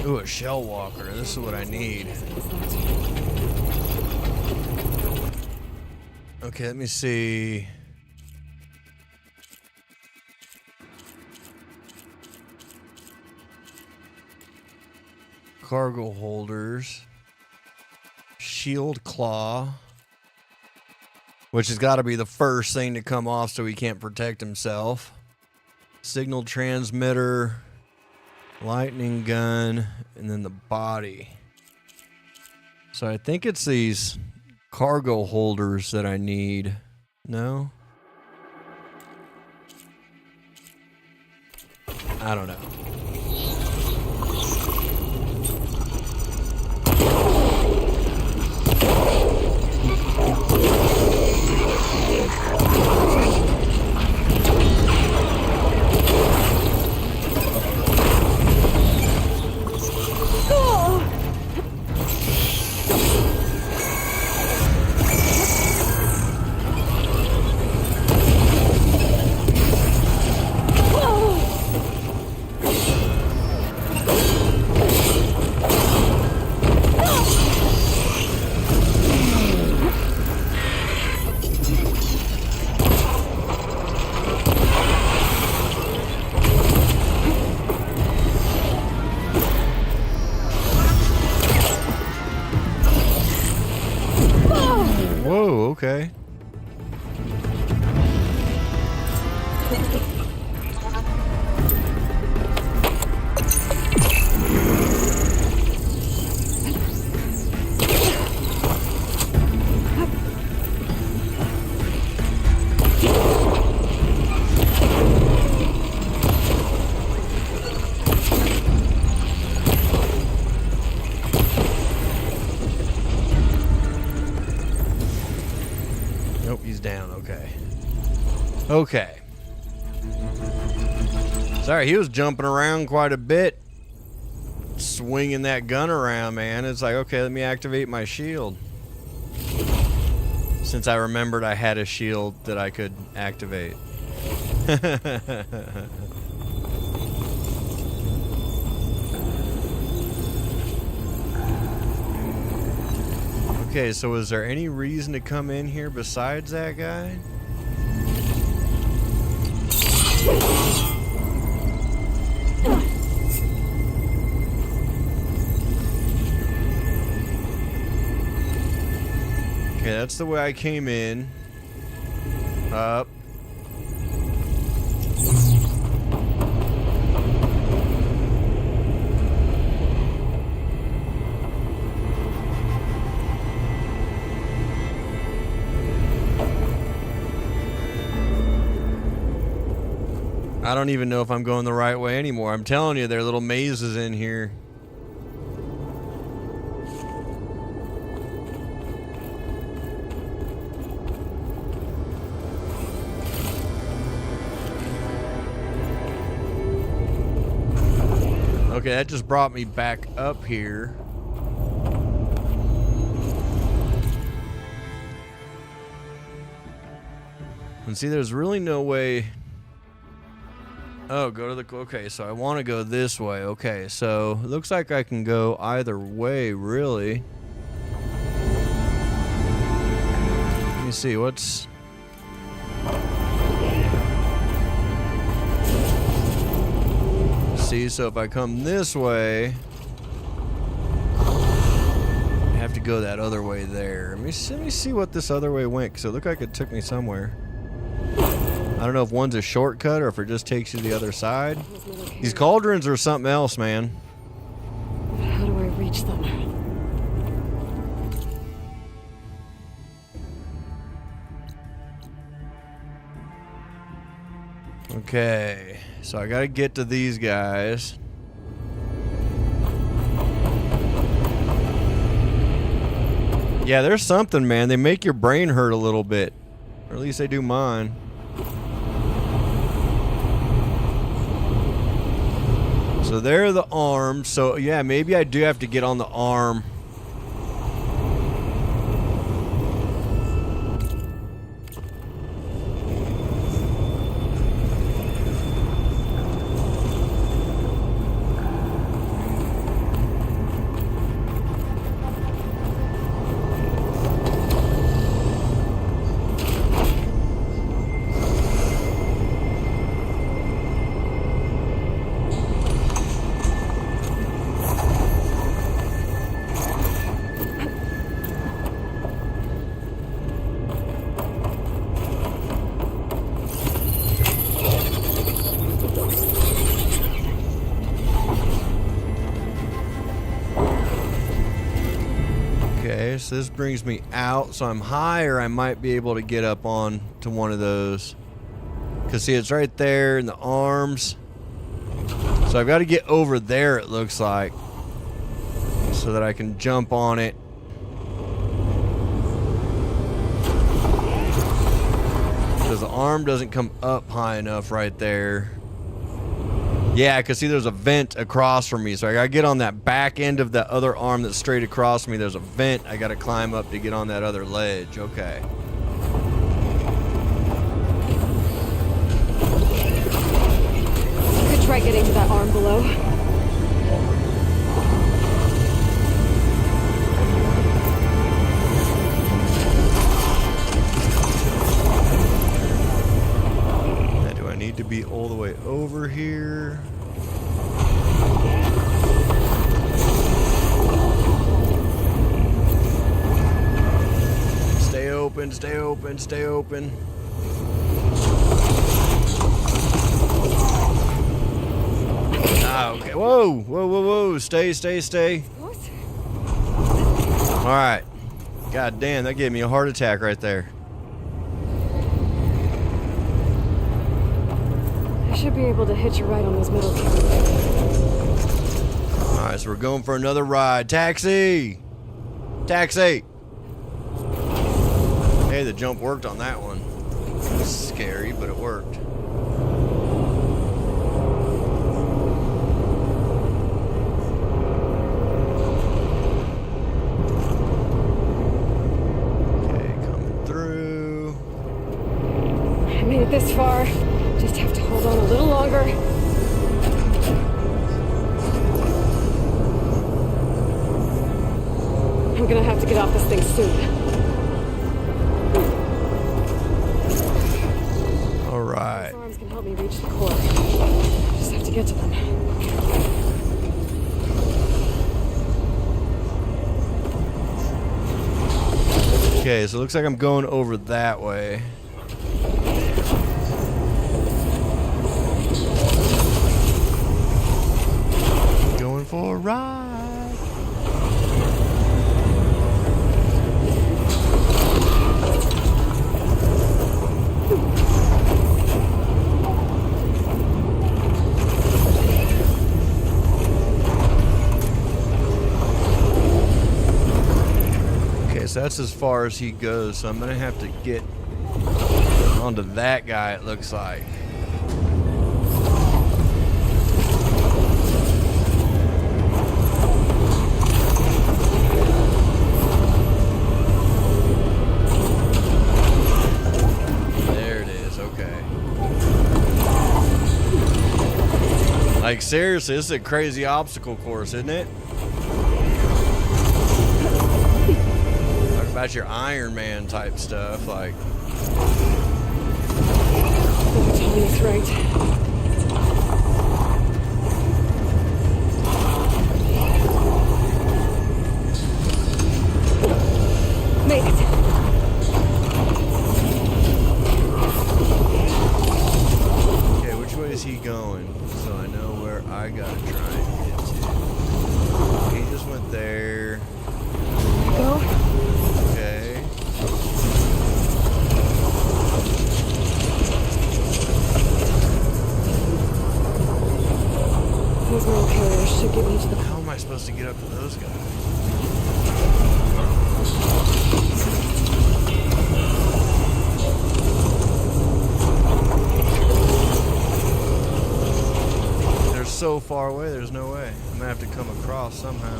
Ooh, a shell walker. This is what I need. Okay, let me see. Cargo holders. Shield claw. Which has got to be the first thing to come off so he can't protect himself. Signal transmitter. Lightning gun. And then the body. So I think it's these cargo holders that I need. No? I don't know. Whoa, okay. down. Okay. Okay. Sorry, he was jumping around quite a bit. Swinging that gun around, man. It's like, okay, let me activate my shield. Since I remembered I had a shield that I could activate. Okay, so is there any reason to come in here besides that guy? Okay, that's the way I came in. Up. I don't even know if I'm going the right way anymore. I'm telling you, there are little mazes in here. Okay, that just brought me back up here. And see, there's really no way. Oh, go to the... Okay, so I want to go this way. Okay, so it looks like I can go either way, really. Let me see, what's... See, so if I come this way, I have to go that other way there. Let me see what this other way went, because it looked like it took me somewhere. I don't know if one's a shortcut or if it just takes you to the other side. These cauldrons are something else, man. How do I reach them? Okay, so I gotta get to these guys. Yeah, there's something, man. They make your brain hurt a little bit. Or at least they do mine. So there are the arms. So yeah, maybe I do have to get on the arm. So this brings me out, so I'm higher. I might be able to get up on to one of those. Cause see, it's right there in the arms. So I've got to get over there, it looks like, so that I can jump on it. Because the arm doesn't come up high enough right there. Yeah, because see, there's a vent across from me, so I gotta get on that back end of that other arm that's straight across from me. There's a vent I gotta climb up to get on that other ledge. Okay. I could try getting to that arm below. Need to be all the way over here. Stay open, stay open, stay open. Ah, okay. Whoa, whoa, whoa, whoa. Stay, stay, stay. What? All right. God damn, that gave me a heart attack right there. I should be able to hitch a ride on those metal cables. Alright, so we're going for another ride. Taxi! Taxi! Hey, the jump worked on that one. Scary, but it worked. Okay, coming through. I made it this far. Just have to hold on a little longer. I'm gonna have to get off this thing soon. All right. Those arms can help me reach the core. Just have to get to them. Okay, so it looks like I'm going over that way. Going for a ride. Okay, so that's as far as he goes, so I'm gonna have to get onto that guy, it looks like. There it is, okay. Like, seriously, this is a crazy obstacle course, isn't it? Talk about your Iron Man type stuff, like. That's right. Made it. Okay, which way is he going? So I know where I gotta try and get to. He just went there. Go. Okay. Those mail carriers should get me to the. How am I supposed to get up to those guys? They're so far away, there's no way. I'm gonna have to come across somehow.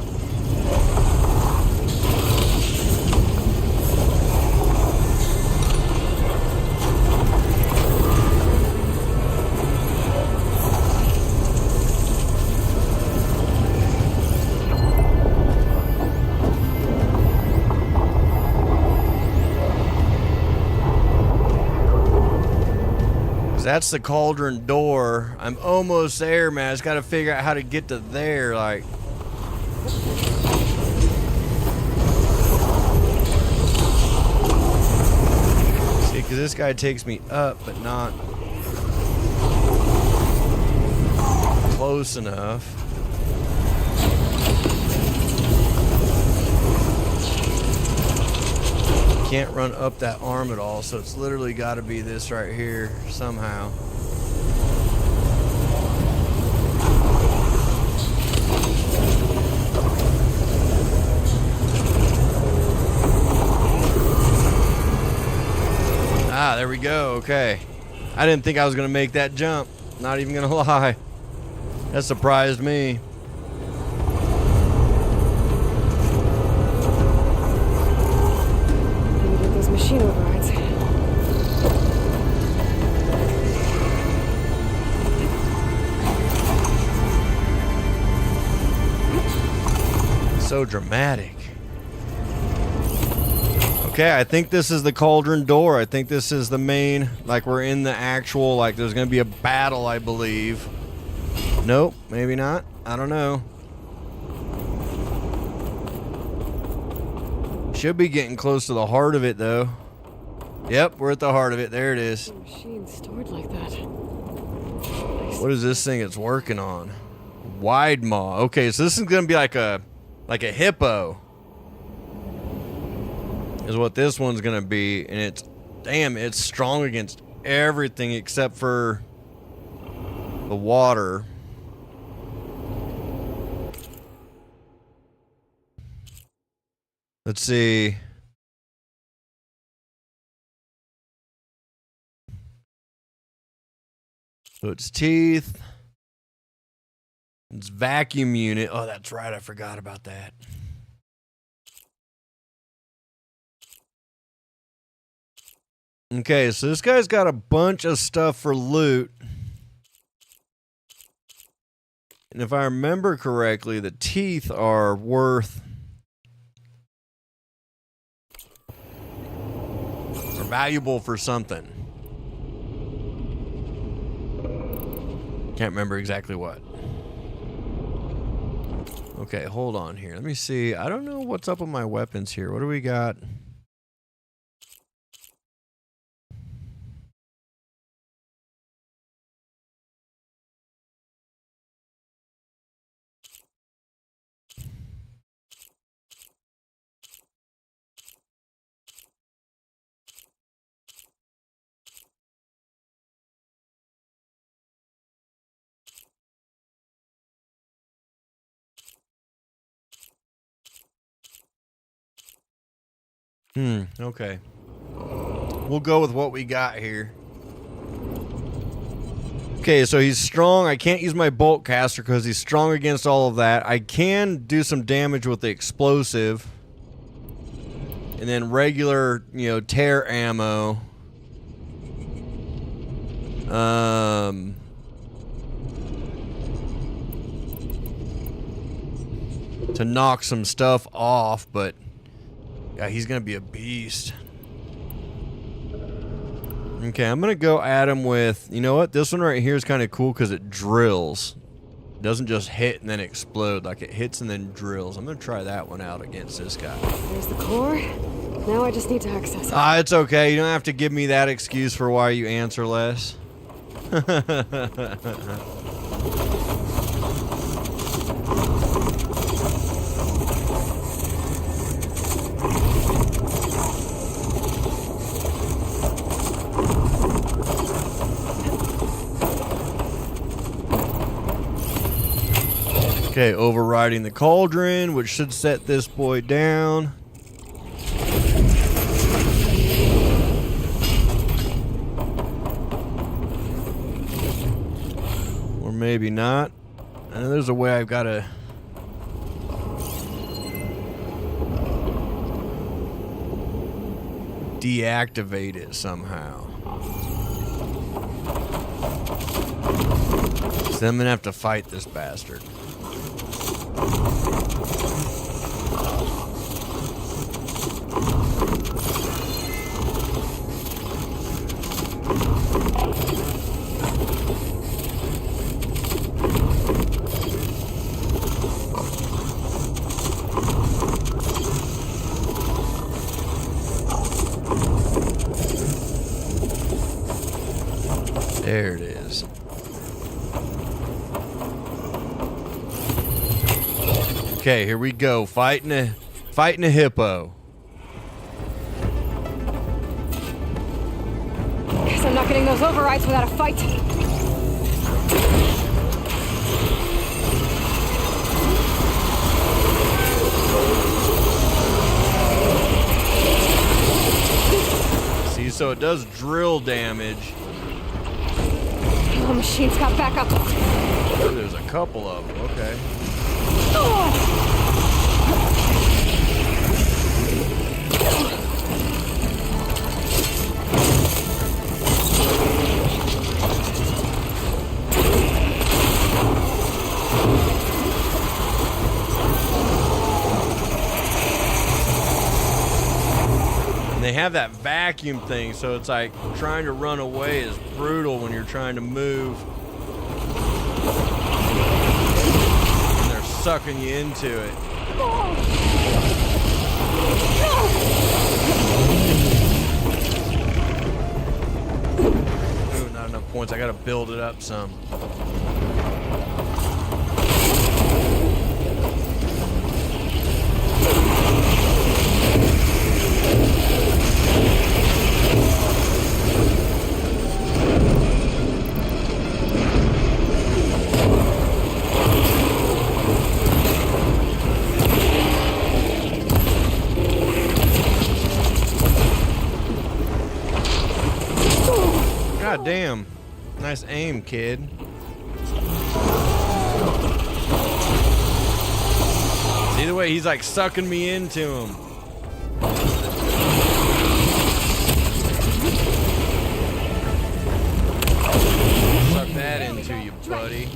That's the cauldron door. I'm almost there, man. I just got to figure out how to get to there. Like, see, because this guy takes me up, but not close enough. Can't run up that arm at all, so it's literally got to be this right here somehow. Ah, there we go. Okay. I didn't think I was going to make that jump. Not even going to lie. That surprised me. Machine overrides. So dramatic. Okay, I think this is the cauldron door. I think this is the main, like we're in the actual, like there's going to be a battle, I believe. Nope, maybe not. I don't know. Should be getting close to the heart of it, though. Yep, we're at the heart of it. There it is. Machine stored like that. What is this thing it's working on? Wide maw. Okay, so this is gonna be like a hippo. Is what this one's gonna be, and it's strong against everything except for the water. Let's see. So it's teeth. It's vacuum unit. Oh, that's right. I forgot about that. Okay, so this guy's got a bunch of stuff for loot. And if I remember correctly, the teeth are worth... are valuable for something. Can't remember exactly what. Okay, hold on here. Let me see. I don't know what's up with my weapons here. What do we got? Okay. We'll go with what we got here. Okay, so he's strong. I can't use my bolt caster because he's strong against all of that. I can do some damage with the explosive. And then regular, tear ammo. To knock some stuff off, but yeah, he's gonna be a beast. Okay, I'm gonna go at him with, you know what? This one right here is kind of cool because it drills. It doesn't just hit and then explode. Like, it hits and then drills. I'm gonna try that one out against this guy. There's the core. Now I just need to access it. It's okay. You don't have to give me that excuse for why you answer less. Okay, overriding the cauldron, which should set this boy down. Or maybe not. There's a way I've got to... deactivate it somehow. So I'm going to have to fight this bastard. There it is. Okay, here we go. Fighting a hippo. Guess I'm not getting those overrides without a fight. See, so it does drill damage. The machine's got backup. Oh, there's a couple of them. Okay. And they have that vacuum thing, so it's like trying to run away is brutal when you're trying to move. And they're sucking you into it. Ooh, not enough points. I gotta build it up some. God damn. Nice aim, kid. See the way he's like sucking me into him. Suck that into you, buddy.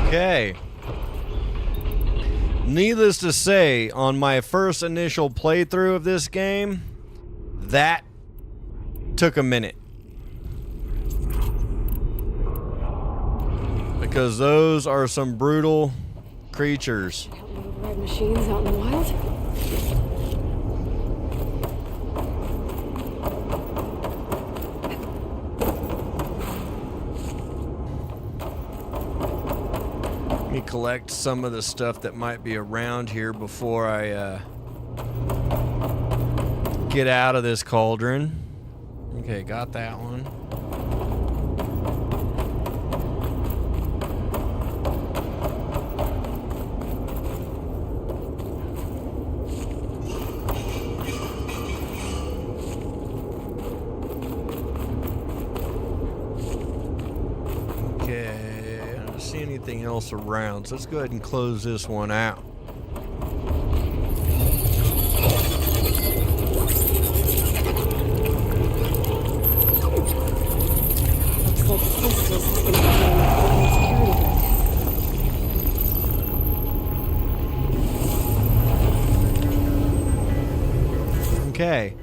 Okay. Needless to say, on my first initial playthrough of this game, that took a minute. Because those are some brutal creatures. Override machines out in the wild? Let me collect some of the stuff that might be around here before I get out of this cauldron. Okay, got that one. Anything else around, so let's go ahead and close this one out. Looks like the crystals have been Okay.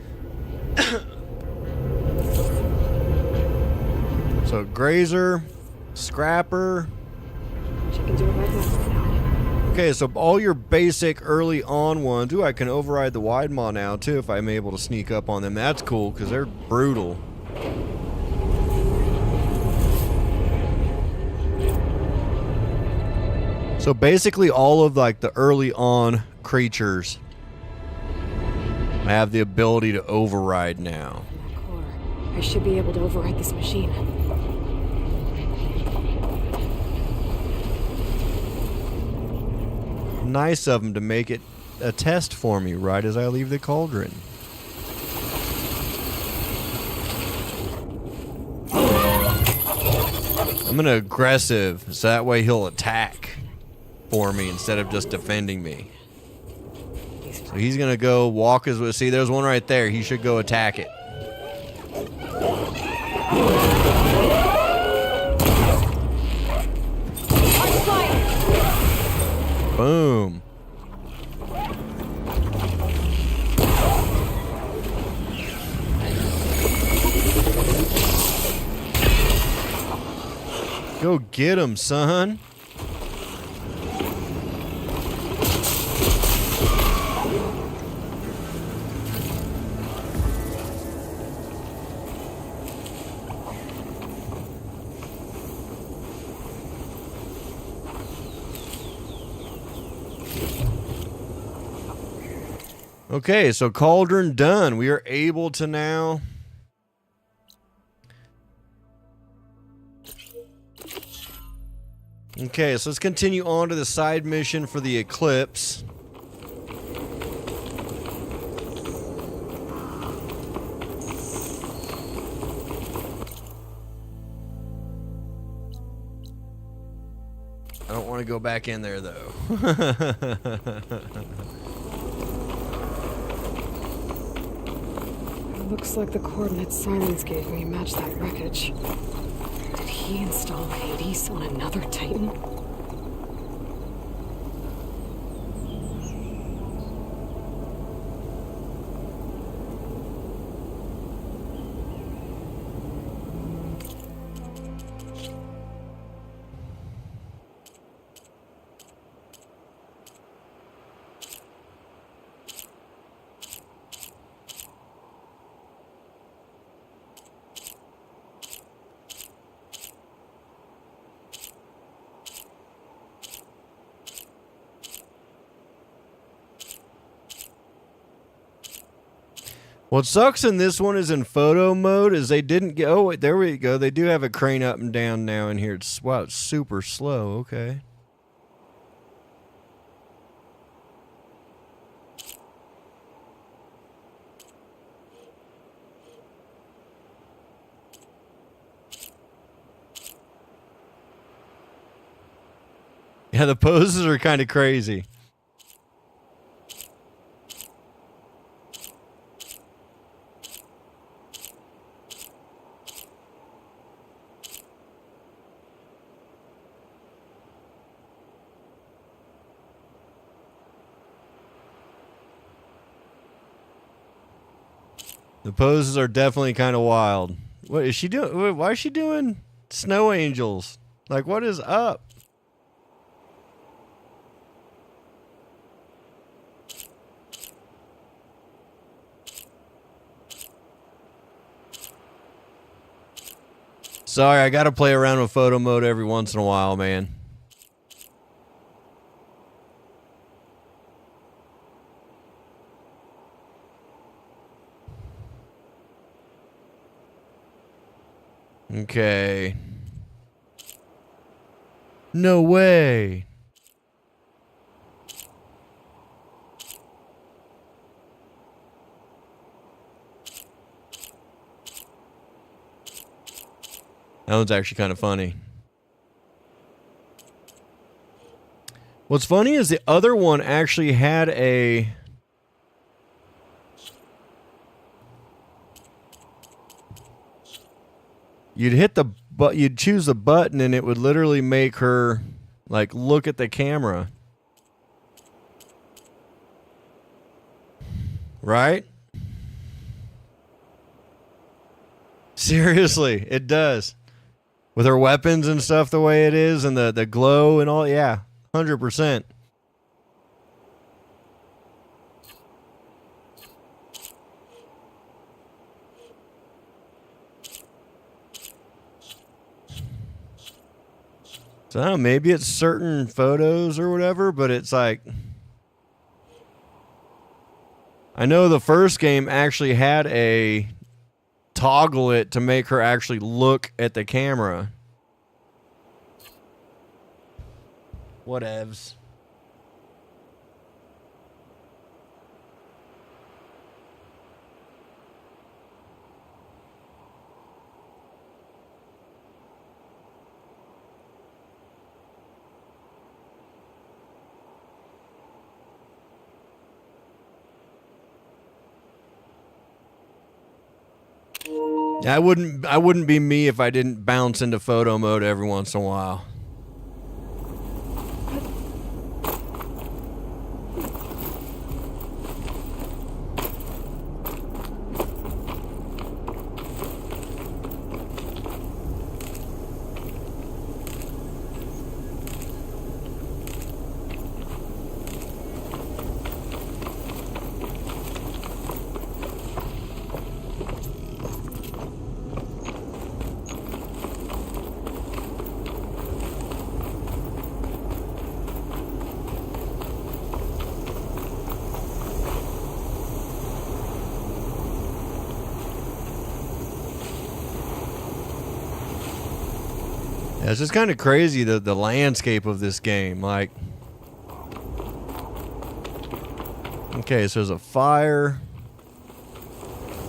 So grazer, scrapper. Okay, so all your basic early on ones. Ooh, I can override the wide maw now too if I'm able to sneak up on them. That's cool because they're brutal. So basically all of like the early on creatures have the ability to override now. I should be able to override this machine. Nice of them to make it a test for me right as I leave the cauldron. I'm gonna aggressive so that way he'll attack for me instead of just defending me. So he's gonna go walk his way. See, there's one right there. He should go attack it. Boom. Go get him, son. Okay, so cauldron done. We are able to now okay, so let's continue on to the side mission for the eclipse. I don't want to go back in there though. Looks like the coordinates Silence gave me match that wreckage. Did he install Hades on another Titan? What sucks in this one is in photo mode is they didn't get. Oh, wait, there we go. They do have a crane up and down now in here. It's wow, it's super slow. Okay. Yeah, the poses are kind of crazy. The poses are definitely kind of wild. What is she doing? Why is she doing snow angels? Like, what is up? Sorry, I gotta play around with photo mode every once in a while, man. Okay. No way. That one's actually kind of funny. What's funny is the other one actually had a... You'd hit the you'd choose the button and it would literally make her like look at the camera. Right? Seriously, it does. With her weapons and stuff the way it is and the glow and all, yeah, 100%. So I don't know, maybe it's certain photos or whatever, but it's like... I know the first game actually had a toggle it to make her actually look at the camera. Whatevs. I wouldn't be me if I didn't bounce into photo mode every once in a while. Yeah, it's just kind of crazy the landscape of this game. Like, okay, so there's a fire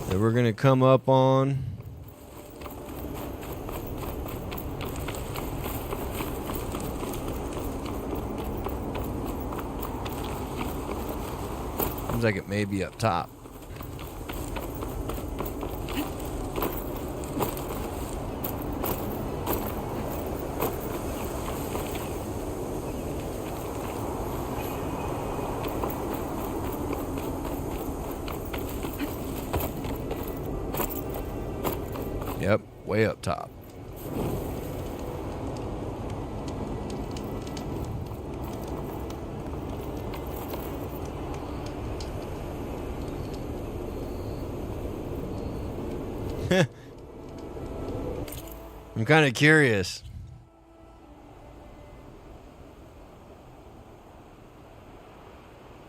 that we're gonna come up on. Seems like it may be up top. Yep, way up top. I'm kind of curious.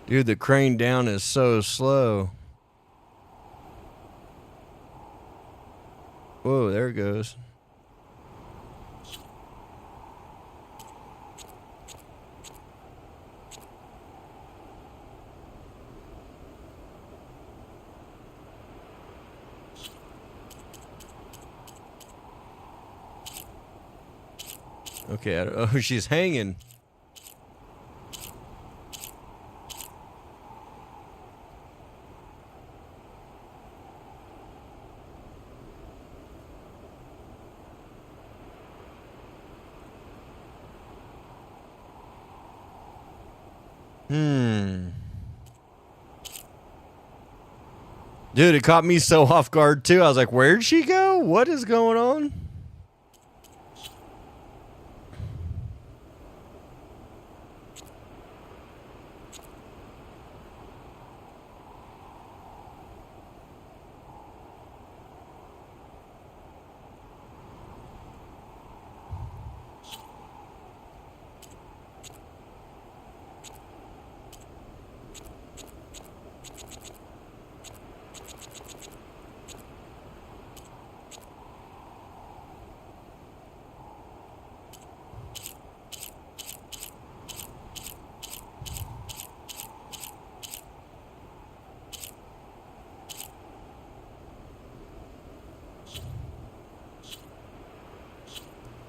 Dude, the crane down is so slow. Whoa, there it goes. Okay, oh, she's hanging. Dude, it caught me so off guard too. I was like, where'd she go? What is going on?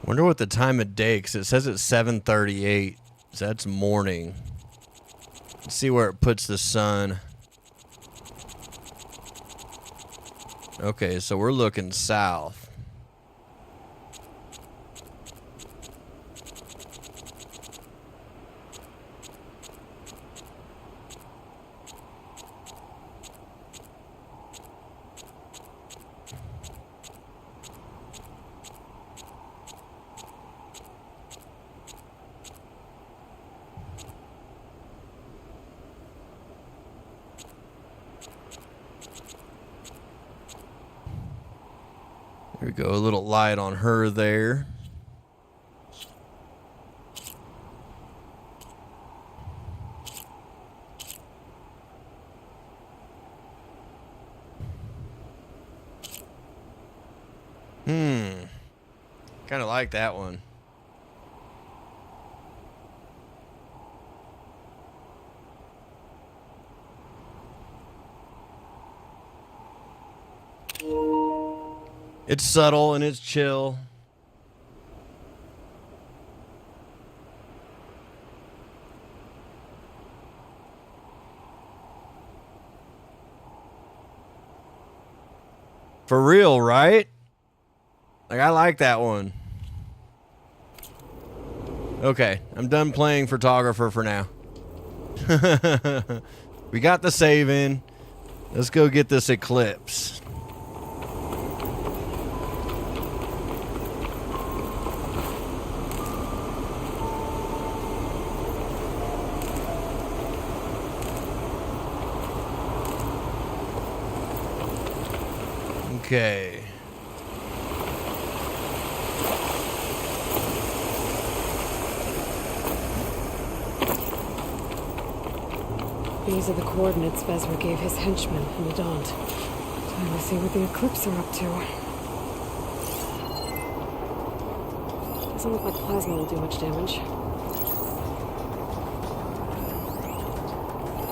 Wonder what the time of day, because it says it's 7:38. So that's morning. Let's see where it puts the sun. Okay, so we're looking south. There we go, a little light on her there. Kind of like that one. It's subtle and it's chill. For real, right? Like, I like that one. Okay, I'm done playing photographer for now. We got the save in. Let's go get this eclipse. Okay. These are the coordinates Vezra gave his henchmen in the Daunt. Time to see what the Eclipse are up to. Doesn't look like plasma will do much damage.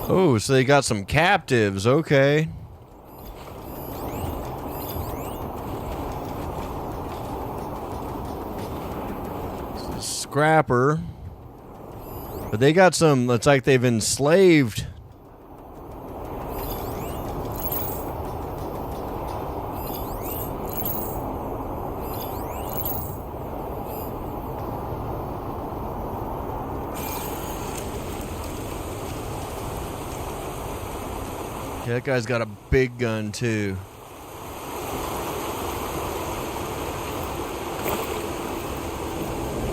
Oh, so they got some captives. Okay. Scrapper. But they got some, it's like they've enslaved. Yeah, that guy's got a big gun too.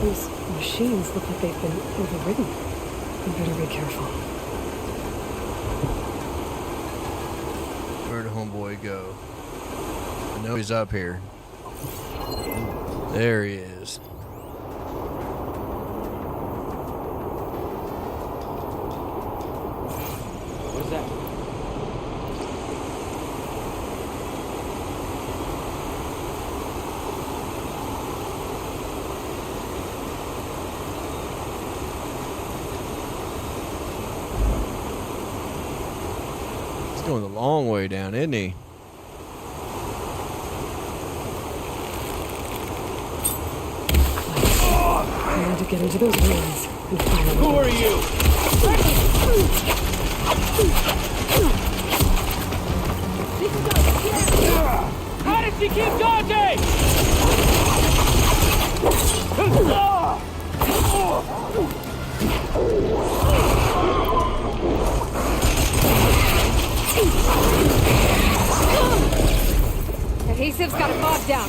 These machines look like they've been overridden. You better be careful. Where'd homeboy go? I know he's up here. There he is. What is that? Going the long way down, isn't he? I need to get into those ruins and find Who are you? How did she keep dodging? Adhesive's got it bogged down.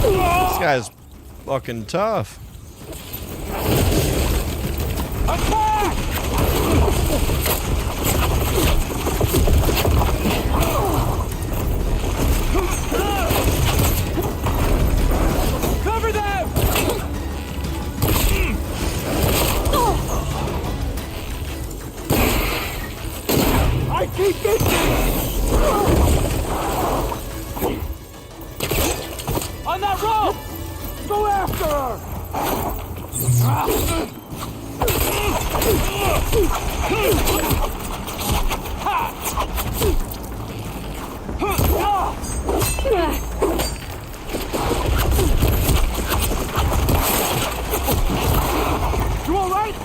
This guy's fucking tough. Cover them! I keep missing! On that rope! Go after her! You all right?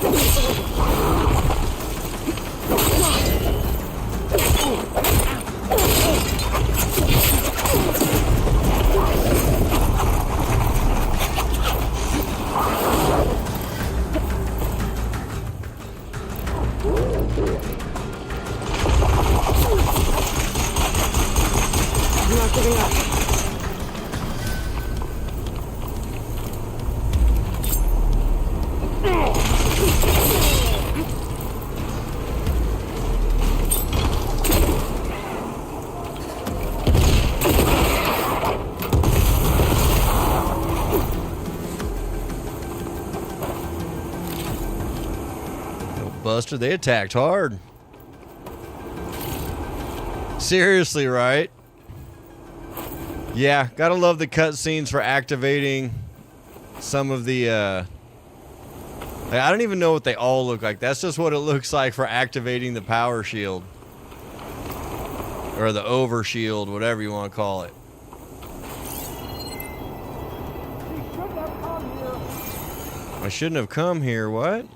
I'm not giving up. Buster, they attacked hard. Seriously, right? Yeah, gotta love the cutscenes for activating some of the, I don't even know what they all look like. That's just what it looks like for activating the power shield. Or the overshield, whatever you want to call it. I shouldn't have come here, what?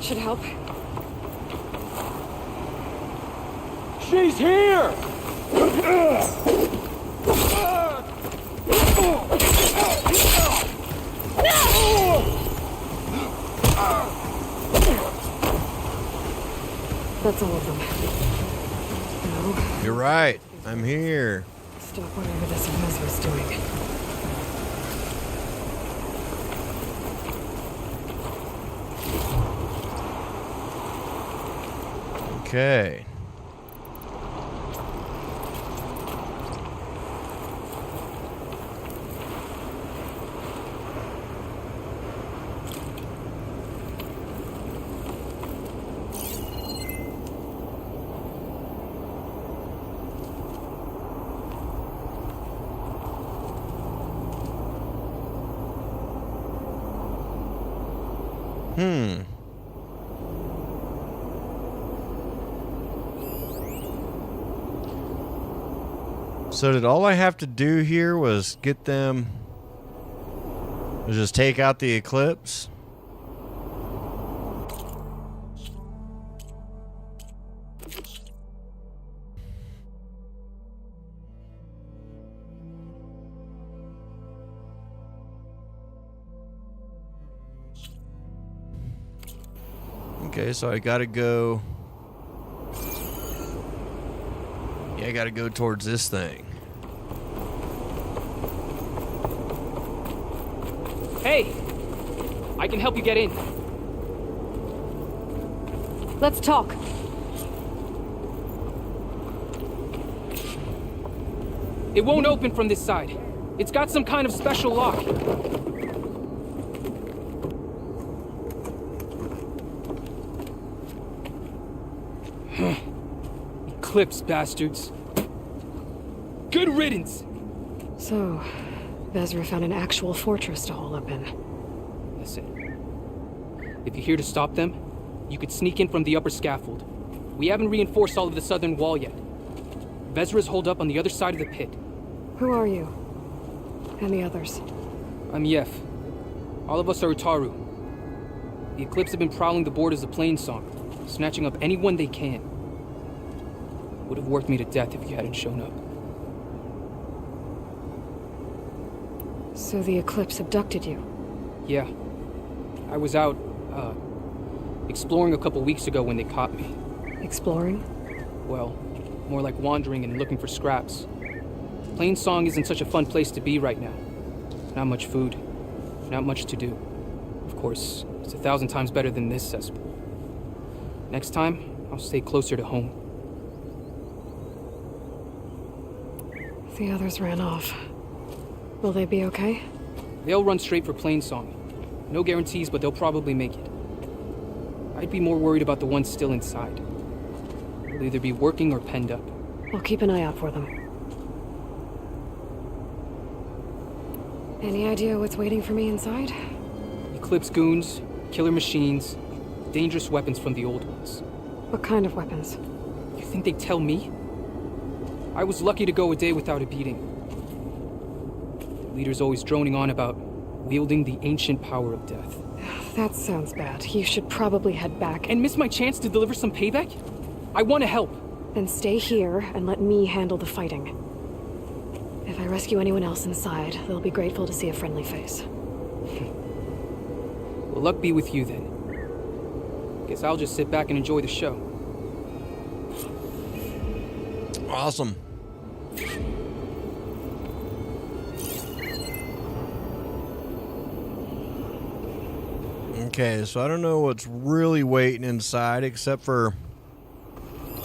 Should help. She's here! That's all of them. No. You're right. I'm here. Stop whatever this was doing. Okay. So did all I have to do here was get them to just take out the eclipse? Okay, so I gotta go. Yeah, I gotta go towards this thing. Hey! I can help you get in. Let's talk. It won't open from this side. It's got some kind of special lock. Eclipse, bastards. Good riddance! So, Vezra found an actual fortress to hole up in. Listen. If you're here to stop them, you could sneak in from the upper scaffold. We haven't reinforced all of the southern wall yet. Vezra's holed up on the other side of the pit. Who are you? And the others? I'm Yef. All of us are Utaru. The Eclipse have been prowling the borders of Plainsong, snatching up anyone they can. Would have worked me to death if you hadn't shown up. So the Eclipse abducted you? Yeah. I was out, exploring a couple weeks ago when they caught me. Exploring? Well, more like wandering and looking for scraps. Plainsong isn't such a fun place to be right now. Not much food. Not much to do. Of course, it's 1,000 times better than this cesspool. Next time, I'll stay closer to home. The others ran off. Will they be okay? They'll run straight for Plainsong. No guarantees, but they'll probably make it. I'd be more worried about the ones still inside. They'll either be working or penned up. I'll keep an eye out for them. Any idea what's waiting for me inside? Eclipse goons, killer machines, dangerous weapons from the old ones. What kind of weapons? You think they'd tell me? I was lucky to go a day without a beating. The leader's always droning on about wielding the ancient power of death. That sounds bad. You should probably head back. And miss my chance to deliver some payback? I want to help. Then stay here and let me handle the fighting. If I rescue anyone else inside, they'll be grateful to see a friendly face. Well, luck be with you then. Guess I'll just sit back and enjoy the show. Awesome. Okay, so I don't know what's really waiting inside except for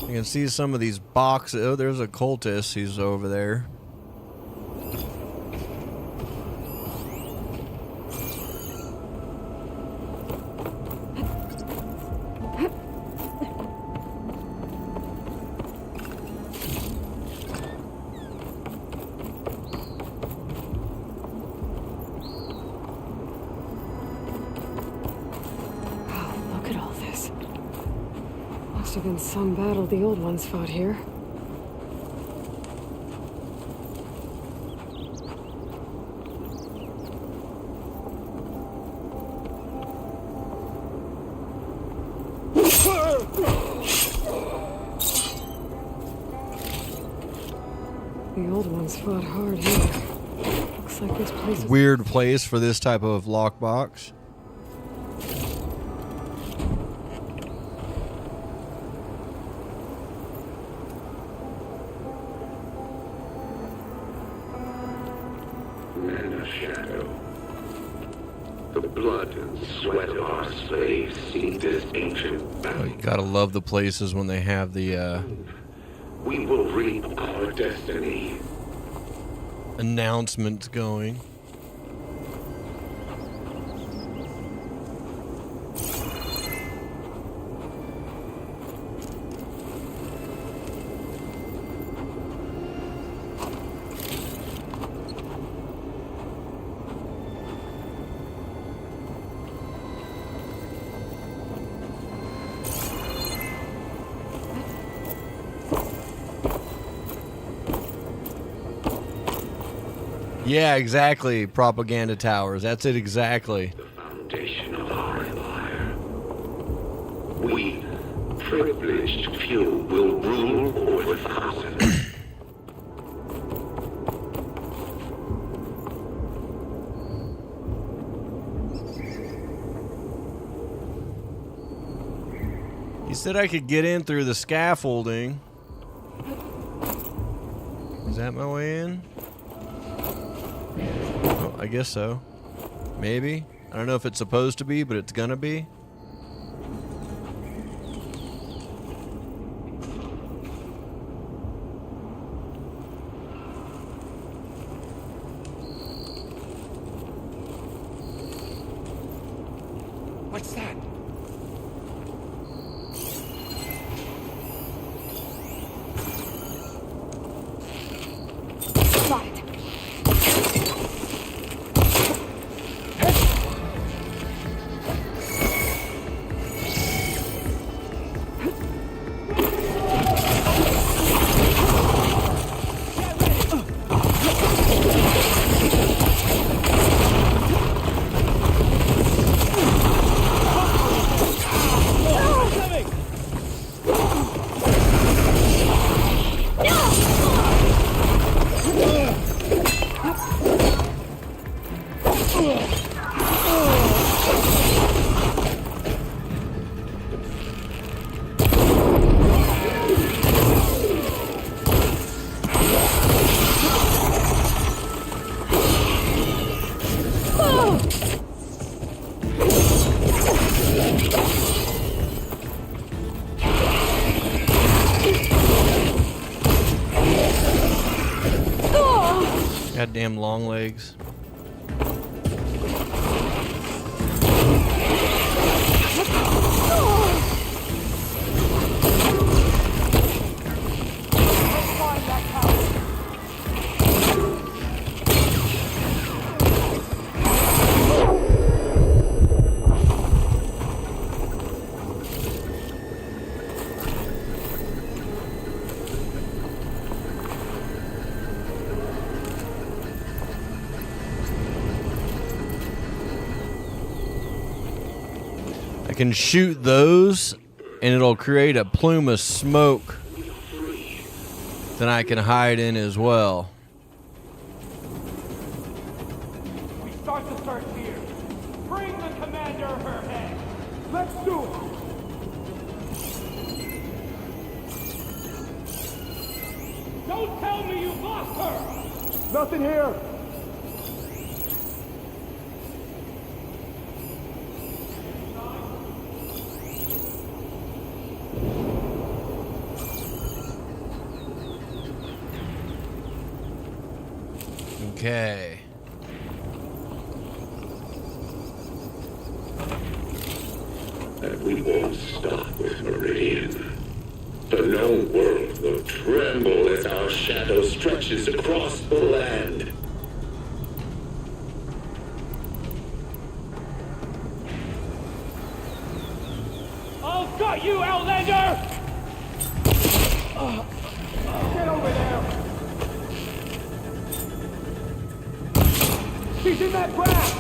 you can see some of these boxes. Oh, there's a cultist. He's over there. Been some battle the old ones fought here. The old ones fought hard here. Looks like this place is weird place for this type of lockbox. Gotta love the places when they have the we will reap our destiny. Announcements going. Yeah, exactly. Propaganda towers. That's it exactly. The foundation of our empire. We, privileged few, will rule over thousands. He said I could get in through the scaffolding. Is that my way in? Oh, I guess so. Maybe. I don't know if it's supposed to be, but it's gonna be. What's that? Got it. Goddamn long legs. I can shoot those and it'll create a plume of smoke that I can hide in as well. We start the search here. Bring the commander her head. Let's do it. Don't tell me you lost her. Nothing here. Okay. And we won't stop with Meridian. The known world will tremble as our shadow stretches across the land. I've got you, Outlander! Get over there! She's in that ground!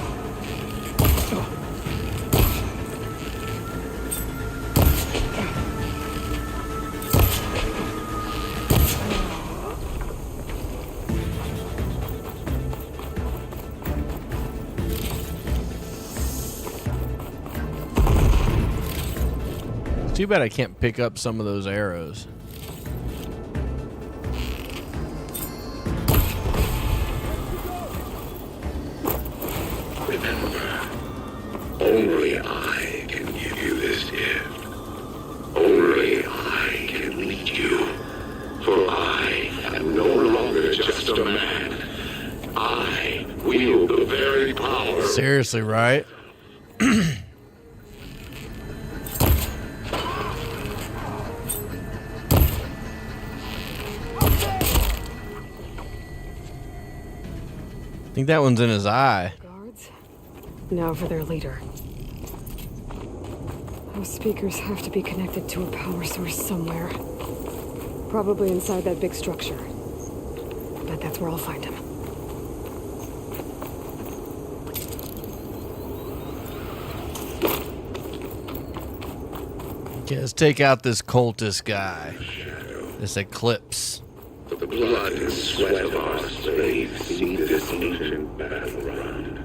Too bad I can't pick up some of those arrows. Remember, only I can give you this gift. Only I can lead you. For I am no longer just a man. I wield the very power. Seriously, right? I think that one's in his eye. Guards? Now for their leader. Those speakers have to be connected to a power source somewhere. Probably inside that big structure. Bet that's where I'll find him. Okay, let's take out this cultist guy. This Eclipse. The blood and sweat of our slaves seed this ancient battleground.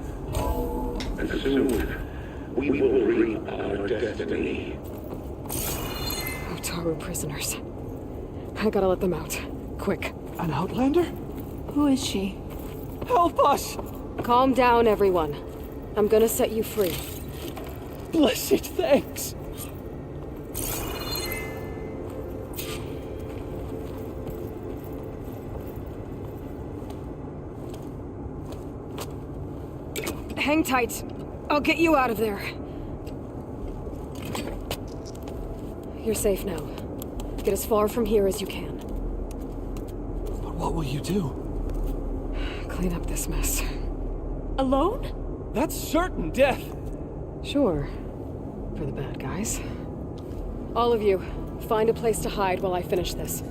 And soon, we will reap our destiny. Otaru prisoners. I gotta let them out. Quick. An Outlander? Who is she? Help us! Calm down, everyone. I'm gonna set you free. Blessed thanks. Hang tight. I'll get you out of there. You're safe now. Get as far from here as you can. But what will you do? Clean up this mess. Alone? That's certain death. Sure. For the bad guys. All of you, find a place to hide while I finish this.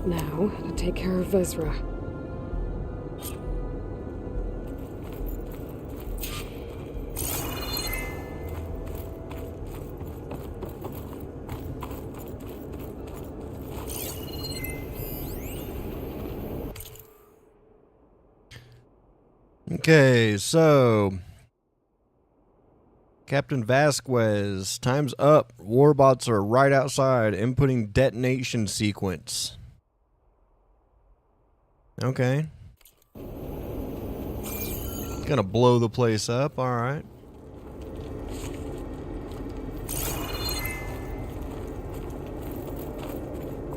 Now, to take care of Vezra. Okay, so Captain Vasquez, time's up. Warbots are right outside, inputting detonation sequence. Okay. Gonna blow the place up, alright.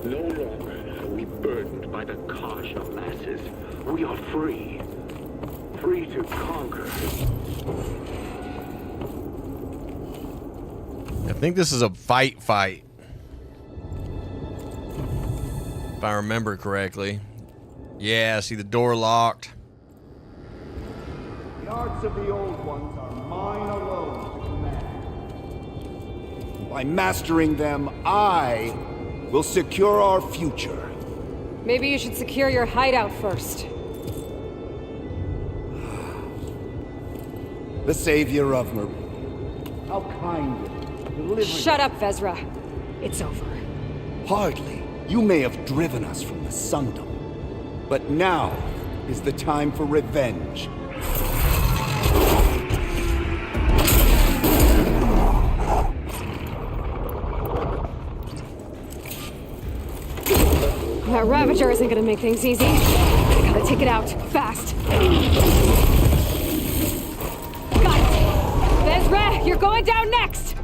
No longer are we burdened by the Kasha masses. We are free. Free to conquer. I think this is a fight. If I remember correctly. Yeah, see the door locked. The arts of the old ones are mine alone to command. By mastering them, I will secure our future. Maybe you should secure your hideout first. The savior of Marie. How kind of you. Shut up, Vezra. It's over. Hardly. You may have driven us from the Sundom. But now is the time for revenge. That Ravager isn't gonna make things easy. I gotta take it out, fast. Got it! Vezra, you're going down next!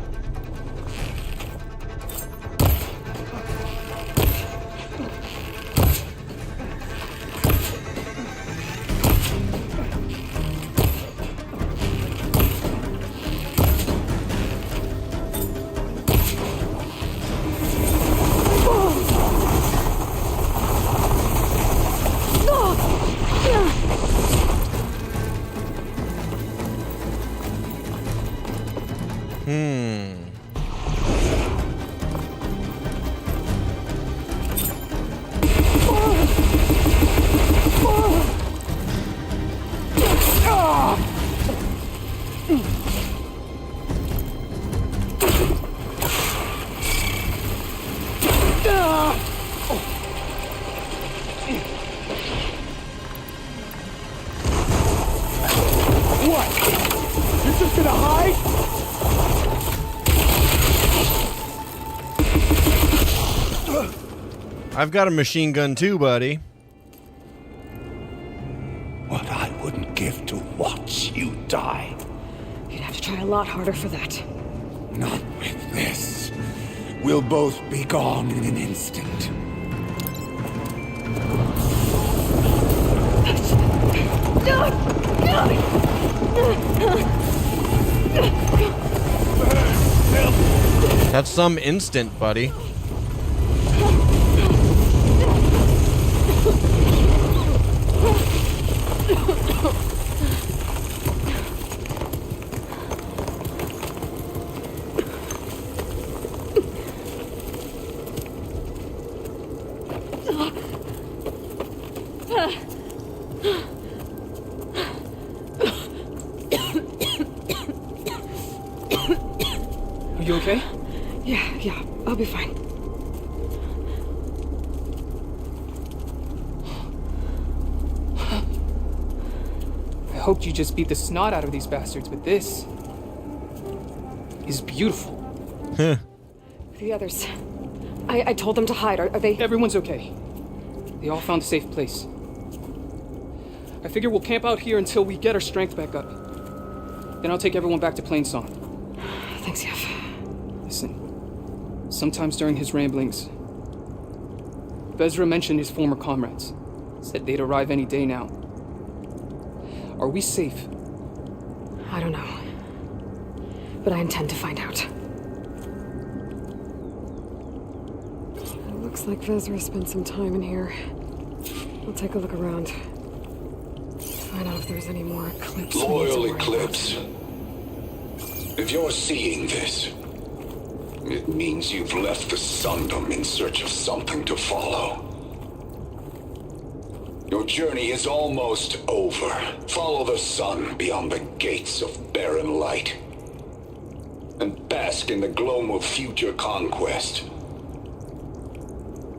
I've got a machine gun too, buddy. What I wouldn't give to watch you die. You'd have to try a lot harder for that. Not with this. We'll both be gone in an instant. That's some instant, buddy. Are you okay? Yeah, I'll be fine. I hoped you just beat the snot out of these bastards, but this is beautiful. The others. I told them to hide. Are they? Everyone's okay. They all found a safe place. I figure we'll camp out here until we get our strength back up. Then I'll take everyone back to Plainsong. Thanks, Yef. Listen, sometimes during his ramblings, Vezra mentioned his former comrades. Said they'd arrive any day now. Are we safe? I don't know. But I intend to find out. It looks like Vezra spent some time in here. I'll take a look around. Find out if there's any more Eclipse. Loyal Eclipse. If you're seeing this, it means you've left the Sundom in search of something to follow. Your journey is almost over. Follow the sun beyond the gates of barren light, and bask in the gloam of future conquest.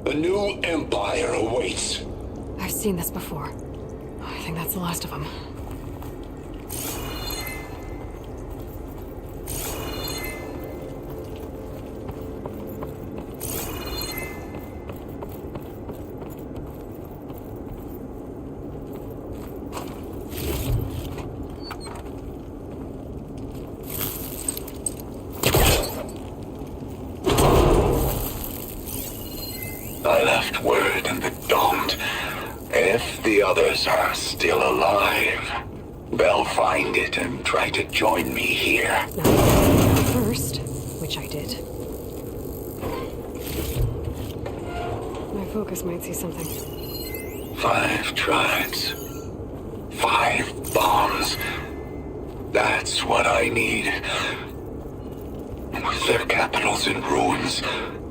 A new empire awaits. I've seen this before. I think that's the last of them. I left word in the Daunt. If the others are still alive, they'll find it and try to join me here. First, which I did. My focus might see something. 5 tribes. 5 bombs. That's what I need. With their capitals in ruins,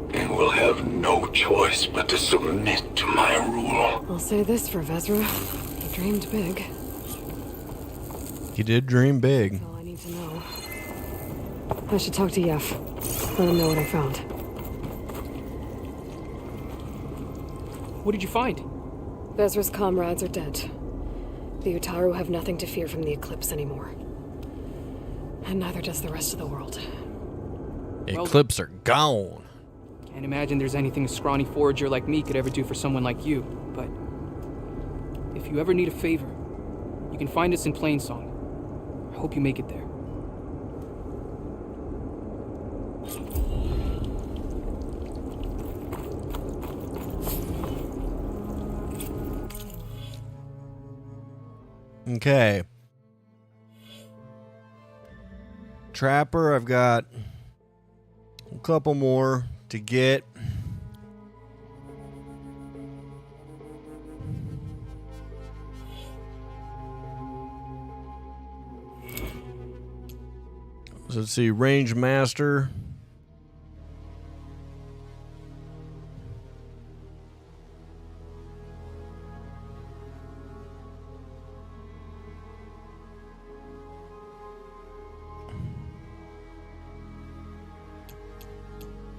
they will have no choice but to submit to my rule. I'll say this for Vezra. He dreamed big. He did dream big. That's all I need to know. I should talk to Yef. Let him know what I found. What did you find? Vezra's comrades are dead. The Utaru have nothing to fear from the Eclipse anymore. And neither does the rest of the world. Eclipse are gone. Can't imagine there's anything a scrawny forager like me could ever do for someone like you, but if you ever need a favor, you can find us in Plainsong. I hope you make it there. Okay. Trapper, I've got a couple more to get. So let's see, Range Master.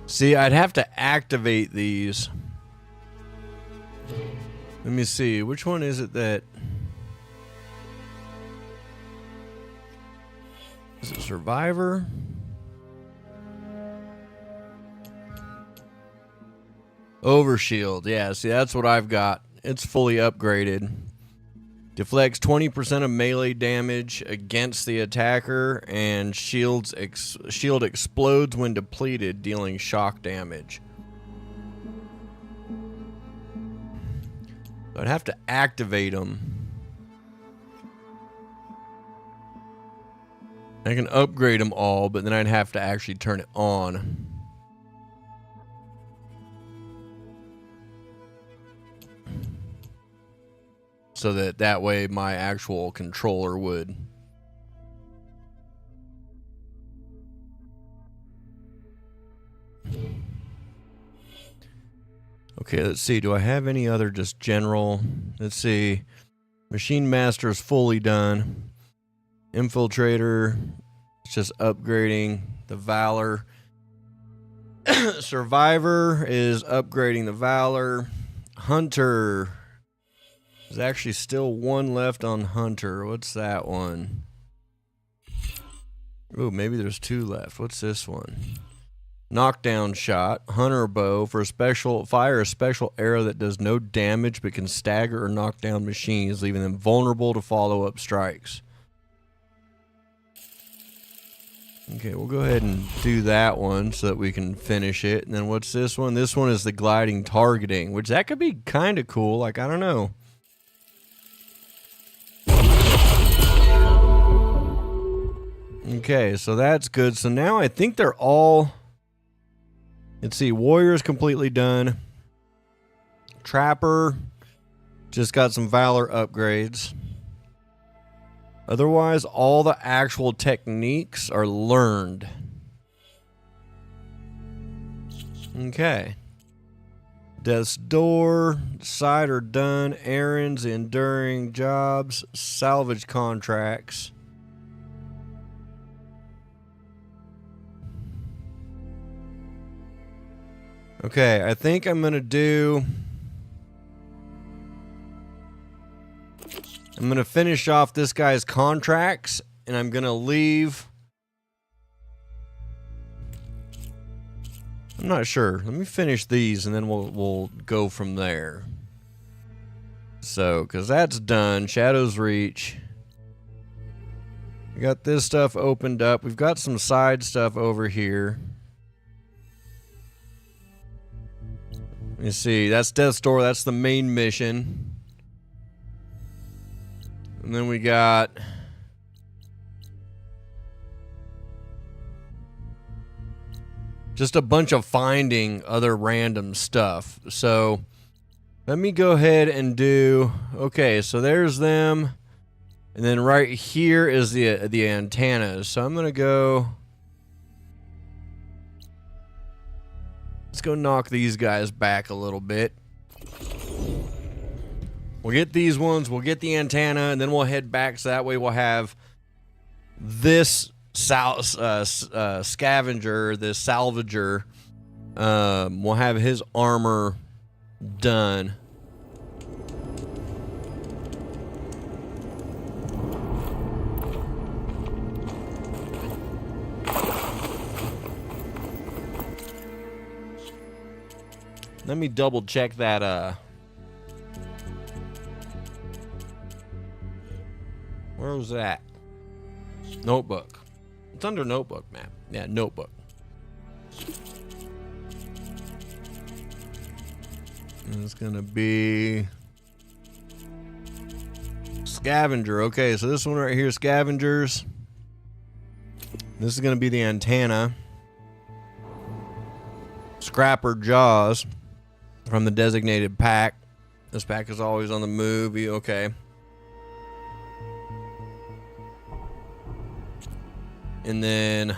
See, I'd have to activate these. Let me see. Which one is it that... Is it Survivor? Overshield. Yeah, see, that's what I've got. It's fully upgraded. Deflects 20% of melee damage against the attacker, and shield explodes when depleted, dealing shock damage. So I'd have to activate them. I can upgrade them all, but then I'd have to actually turn it on. So that way my actual controller would. Okay, let's see. Do I have any other just general? Let's see. Machine Master is fully done. Infiltrator, it's just upgrading the Valor. Survivor is upgrading the Valor. Hunter. There's actually still one left on Hunter. What's that one? Ooh, maybe there's 2 left. What's this one? Knockdown shot. Hunter bow for fire a special arrow that does no damage but can stagger or knock down machines, leaving them vulnerable to follow-up strikes. Okay, we'll go ahead and do that one so that we can finish it. And then what's this one? This one is the gliding targeting, which that could be kind of cool. Like, I don't know. Okay, so that's good. So now I think they're all... Let's see, Warrior's completely done. Trapper just got some Valor upgrades. Otherwise, all the actual techniques are learned. Okay. Death's Door, side are done, errands, enduring jobs, salvage contracts. Okay, I think I'm going to finish off this guy's contracts, and I'm going to leave. I'm not sure. Let me finish these, and then we'll go from there. So, because that's done. Shadow's Reach. We got this stuff opened up. We've got some side stuff over here. You see, that's Death's Door. That's the main mission. And then we got... just a bunch of finding other random stuff. So, let me go ahead and do... Okay, so there's them. And then right here is the antennas. So I'm going to go... Let's go knock these guys back a little bit. We'll get these ones, we'll get the antenna, and then we'll head back, so that way we'll have this scavenger, this salvager. We'll have his armor done. Let me double check that, where was that? Notebook. It's under notebook, man. Yeah, notebook. And it's gonna be scavenger. Okay, so this one right here, scavengers. This is gonna be the antenna. Scrapper jaws from the designated pack. This pack is always on the move. Okay. And then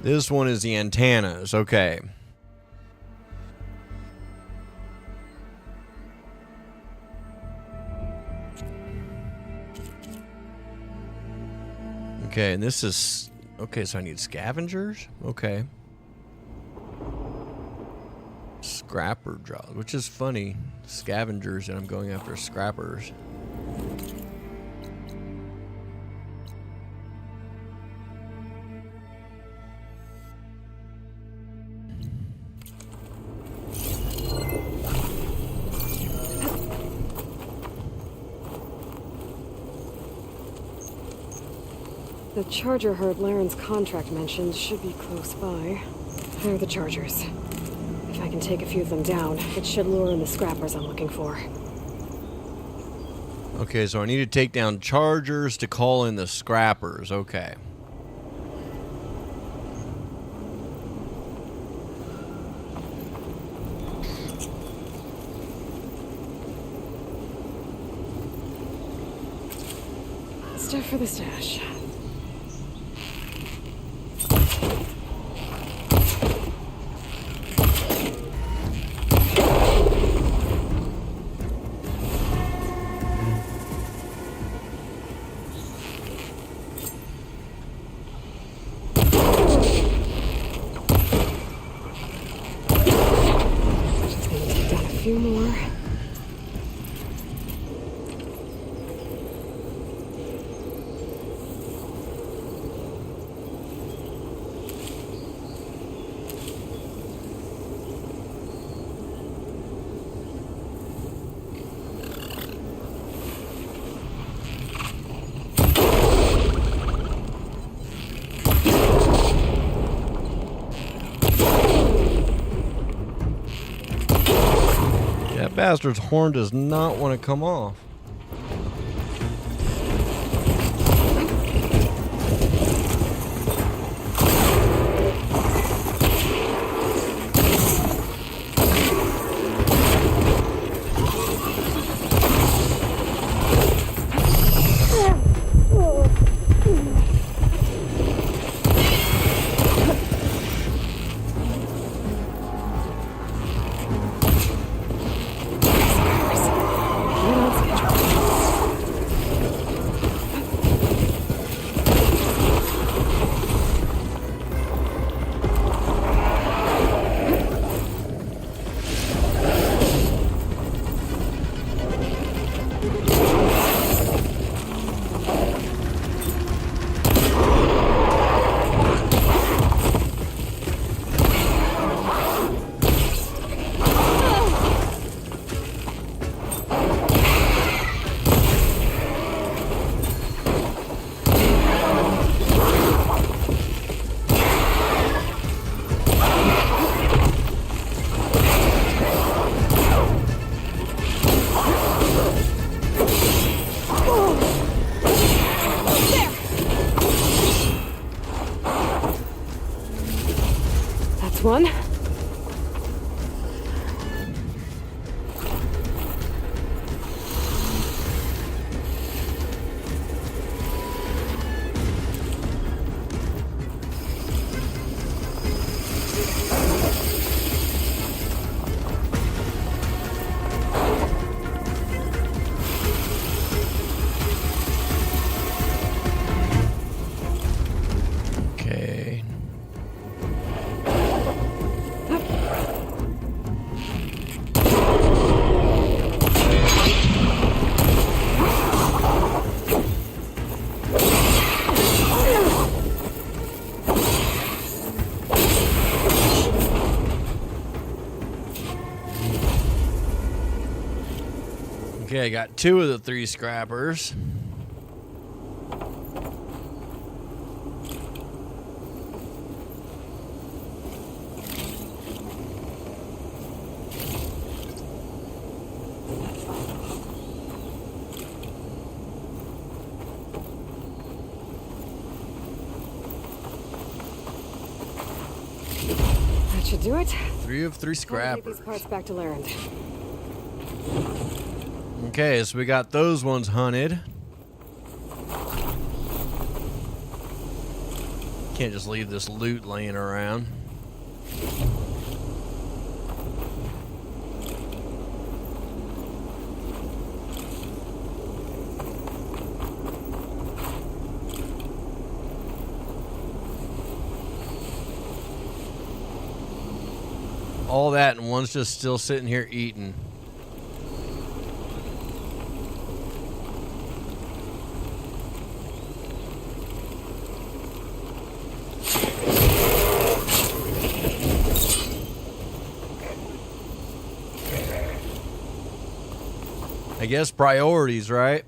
this one is the antennas. Okay. Okay, and this is... Okay, so I need scavengers? Okay. Scrapper jaws, which is funny. Scavengers, and I'm going after scrappers. The charger herd Laren's contract mentioned should be close by. There are the chargers. If I can take a few of them down, it should lure in the scrappers I'm looking for. Okay, so I need to take down chargers to call in the scrappers. Okay. Stuff for the stash. Few more. That bastard's horn does not want to come off. One. Okay. Okay, I got 2 of the 3 scrappers. That should do it. 3 of 3 Take scrappers. these parts back to Larend. Okay, so we got those ones hunted. Can't just leave this loot laying around. All that and one's just still sitting here eating. I guess priorities, right?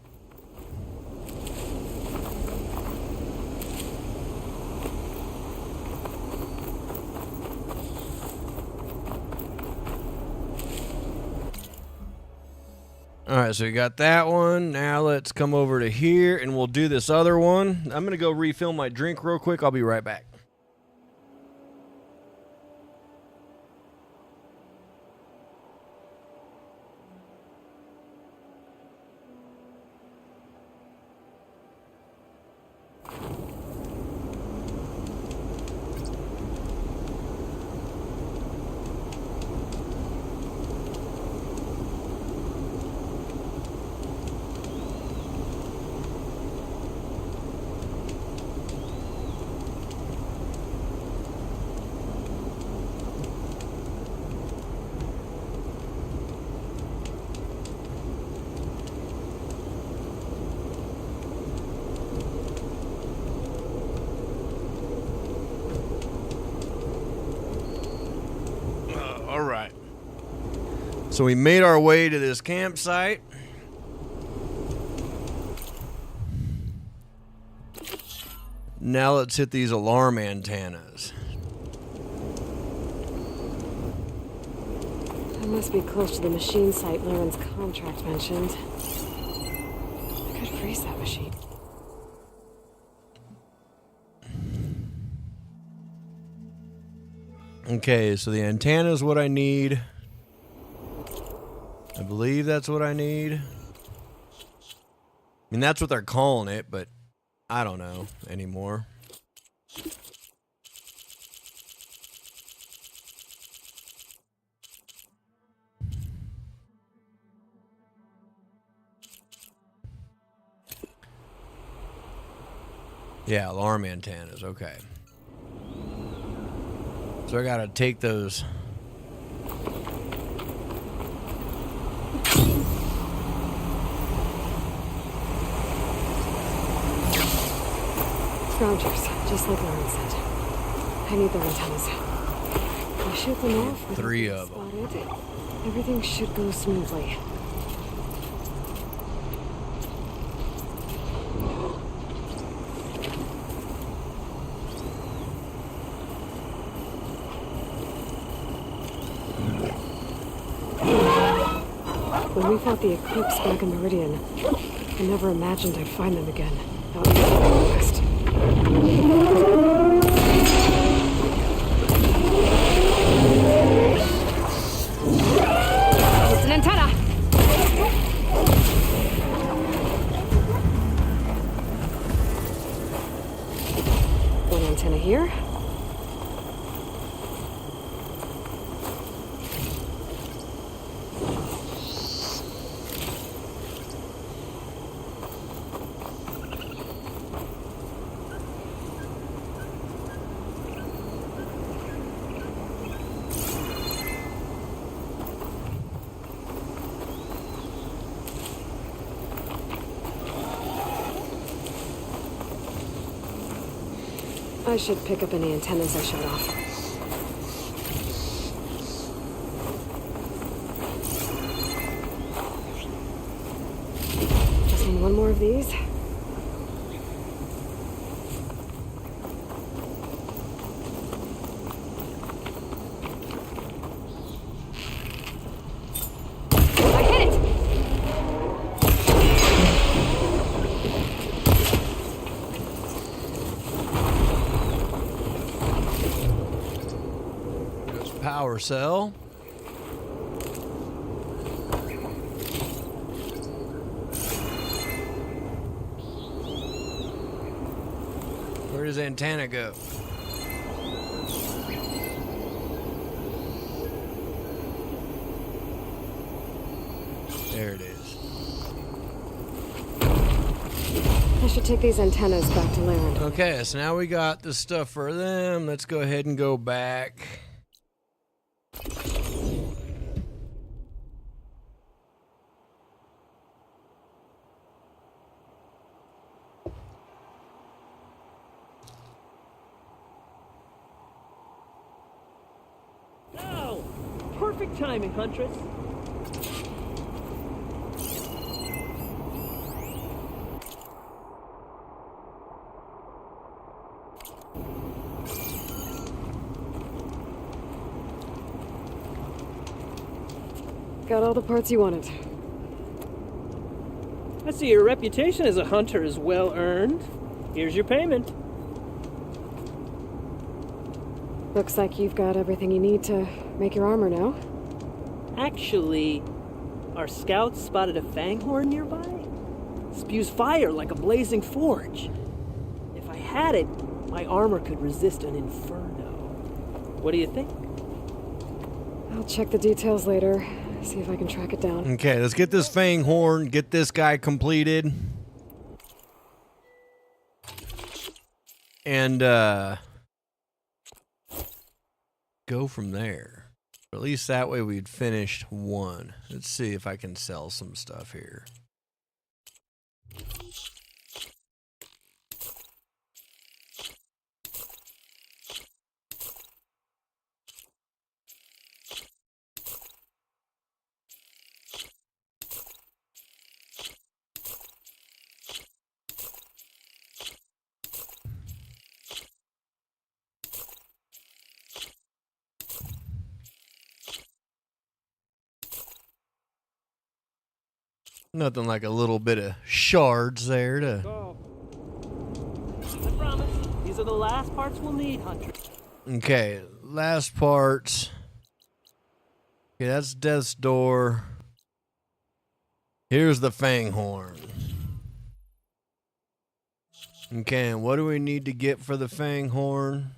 Alright, so we got that one. Now let's come over to here and we'll do this other one. I'm going to go refill my drink real quick. I'll be right back. All right. So we made our way to this campsite. Now let's hit these alarm antennas. must be close to the machine site Laren's contract mentioned. I could freeze that machine. Okay, so the antenna is what I need. I believe that's what I need. I mean, that's what they're calling it, but I don't know anymore. Yeah, alarm antennas, okay. So I gotta take those. Scroungers, just like Lauren said. I need their antennas. I shoot them off. With 3 of them. spotted. Everything should go smoothly. When we fought the Eclipse back in Meridian, I never imagined I'd find them again. Out in the West. It's an antenna! One antenna here. I should pick up any antennas I shut off. Just need one more of these. I hit it! Power cell. Where does antenna go? There it is. I should take these antennas back to Laren. Okay, so now we got the stuff for them. Let's go ahead and go back. Oh, perfect timing, Huntress. Got all the parts you wanted. I see your reputation as a hunter is well earned. Here's your payment. Looks like you've got everything you need to make your armor now. Actually, our scouts spotted a fanghorn nearby. Spews fire like a blazing forge. If I had it, my armor could resist an inferno. What do you think? I'll check the details later. See if I can track it down. Okay, let's get this fang horn, get this guy completed. And go from there. Or at least that way we'd finished one. Let's see if I can sell some stuff here. Nothing like a little bit of shards there to... I promise. These are the last parts we'll need, Hunter. Okay, last parts. Okay, that's Death's Door. Here's the Fang Horn. Okay, and what do we need to get for the Fang Horn?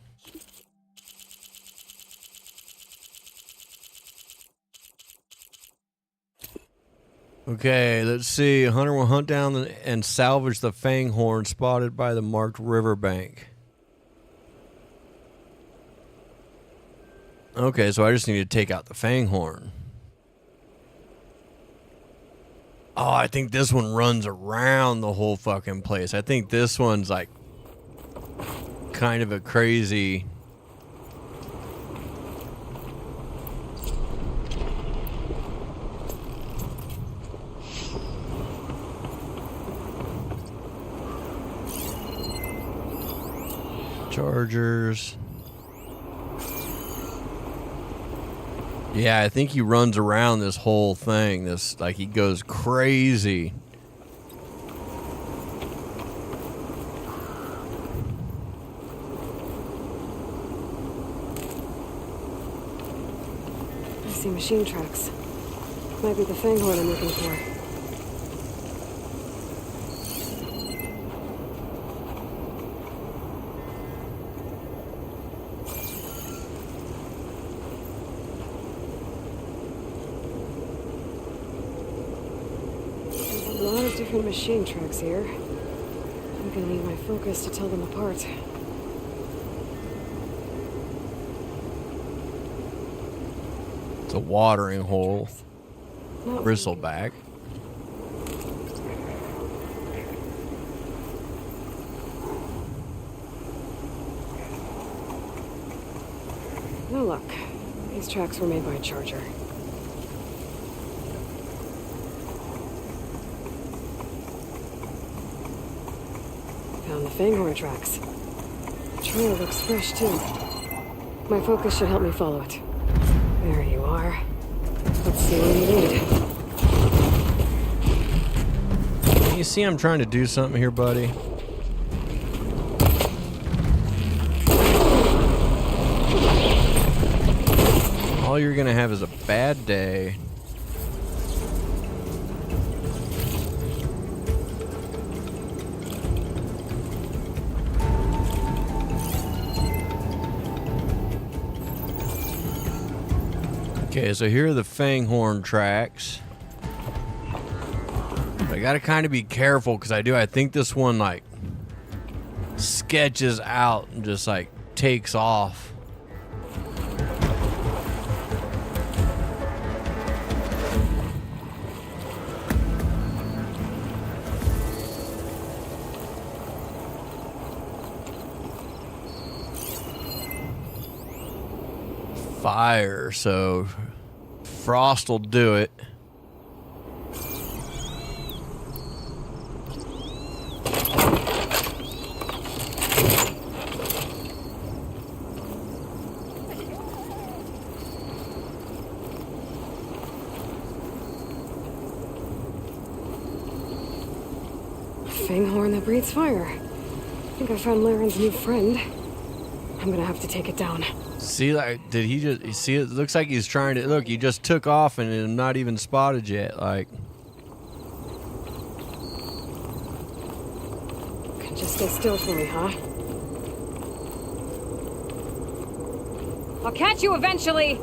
Okay, let's see. A hunter will hunt down and salvage the Fang Horn spotted by the marked riverbank. Okay, so I just need to take out the Fang Horn. Oh, I think this one runs around the whole fucking place. I think this one's like kind of a crazy... Chargers. Yeah, I think he runs around this whole thing. This, like, he goes crazy. I see machine tracks. Might be the Fang Horn I'm looking for. Different machine tracks here. I'm gonna need my focus to tell them apart. It's a watering hole. Bristleback. No luck. These tracks were made by a charger. Found the Fang Horn tracks. The trail looks fresh, too. My focus should help me follow it. There you are. Let's see what you need. You see I'm trying to do something here, buddy? All you're gonna have is a bad day. Okay, so here are the Fang Horn tracks. I gotta kind of be careful because I think this one like sketches out and just like takes off. Fire, so frost will do it. Fang Horn that breathes fire. I think I found Laren's new friend. I'm gonna have to take it down. See, like, did he just, you see, it looks like he's trying to, look, he just took off and I'm not even spotted yet, like. Can just stay still for me, huh? I'll catch you eventually!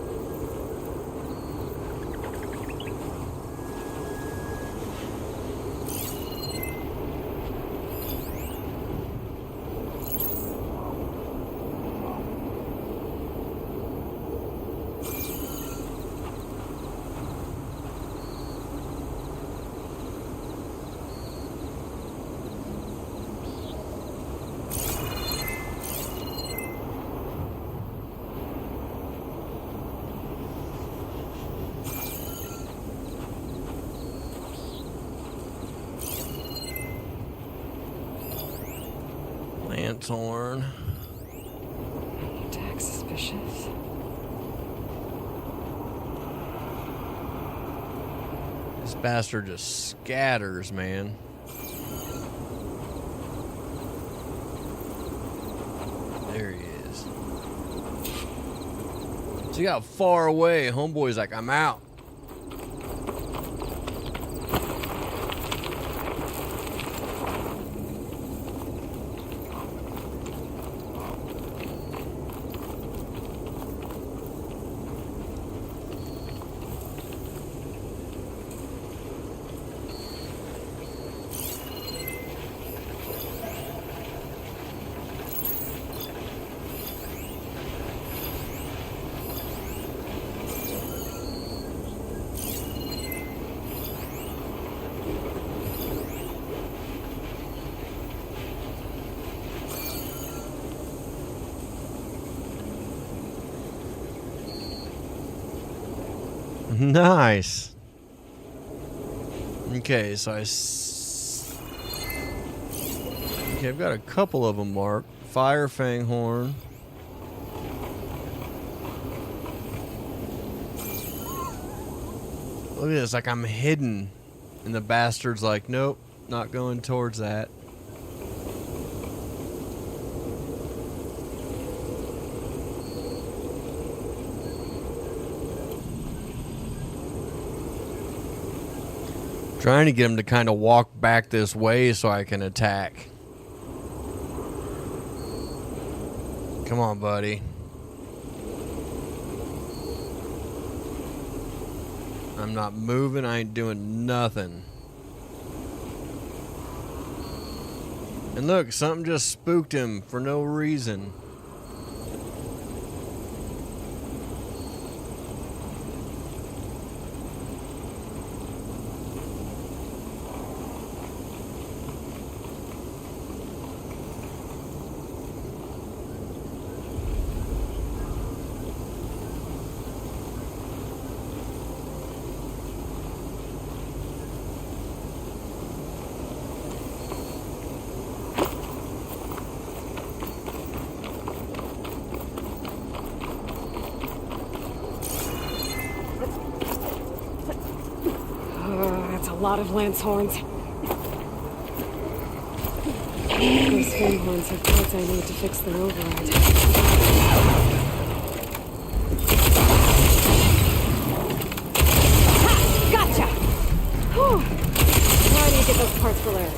Lanthorn. Attack suspicious. This bastard just scatters, man. There he is. So he got far away. Homeboy's like, I'm out. Nice. Okay, so okay, I've got a couple of them marked. Fire Fang Horn. Look at this, like I'm hidden. And the bastard's like, nope, not going towards that. Trying to get him to kind of walk back this way so I can attack. Come on, buddy. I'm not moving. I ain't doing nothing. And look, something just spooked him for no reason. That's a lot of lance horns. Those fang horns have parts I need to fix their override. Ha! Gotcha! Whew. Why do you get those parts for Laird?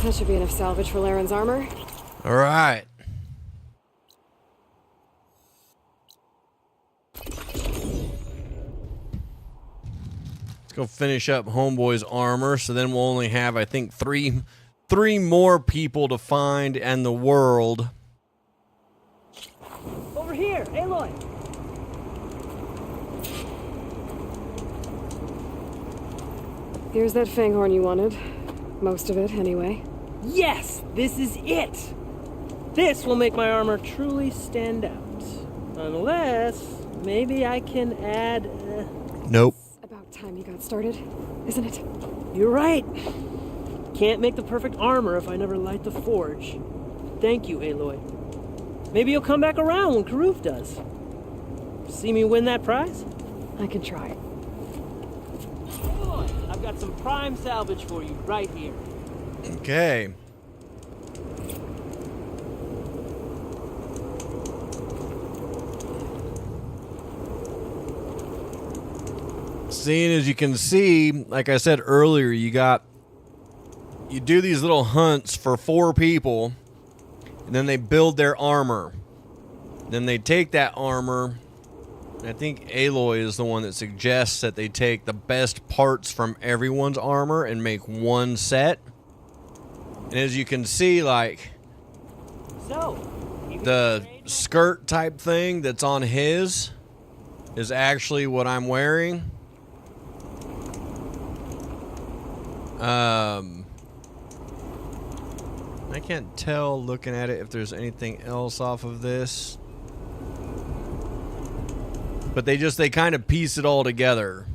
That should be enough salvage for Laren's armor. All right. Go finish up Homeboy's armor, so then we'll only have, I think, three more people to find in the world. Over here, Aloy. Here's that fanghorn you wanted. Most of it, anyway. Yes, this is it. This will make my armor truly stand out. Unless, maybe I can add... Nope. About time you got started, isn't it? You're right. Can't make the perfect armor if I never light the forge. Thank you, Aloy. Maybe you'll come back around when Karuf does. See me win that prize? I can try. Aloy, I've got some prime salvage for you right here. Okay. Seeing as you can see, like I said earlier, you do these little hunts for 4 people, and then they build their armor. Then they take that armor, and I think Aloy is the one that suggests that they take the best parts from everyone's armor and make one set. And as you can see, like, the skirt type thing that's on his is actually what I'm wearing. I can't tell looking at it if there's anything else off of this. But they kind of piece it all together.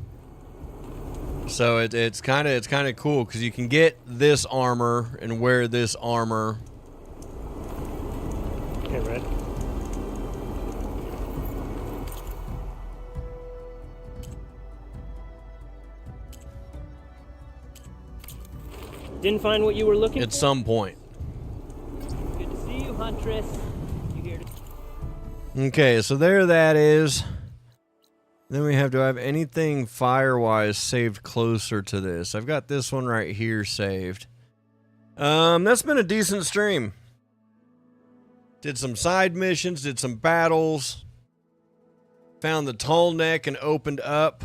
So it's kind of cool because you can get this armor and wear this armor. Okay, Red. Didn't find what you were looking for? At some point. Good to see you, Huntress. You here to... Okay, so there that is. Then we have, do I have anything fire-wise saved closer to this? I've got this one right here saved. That's been a decent stream. Did some side missions, did some battles. Found the tall neck and opened up.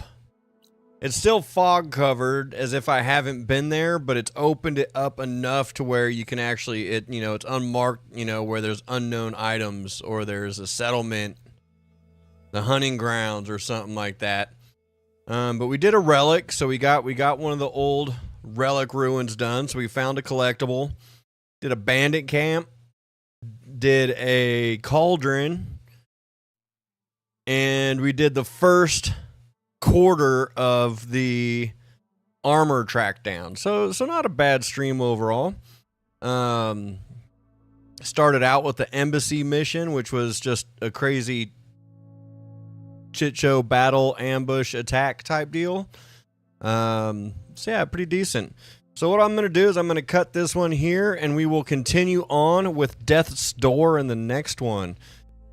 It's still fog covered as if I haven't been there, but it's opened it up enough to where you can actually, it's unmarked, where there's unknown items or there's a settlement, the hunting grounds or something like that. But we did a relic, so we got one of the old relic ruins done. So we found a collectible, did a bandit camp, did a cauldron, and we did the first quarter of the armor track down. So not a bad stream overall. Started out with the embassy mission, which was just a crazy shit show battle ambush attack type deal. So yeah, pretty decent. So what I'm going to do is I'm going to cut this one here and we will continue on with Death's Door in the next one.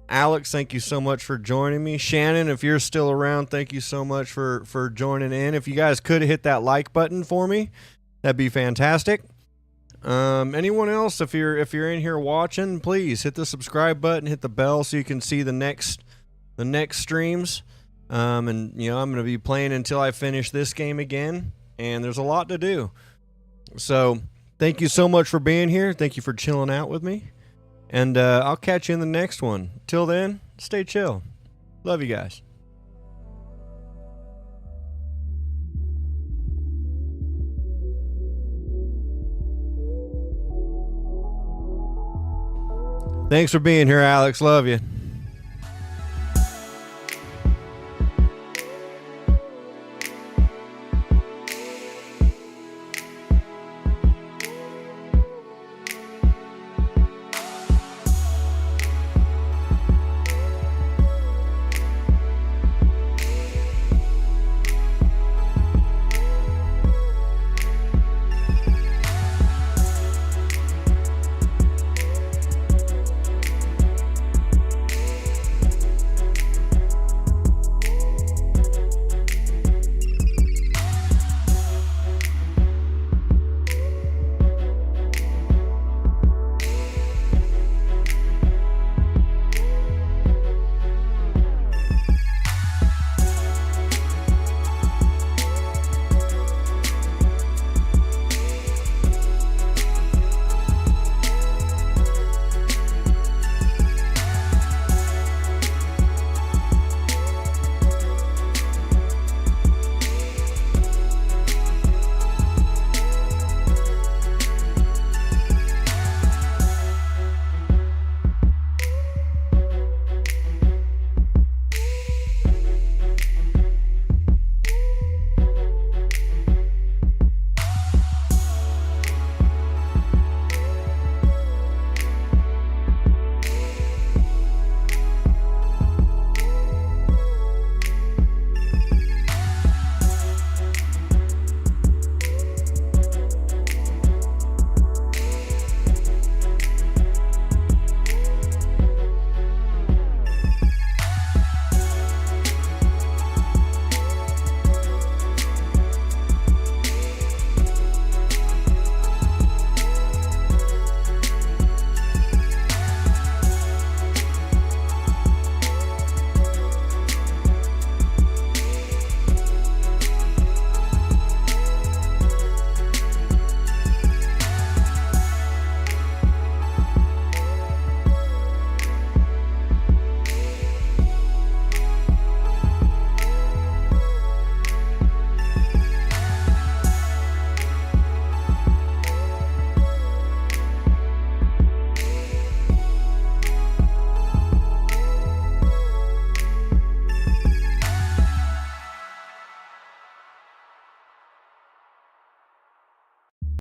Alex, thank you so much for joining me. Shannon, if you're still around, thank you so much for joining in. If you guys could hit that like button for me, that'd be fantastic. Anyone else, if you're in here watching, please hit the subscribe button, hit the bell so you can see the next streams. And I'm going to be playing until I finish this game again, and there's a lot to do. So thank you so much for being here. Thank you for chilling out with me. And I'll catch you in the next one. Till then, stay chill. Love you guys. Thanks for being here, Alex. Love you.